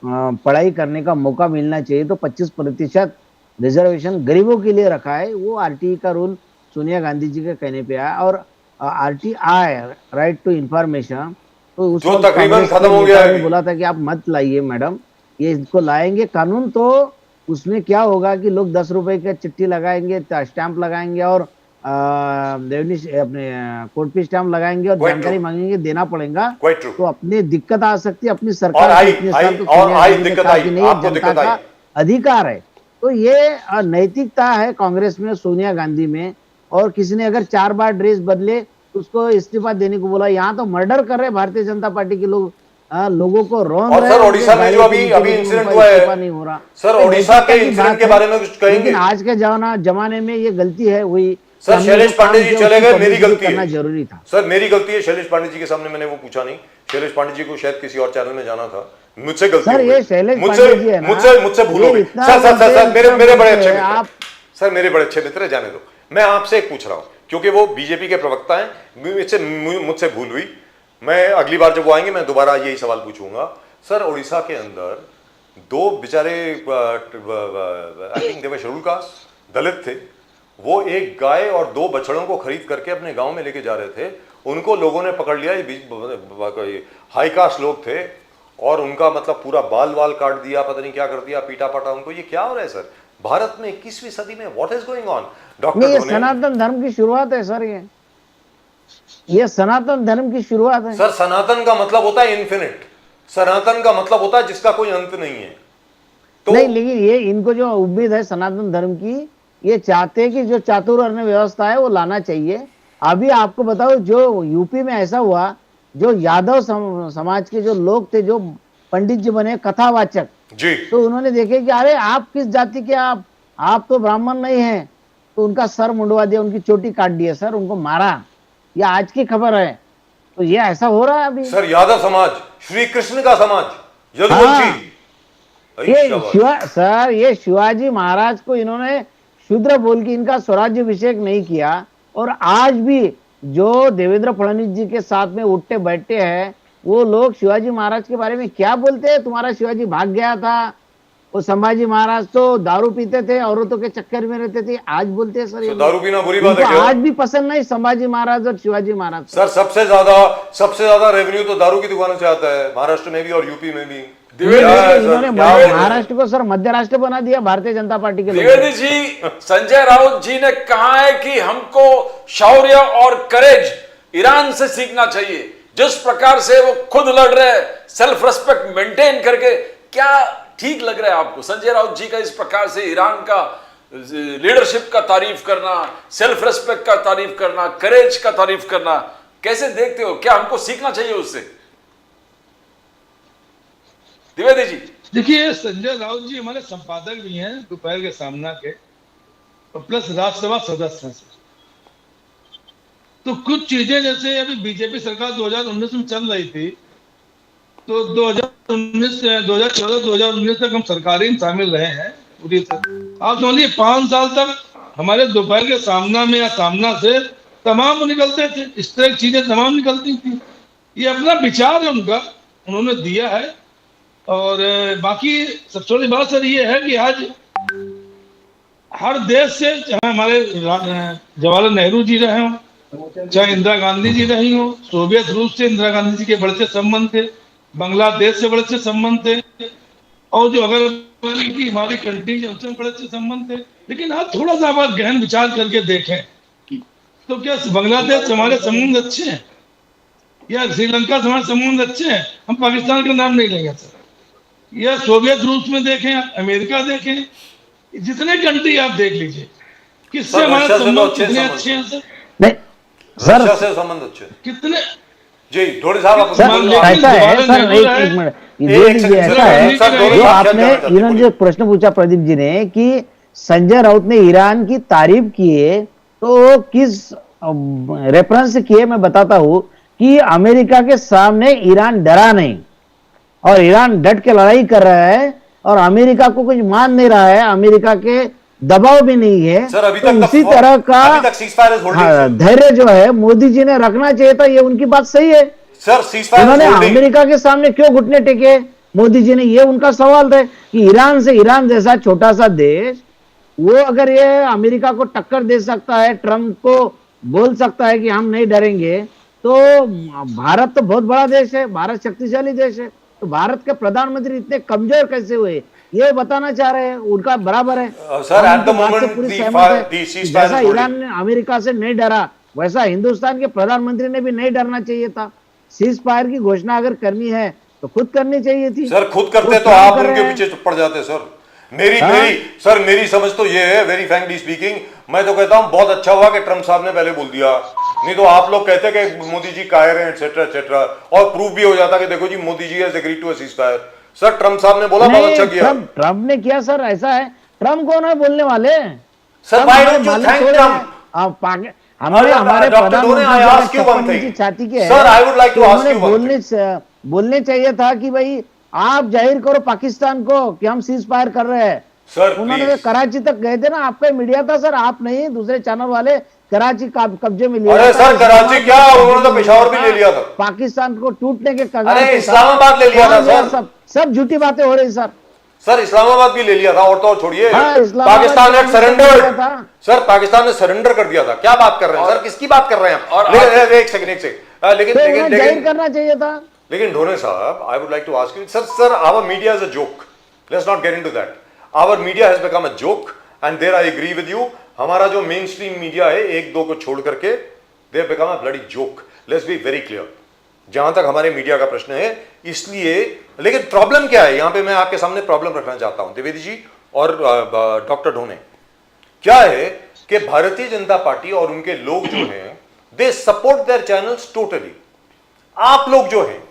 पढ़ाई करने का मौका मिलना चाहिए। तो 25% रिजर्वेशन गरीबों के लिए रखा है, वो आरटीई का रूल सोनिया गांधी जी के कहने पे आया। और आरटीआई राइट टू इंफॉर्मेशन, तो उसको तकरीबन खत्म हो गया है, बोला था कि आप मत लाइए मैडम, ये इसको लाएंगे कानून, तो उसमें क्या होगा कि लोग 10 रुपए की चिट्ठी लगाएंगे, स्टैंप लगाएंगे, और अपने कोर्ट पे स्टैम्प लगाएंगे और जानकारी मांगेंगे, देना पड़ेगा, तो अपने दिक्कत आ सकती है। अपनी सरकार दिक्कत आई, आपको दिक्कत आई, अधिकार है, तो ये नैतिकता है कांग्रेस में, सोनिया गांधी में। और किसी ने अगर 4 बार ड्रेस बदले तो उसको इस्तीफा देने को बोला। यहाँ तो मर्डर कर रहे भारतीय जनता पार्टी के लोग, लोगों को रौंद और रहे सर हैं, ओडिशा में जो अभी इंसिडेंट हुआ इस्तीफा है नहीं हो रहा। सर, तो ओडिशा नैतिकता के की इंसिडेंट बात के है, बारे में कुछ कहेंगे? लेकिन आज के जमाने में ये गलती है हुई। सर हमने शैलेश जो काम पांडे जी किया चले उसकी गए, मेरी publicity गलती करना है जरूरी था। सर, मेरी गलती है। शैलेश पांडे जी के सामने मैंने वो पूछा नहीं। शैलेश पांडे जी को शायद किसी और चैनल में जाना था, मुझसे गलती सर हो ये गई। शैलेश मुझसे पांडे जी है ना, मुझसे भूल ये हो गई। इतना सर सर सर सर मेरे मेरे बड़े अच्छे बोलते हैं, मित्र आप सर, मेरे बड़े अच्छे मित्र, जाने दो। मैं आपसे एक पूछ रहा हूं, क्योंकि वो बीजेपी के प्रवक्ता हैं, मुझसे भूल हुई। मैं अगली बार जब वो आएंगे मैं दोबारा यही सवाल पूछूंगा। सर उड़ीसा के अंदर 2 बेचारे I think they were schedule caste Dalit थे, वो एक गाय और 2 बछड़ों को खरीद करके अपने गांव में लेके जा रहे थे। उनको लोगों ने पकड़ लिया, ये हाई कास्ट लोग थे, और उनका मतलब पूरा बाल वाल काट दिया, पता नहीं क्या कर दिया, पीटा पाटा उनको। ये क्या हो रहा है सर भारत में 21वीं सदी में? What is going on? नहीं, ये सनातन धर्म की शुरुआत है सर। ये सनातन धर्म की शुरुआत है सर। सनातन का मतलब होता है इन्फिनिट, सनातन का मतलब होता है जिसका कोई अंत नहीं है। तो नहीं, लेकिन ये इनको जो उम्मीद है सनातन धर्म की, ये चाहते हैं कि जो चातुर्वर्ण व्यवस्था है वो लाना चाहिए। अभी आपको बताओ, जो यूपी में ऐसा हुआ, जो यादव समाज के जो लोग थे, जो पंडित जी बने कथावाचक जी, तो उन्होंने देखे कि अरे आप किस जाति के, आप तो ब्राह्मण नहीं हैं, तो उनका सर मुंडवा दिया, उनकी चोटी काट दी है सर, उनको मारा। ये आज की खबर है। तो ये ऐसा हो रहा है अभी सर यादव समाज, श्री कृष्ण का समाज, हाँ। यदुवंशी। सर ये शिवाजी महाराज को इन्होंने शूद्र बोल के इनका स्वराज्य अभिषेक नहीं किया। और आज भी जो देवेंद्र फडणवीस जी के साथ में उठते बैठते हैं, वो लोग शिवाजी महाराज के बारे में क्या बोलते हैं? तुम्हारा शिवाजी भाग गया था, वो संभाजी महाराज तो दारू पीते थे, औरतों के चक्कर में रहते थे, आज बोलते हैं सर ये दारू पीना बुरी बात है इनको क्या? आज भी पसंद नहीं संभाजी महाराज और शिवाजी महाराज। सर सबसे ज्यादा रेवेन्यू तो दारू की दुकानों से आता है, महाराष्ट्र में भी और यूपी में भी। इन्होंने महाराष्ट्र को सर मध्य राष्ट्र बना दिया भारतीय जनता पार्टी के लोगों ने। द्विवेदी जी, संजय राउत जी ने कहा है कि हमको शौर्य और करेज ईरान से सीखना चाहिए। जिस प्रकार से वो खुद लड़ रहे हैं, सेल्फ रेस्पेक्ट मेंटेन करके, क्या ठीक लग रहा है आपको संजय राउत जी का इस प्रकार से ईरान का लीडरशिप का तारीफ करना, सेल्फ रेस्पेक्ट का तारीफ करना, करेज का तारीफ करना, कैसे देखते हो? क्या हमको सीखना चाहिए उससे? द्विवेदी जी, देखिए, संजय राउत जी हमारे संपादक भी हैं दोपहर के सामना के, और प्लस राज्यसभा सदस्य हैं। तो कुछ चीजें जैसे अभी बीजेपी सरकार 2019 में चल रही थी, तो 2014-2019 तक हम सरकारी में शामिल रहे हैं पूरी तरह। आप समझिए 5 साल तक हमारे दोपहर के सामना में या सामना से तमाम निकलते थे, इस तरह की चीजें तमाम निकलती थी। ये अपना विचार है उनका, उन्होंने दिया है। और बाकी सबसे बड़ी बात सर ये है कि आज हर देश से, चाहे हमारे जवाहरलाल नेहरू जी रहे हों, चाहे इंदिरा गांधी जी रही हो, सोवियत रूस से इंदिरा गांधी जी के बड़े संबंध थे, बांग्लादेश से बड़े संबंध थे, और जो अगर की हमारी कंट्री उनसे बड़े संबंध थे। लेकिन आप थोड़ा सा आप गहन विचार करके देखें तो क्या बांग्लादेश से हमारे संबंध अच्छे हैं या श्रीलंका से हमारे संबंध अच्छे हैं? हम पाकिस्तान का नाम नहीं लेंगे सर। या सोवियत रूस में देखें, अमेरिका देखें, जितने कंट्री आप देख लीजिए, किससे हमारे संबंध कितने अच्छे हैं सर? नहीं सर, रशिया से संबंध अच्छे कितने जी। ढोड़े साहब आप सर ऐसा है सर, एक मिनट ये लीजिए। ऐसा है जो आपने, इन्होंने जो प्रश्न पूछा प्रदीप जी ने कि संजय राउत ने ईरान की तारीफ की है, तो किस रेफरेंस से किए मैं बताता हूं कि अमेरिका के सामने ईरान डरा नहीं, और ईरान डट के लड़ाई कर रहा है, और अमेरिका को कुछ मान नहीं रहा है, अमेरिका के दबाव भी नहीं है सर। अभी तो तक उसी तरह का धैर्य जो है मोदी जी ने रखना चाहिए था। ये उनकी बात सही है सर। उन्होंने अमेरिका के सामने क्यों घुटने टेके मोदी जी ने? ये उनका सवाल है कि ईरान जैसा छोटा सा देश, वो अगर ये अमेरिका को टक्कर दे सकता है, ट्रंप को बोल सकता है कि हम नहीं डरेंगे, तो भारत तो बहुत बड़ा देश है, भारत शक्तिशाली देश है, तो भारत के प्रधानमंत्री इतने कमजोर कैसे हुए ये बताना चाह रहे हैं। उनका बराबर है सर। एट द मोमेंट जैसा ईरान ने अमेरिका से नहीं डरा, वैसा हिंदुस्तान के प्रधानमंत्री ने भी नहीं डरना चाहिए था। सीज फायर की घोषणा अगर करनी है तो खुद करनी चाहिए थी सर। खुद करते तो आप उनके पीछे पड़ जाते सर। मेरी समझ तो ये है, वेरी फ्रैंकली स्पीकिंग, मैं तो कहता हूं बहुत अच्छा हुआ कि ट्रम्प साहब ने पहले बोल दिया, नहीं तो आप लोग कहते कि मोदी जी कायर हैं एटसेट्रा एटसेट्रा, और प्रूफ भी हो जाता कि देखो जी Modi ji has agreed to a ceasefire. Sir Trump sahab ने बोला बहुत अच्छा किया। ट्रम्प ने किया सर, ऐसा है, ट्रम्प कौन है बोलने वाले? Sir why don't you thank Trump? हमारे प्रधानमंत्री छाती के sir I would like to ask you बोलने चाहिए था कि भाई आप जाहिर करो पाकिस्तान को कि हम सीज फायर कर रहे हैं। सर उन्होंने कराची तक गए थे ना, आपका मीडिया था सर, आप नहीं, दूसरे चैनल वाले कराची कब्जे में लिया। अरे सर कराची क्या, उन्होंने तो पेशावर भी ले लिया था, पाकिस्तान को टूटने के कगार। अरे इस्लामाबाद ले लिया था सर, सब झूठी बातें हो रही सर। सर इस्लामाबाद भी ले लिया था, और तो और छोड़िए, पाकिस्तान ने सरेंडर था सर, पाकिस्तान ने सरेंडर कर दिया था। क्या बात कर रहे हैं सर, किसकी बात कर रहे हैं आप? एक सेकंड लेकिन करना चाहिए था। लेकिन ढोने साहब, I would like to ask you sir, our media is a joke, let's not get into that. Our media has become a joke and there I agree with you. हमारा जो मेन स्ट्रीम मीडिया है, एक दो को छोड़ करके, they have become a bloody joke, let's be very clear, जहां तक हमारे मीडिया का प्रश्न है। इसलिए लेकिन प्रॉब्लम क्या है, यहां पे मैं आपके सामने प्रॉब्लम रखना चाहता हूं द्विवेदी जी और डॉक्टर ढोने। क्या है कि भारतीय जनता पार्टी और उनके लोग जो हैं, they support there channels totally. आप लोग जो हैं,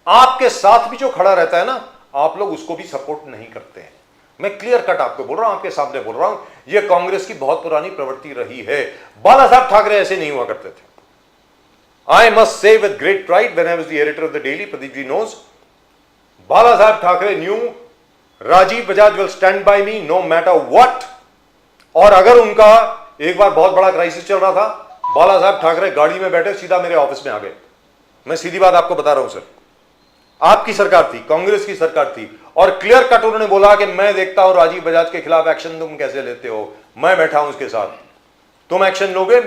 आपके साथ भी जो खड़ा रहता है ना, आप लोग उसको भी सपोर्ट नहीं करते हैं। मैं क्लियर कट आपको बोल रहा हूं, आपके सामने बोल रहा हूं, यह कांग्रेस की बहुत पुरानी प्रवृत्ति रही है। बाला साहब ठाकरे ऐसे नहीं हुआ करते थे। I must say with great pride, when I was the editor of the Daily, Pradeep ji knows, Bala Saheb Thackeray knew Rajiv Bajaj will stand by me no matter what। और अगर उनका एक बार बहुत बड़ा क्राइसिस चल रहा था, बाला साहब ठाकरे गाड़ी में बैठे सीधा मेरे ऑफिस में आ गए। मैं सीधी बात आपको बता रहा हूं सर, आपकी सरकार थी, कांग्रेस की सरकार थी, और क्लियर कट उन्होंने बोला कि मैं देखता हूं राजीव बजाज के खिलाफ एक्शन तुम कैसे लेते हो, मैं बैठा हूं उसके साथ, तुम एक्शन लोगे,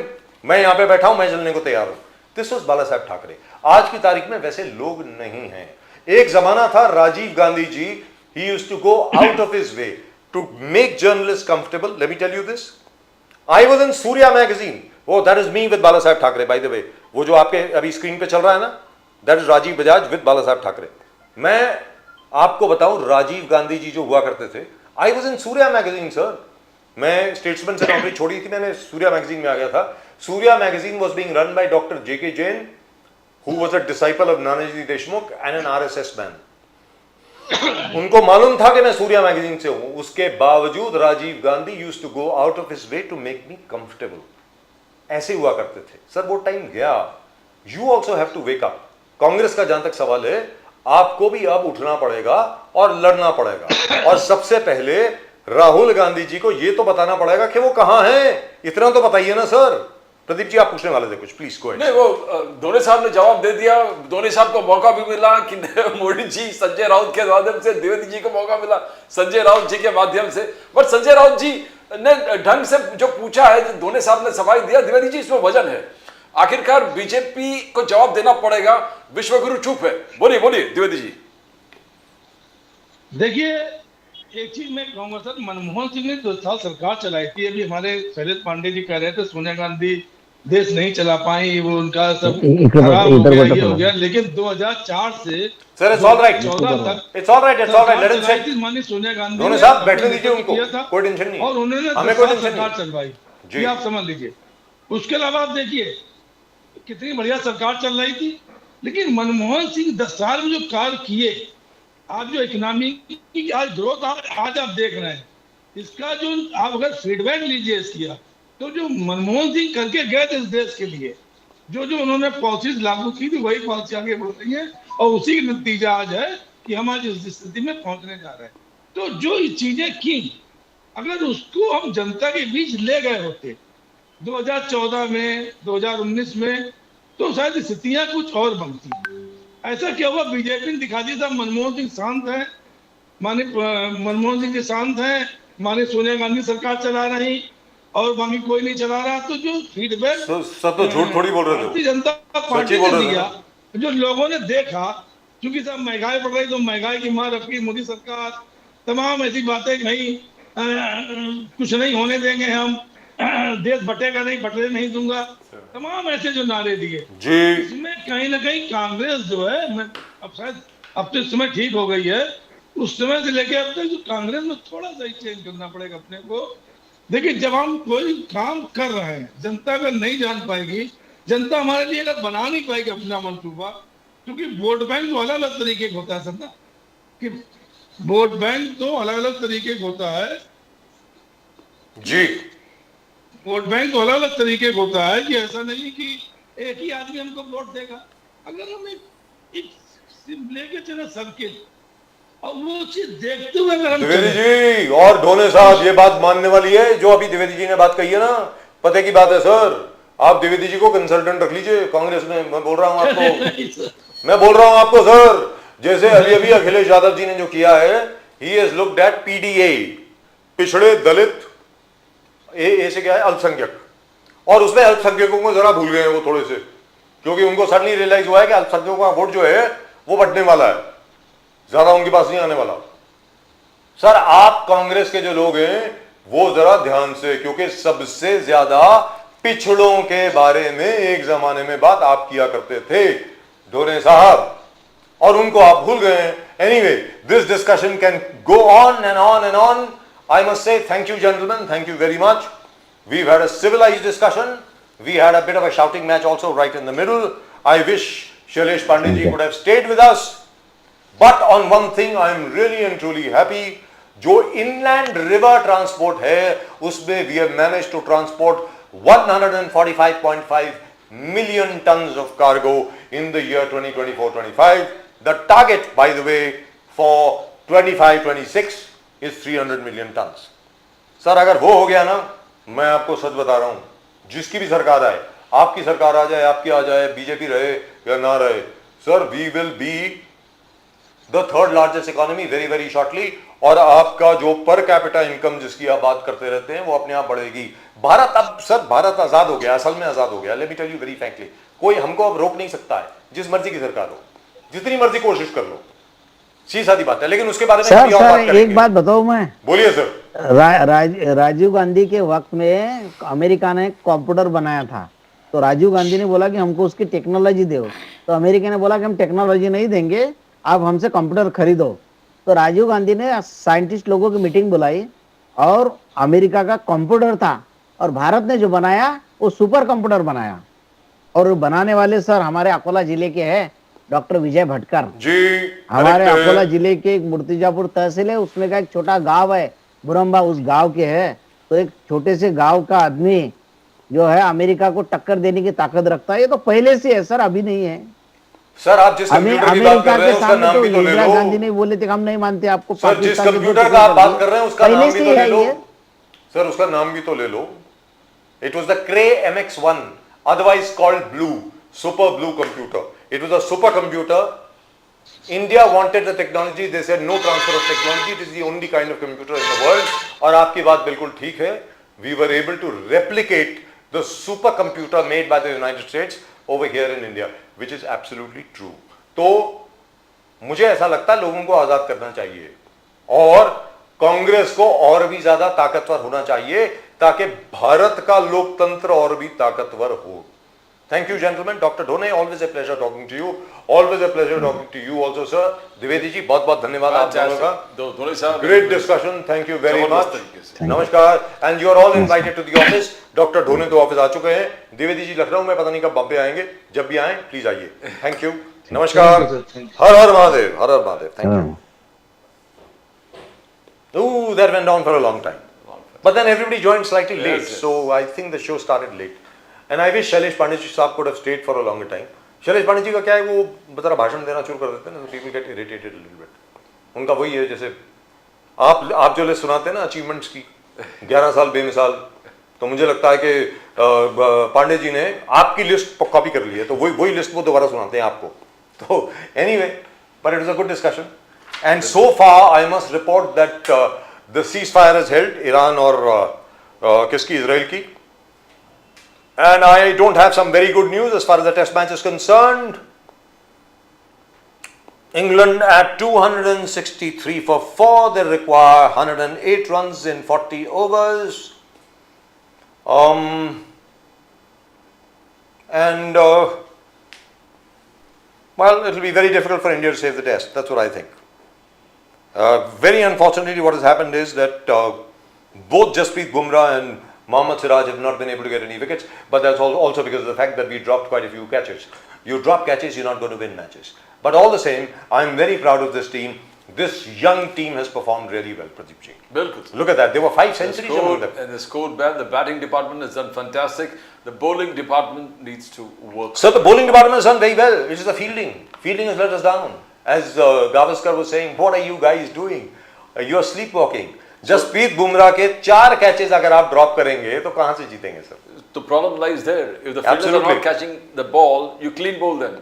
मैं यहां पे बैठा हूं, मैं चलने को तैयार हूं। दिस वाज बाला साहब ठाकरे। आज की तारीख में वैसे लोग नहीं हैं। एक जमाना था Rajiv Gandhi ji, he used to go out of his way to make journalist comfortable. Let me tell you this, I was in Surya magazine, वो that is me with Bala Sahab Thackeray, bye the वे। वो जो आपके अभी स्क्रीन पे चल रहा है ना, that is Rajiv Bajaj with Bala Sahab Thackeray. मैं आपको बताऊं, राजीव गांधी जी जो हुआ करते थे, आई was in Surya magazine sir. मैं स्टेट्समैन से नौकरी छोड़ी थी, मैंने सूर्या मैगजीन में आ गया था। Surya magazine was being run by Dr. J.K. Jain, who was a disciple of Nanaji Deshmukh and an RSS man। उनको मालूम था कि मैं सूर्या मैगजीन से हूं, उसके बावजूद Rajiv Gandhi used to go out of his way to make me comfortable। ऐसे हुआ करते थे सर, वो टाइम गया। You also have to wake up। Congress का जहां तक सवाल है, आपको भी अब उठना पड़ेगा और लड़ना पड़ेगा, और सबसे पहले राहुल गांधी जी को यह तो बताना पड़ेगा कि वो कहां हैं। इतना तो बताइए ना सर। प्रदीप जी आप पूछने वाले थे कुछ, प्लीज गो अहेड। नहीं, वो धोनी साहब ने जवाब दे दिया। धोनी साहब को मौका भी मिला कि मोदी जी संजय राउत के माध्यम से, द्विवेदी जी को मौका मिला संजय राउत जी के माध्यम से, बट संजय राउत जी ने ढंग से जो पूछा है, धोनी साहब ने सफाई दिया, द्विवेदी जी इसमें वजन है। आखिरकार बीजेपी को जवाब देना पड़ेगा, विश्वगुरु चुप है। बोलिए बोलिए द्विवेदी जी। देखिए, एक चीज मैं कहूंगा सर, मनमोहन सिंह ने 2 साल सरकार चलाई थी। अभी हमारे शैलेश पांडे जी कह रहे थे सोनिया गांधी देश नहीं चला पाई, वो उनका सब खराब हो गया, ये हो गया। लेकिन 2004 से sir it's all right, it's all right, it's all right, let him से। माननीय सोनिया गांधी दोनों साहब बैठने दीजिए उनको, कोई टेंशन नहीं, और उन्होंने हमें कोई टेंशन सरकार चलवाई जी, आप समझ लीजिए। उसके अलावा आप देखिए कितनी बढ़िया सरकार चल रही थी। लेकिन मनमोहन सिंह 10 साल में जो कार्य किए, आज जो इकोनॉमी की आज ग्रोथ आज आप देख रहे हैं, इसका जो आप अगर फीडबैक लीजिए इसकी, तो जो मनमोहन सिंह करके गए थे इस देश के लिए, जो उन्होंने पॉलिसीज लागू की थी, वही पॉलिसी आगे बढ़ रही है, और उसी का नतीजा आज है कि हम आज इस स्थिति में पहुंचने जा रहे हैं। तो जो चीजें की, अगर उसको हम जनता के बीच ले गए होते 2014 में, 2019 में, तो शायद स्थितियां कुछ और बनती। ऐसा क्या हुआ, बीजेपी ने दिखा दिया था मनमोहन सिंह शांत है, मनमोहन सिंह जी शांत है, माने सोनिया गांधी सरकार चला रही और बाकी कोई नहीं चला रहा। तो जो फीडबैक सब तो झूठ थोड़ी बोल रहे थे, भारतीय जनता पार्टी ने दिया, जो लोगों ने देखा, क्योंकि सब महंगाई बढ़ रही, तो महंगाई की मार रखी मोदी सरकार, तमाम ऐसी बातें कही, कुछ नहीं होने देंगे हम, देश बटेगा नहीं, बटने नहीं दूंगा, तमाम ऐसे जो नारे दिए जी। इसमें कहीं ना कहीं कांग्रेस जो है, मैं अब शायद अब तो इस समय ठीक हो गई है, उस समय से लेके अब तक जो कांग्रेस में थोड़ा सा ही चेंज करना पड़ेगा अपने को। देखिए, जब हम कोई काम कर रहे हैं, जनता अगर नहीं जान पाएगी, जनता हमारे लिए अगर बना नहीं पाएगी अपना मंसूबा, क्योंकि वोट बैंक तो अलग अलग तरीके का होता है सर ना, कि वोट बैंक तो अलग अलग तरीके का होता है। जी वोट बैंक तो अलग अलग तरीके का होता है, कि ऐसा नहीं कि एक ही आदमी हमको वोट देगा। अगर हम एक लेके चले सबके, और वो चीज देखते हुए अगर हम द्विवेदी चले, जी और ढोने साहब, ये बात मानने वाली है जो अभी द्विवेदी जी ने बात कही है ना, पते की बात है सर। आप द्विवेदी जी को कंसल्टेंट रख लीजिए कांग्रेस में, मैं बोल रहा हूं आपको, नहीं सर, मैं बोल रहा हूं आपको सर। जैसे अभी अभी अखिलेश यादव जी ने जो किया है, he has looked at PDA, पिछड़े दलित, ए से क्या है, अल्पसंख्यक, और उसमें अल्पसंख्यकों को जरा भूल गए हैं वो थोड़े से, क्योंकि उनको सडनली रियलाइज हुआ है कि अल्पसंख्यकों का वोट जो है वो बटने वाला है, ज्यादा उनके पास नहीं आने वाला। सर आप कांग्रेस के जो लोग हैं वो जरा ध्यान से, क्योंकि सबसे ज्यादा पिछड़ों के बारे में एक जमाने में बात आप किया करते थे ढोरे साहब, और उनको आप भूल गए हैं। Anyway, this discussion can go on and on and on. I must say thank you gentleman, thank you very much. We've had a civilized discussion. We had a bit of a shouting match also right in the middle. I wish Shailesh Pandey ji could have stayed with us. But on one thing I am really and truly happy. जो inland river transport है, उसमें we have managed to transport 145.5 million tons of cargo in the year 2024-25. The target, by the way, for 25-26 is 300 million tons. Sir अगर वो हो गया ना, मैं आपको सच बता रहा हूं, जिसकी भी सरकार आए, आपकी सरकार आ जाए, आपकी आ जाए, बीजेपी रहे या ना रहे, sir we will be the third largest economy very very shortly. और आपका जो पर कैपिटा इनकम जिसकी आप बात करते रहते हैं वो अपने आप बढ़ेगी। भारत अब सर, भारत आजाद हो गया, असल में आजाद हो गया। Let me tell you very frankly, कोई हमको अब रोक नहीं सकता है, जिस मर्जी की सरकार हो, जितनी मर्जी कोशिश कर लो, सीधी सादी बात है। लेकिन उसके बारे में सर कभी और बात सर करेंगे। एक बात बताऊं मैं, बोलिए सर। राजीव गांधी के वक्त में अमेरिका ने कंप्यूटर बनाया था, तो राजीव गांधी ने बोला कि हमको उसकी टेक्नोलॉजी दो, तो अमेरिका ने बोला कि हम टेक्नोलॉजी नहीं देंगे, आप हमसे कंप्यूटर खरीदो। तो राजीव गांधी ने साइंटिस्ट लोगों की मीटिंग बुलाई, और अमेरिका का कंप्यूटर था, और भारत ने जो बनाया वो सुपर कंप्यूटर बनाया। और बनाने वाले सर हमारे अकोला जिले के हैं, डॉक्टर विजय भटकर जी, हमारे correct है। अकोला जिले के एक मूर्तिजापुर तहसील है, उसमें का एक छोटा गांव है बुरम्बा, उस गांव के है। तो एक छोटे से गांव का आदमी जो है अमेरिका को टक्कर देने की ताकत रखता है। ये तो पहले से है सर, अभी नहीं है। सर आप जिस कंप्यूटर की बात अमेरिका कर रहे के हैं उसका सामने नाम तो भी तो ले इंदिरा लो। गांधी ने बोले थे कि हम नहीं मानते आपको। सर जिस पाकिस्तान के कंप्यूटर जो का आप टुकड़े बात कर कर रहे हैं उसका पहले नाम से भी तो ही ले है लो। ये। सर उसका नाम भी तो ले लो। It was the Cray MX1, otherwise called Blue, super blue computer. It was a super computer. India wanted the technology. They said no transfer of technology. It is the only kind of computer in the world. और आपकी बात बिल्कुल ठीक है. We were able to replicate the super computer made by the United States over here in India, which is absolutely true. तो मुझे ऐसा लगता है लोगों को आजाद करना चाहिए और कांग्रेस को और भी ज्यादा ताकतवर होना चाहिए ताकि भारत का लोकतंत्र और भी ताकतवर हो। Thank you, gentlemen. Dr. Dhone, always a pleasure talking to you. Always a pleasure talking to you also, sir. Dwivedi ji बहुत बहुत धन्यवाद आप दोनों का। धोनी साहब, Great discussion. Thank you very जबरदस्त much. तरीके से। नमस्कार। And you are all invited to the office. Doctor ढोने तो ऑफिस आ चुके हैं। द्विवेदी जी लखनऊ में, पता नहीं कब बॉम्बे आएंगे। जब भी आए प्लीज आइए। Thank you. नमस्कार। हर हर महादेव, हर हर Mahadev. Thank you. Ooh, that went on for a long time. But then everybody joined slightly late, Yes, yes. so I think the show started late. And I wish Shailesh Pandey ji साहब could have stayed for a longer time. Shailesh Pandey ji का क्या है, वो बता भाषण देना शुरू कर देते हैं ना, people get irritated a little bit. उनका वही है, जैसे आप जो लिस्ट सुनाते हैं ना अचीवमेंट्स की, 11 साल बेमिसाल, तो मुझे लगता है कि पांडे जी ने आपकी लिस्ट कॉपी कर ली है, तो वही लिस्ट वो दोबारा सुनाते हैं आपको। तो anyway, but it is a good discussion and so far I must report that the cease fire is held, Iran और किसकी, इजराइल की। And I don't have some very good news as far as the test match is concerned. England at 263 for 4. They require 108 runs in 40 overs. Well, it will be very difficult for India to save the test. That's what I think. Very unfortunately, what has happened is that both Jasprit Bumrah and Mohammad Siraj have not been able to get any wickets, but that's also because of the fact that we dropped quite a few catches. You drop catches, you're not going to win matches. But all the same, I'm very proud of this team. This young team has performed really well, Pradeep ji. बिल्कुल. Look at that. There were 5 centuries among them. And they scored well. The batting department has done fantastic. The bowling department needs to work. So the bowling department has done very well. It is the fielding. Fielding has let us down. As Gavaskar was saying, what are you guys doing? You are sleepwalking. Jasprit Bumrah के 4 catches अगर आप drop करेंगे तो कहां से जीतेंगे sir? The problem lies there. If the fielders are Absolutely. not catching the ball, you clean bowl them.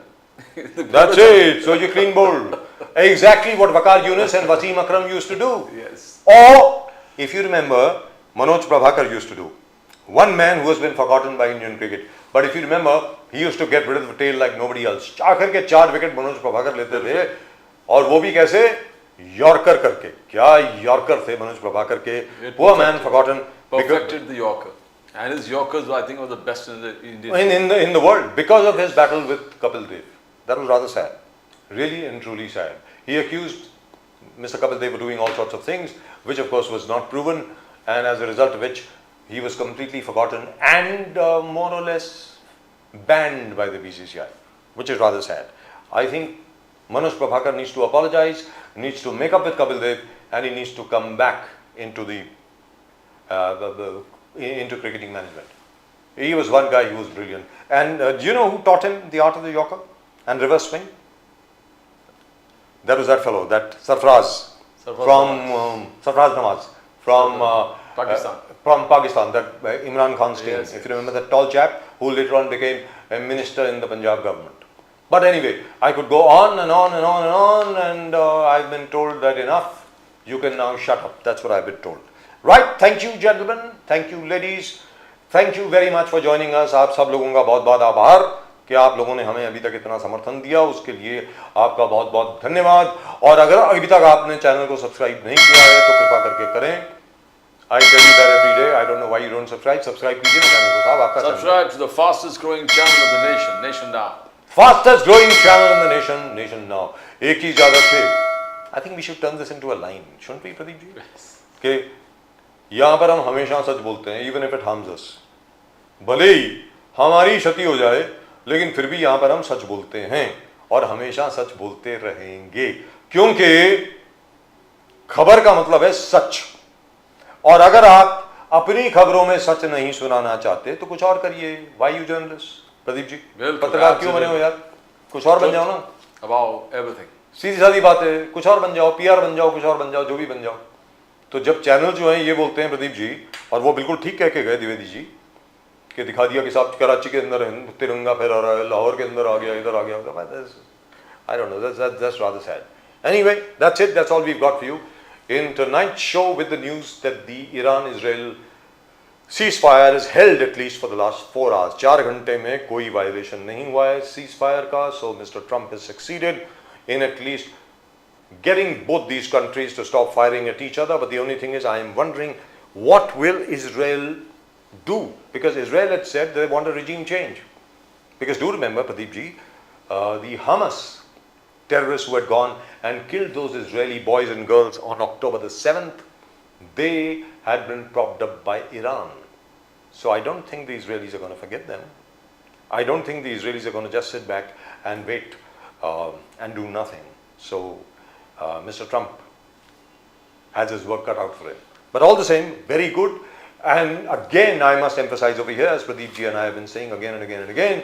That's it. So you clean bowled. Exactly what Waqar Yunus and Wasim Akram used to do. Yes. Or, if you remember, Manoj Prabhakar used to do. One man who has been forgotten by Indian cricket. But if you remember, he used to get rid of the tail like nobody else. आखिर के 4 wicket Manoj Prabhakar लेते थे और वो भी कैसे yorker करके. क्या यॉर्कर थे मनोज प्रभाकर के. Poor man forgotten. Perfected the Yorker. And his Yorkers, I think, were the best in the Indian. In the world because of his battle with Kapil Dev. That was rather sad. Really and truly sad. He accused Mr. Kapil Dev of doing all sorts of things, which of course was not proven, and as a result of which he was completely forgotten and more or less banned by the BCCI, which is rather sad. I think Manoj Prabhakar needs to apologize, needs to make up with Kapil Dev, and he needs to come back into into cricketing management. He was one guy who was brilliant. And do you know who taught him the art of the Yorker and reverse swing? That was that fellow, that Sarfraz Sarfraz Nawaz from Pakistan. From Pakistan, that Imran Khan's team. Yes, If you remember that tall chap who later on became a minister in the Punjab government. But anyway, I could go on and on and on and on, and I've been told that enough. You can now shut up. That's what I've been told. Right? Thank you, gentlemen. Thank you, ladies. Thank you very much for joining us. आप सब लोगों का बहुत बहुत आभार कि आप लोगों ने हमें अभी तक इतना समर्थन दिया, उसके लिए आपका बहुत बहुत धन्यवाद. और अगर अभी तक आपने चैनल को सब्सक्राइब नहीं किया है तो कृपा करके करें. I tell you that every day. I don't know why you don't subscribe. Subscribe कीजिए ना चैनल को साहब. आपका Subscribe to the fastest growing channel of the nation, Nation Now. Fastest growing channel in the nation, Nation Now. एक ही इजाजत थे. I think we should turn this into a line, shouldn't we, Pradeep ji? कि यहाँ पर हम हमेशा सच बोलते हैं, even if it harms us. भले ही हमारी क्षति हो जाए, लेकिन फिर भी यहाँ पर हम सच बोलते हैं और हमेशा सच बोलते रहेंगे, क्योंकि खबर का मतलब है सच. और अगर आप अपनी खबरों में सच नहीं सुनाना चाहते तो कुछ और करिए. Why you journalist? Pradeep ji, पत्रकार क्यों बने हो यार? कुछ और बन जाओ ना. About everything. सीधी सादी बात है. कुछ और बन जाओ, पीआर बन जाओ, कुछ और बन जाओ, जो भी बन जाओ. तो जब चैनल जो है ये बोलते हैं प्रदीप जी, और वो बिल्कुल ठीक कह के गए द्विवेदी जी, कि दिखा दिया कि साहब कराची के अंदर तिरंगा फहरा रहा है, लाहौर के अंदर आ गया, इधर आ गया. I don't know, that's rather sad. Anyway, that's it. That's all we've got for you in tonight's show, with the news that the Iran-Israel ceasefire is held at least for the last 4 hours. 4 घंटे में कोई violation नहीं हुआ है ceasefire का. So Mr. Trump has succeeded in at least getting both these countries to stop firing at each other. But the only thing is, I am wondering, what will Israel do? Because Israel had said they want a regime change. Because do remember, Pradeep ji, the Hamas terrorists who had gone and killed those Israeli boys and girls on October the 7th, they had been propped up by Iran. So I don't think the Israelis are going to forget them. I don't think the Israelis are going to just sit back and wait and do nothing. So Mr. Trump has his work cut out for him. But all the same, very good. And again, I must emphasize over here, as Pradeep ji and I have been saying again and again and again,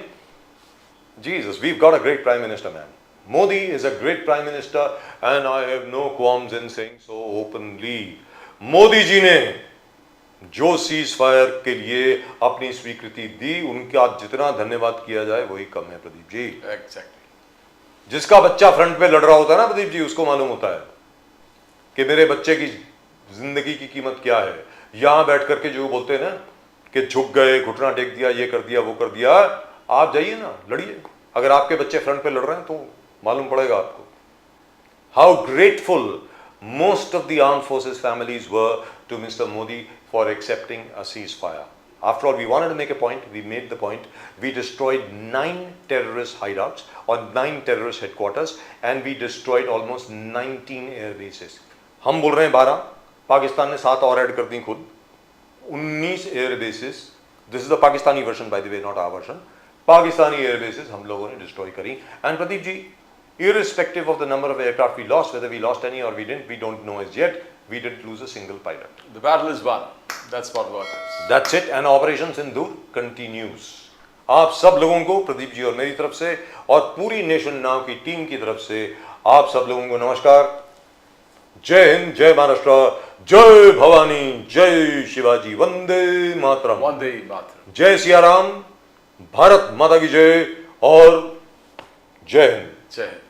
Jesus, we've got a great Prime Minister, man. Modi is a great Prime Minister, and I have no qualms in saying so openly. Modi ji ने जो cease fire के लिए अपनी स्वीकृति दी, उनका जितना धन्यवाद किया जाए वही कम है प्रदीप जी. Exactly. जिसका बच्चा फ्रंट पे लड़ रहा होता है ना प्रदीप जी, उसको मालूम होता है कि मेरे बच्चे की जिंदगी की कीमत क्या है. यहां बैठ करके जो बोलते हैं ना कि झुक गए, घुटना टेक दिया, ये कर दिया, वो कर दिया, आप जाइए ना, लड़िए. अगर आपके बच्चे फ्रंट पे लड़ रहे हैं तो मालूम पड़ेगा आपको. How grateful most of the armed forces families were to Mr. Modi for accepting a ceasefire. After all, we wanted to make a point, we made the point. We destroyed 9 terrorist hideouts or 9 terrorist headquarters, and we destroyed almost 19 air bases. हम बोल रहे हैं 12, पाकिस्तान ने 7 और add कर दी खुद, 19 air bases. This is the Pakistani version by the way, not our version. Pakistani air bases हम लोगों ने डिस्ट्रॉय करी। And Pradeep ji, irrespective of the number of aircraft we lost, whether we lost any or we didn't, we don't know as yet. We didn't lose a single pilot. The battle is won. That's what it is. That's it. And Operation Sindoor continues. आप सब लोगों को, प्रदीप जी और मेरी तरफ से और पूरी नेशन नाउ की टीम की तरफ से आप सब लोगों को नमस्कार। जय हिंद, जय महाराष्ट्र, जय भवानी, जय शिवाजी, वंदे मातरम, Vande Mataram. जय सिया राम, भारत माता की जय और जय हिंद। Jai Hind.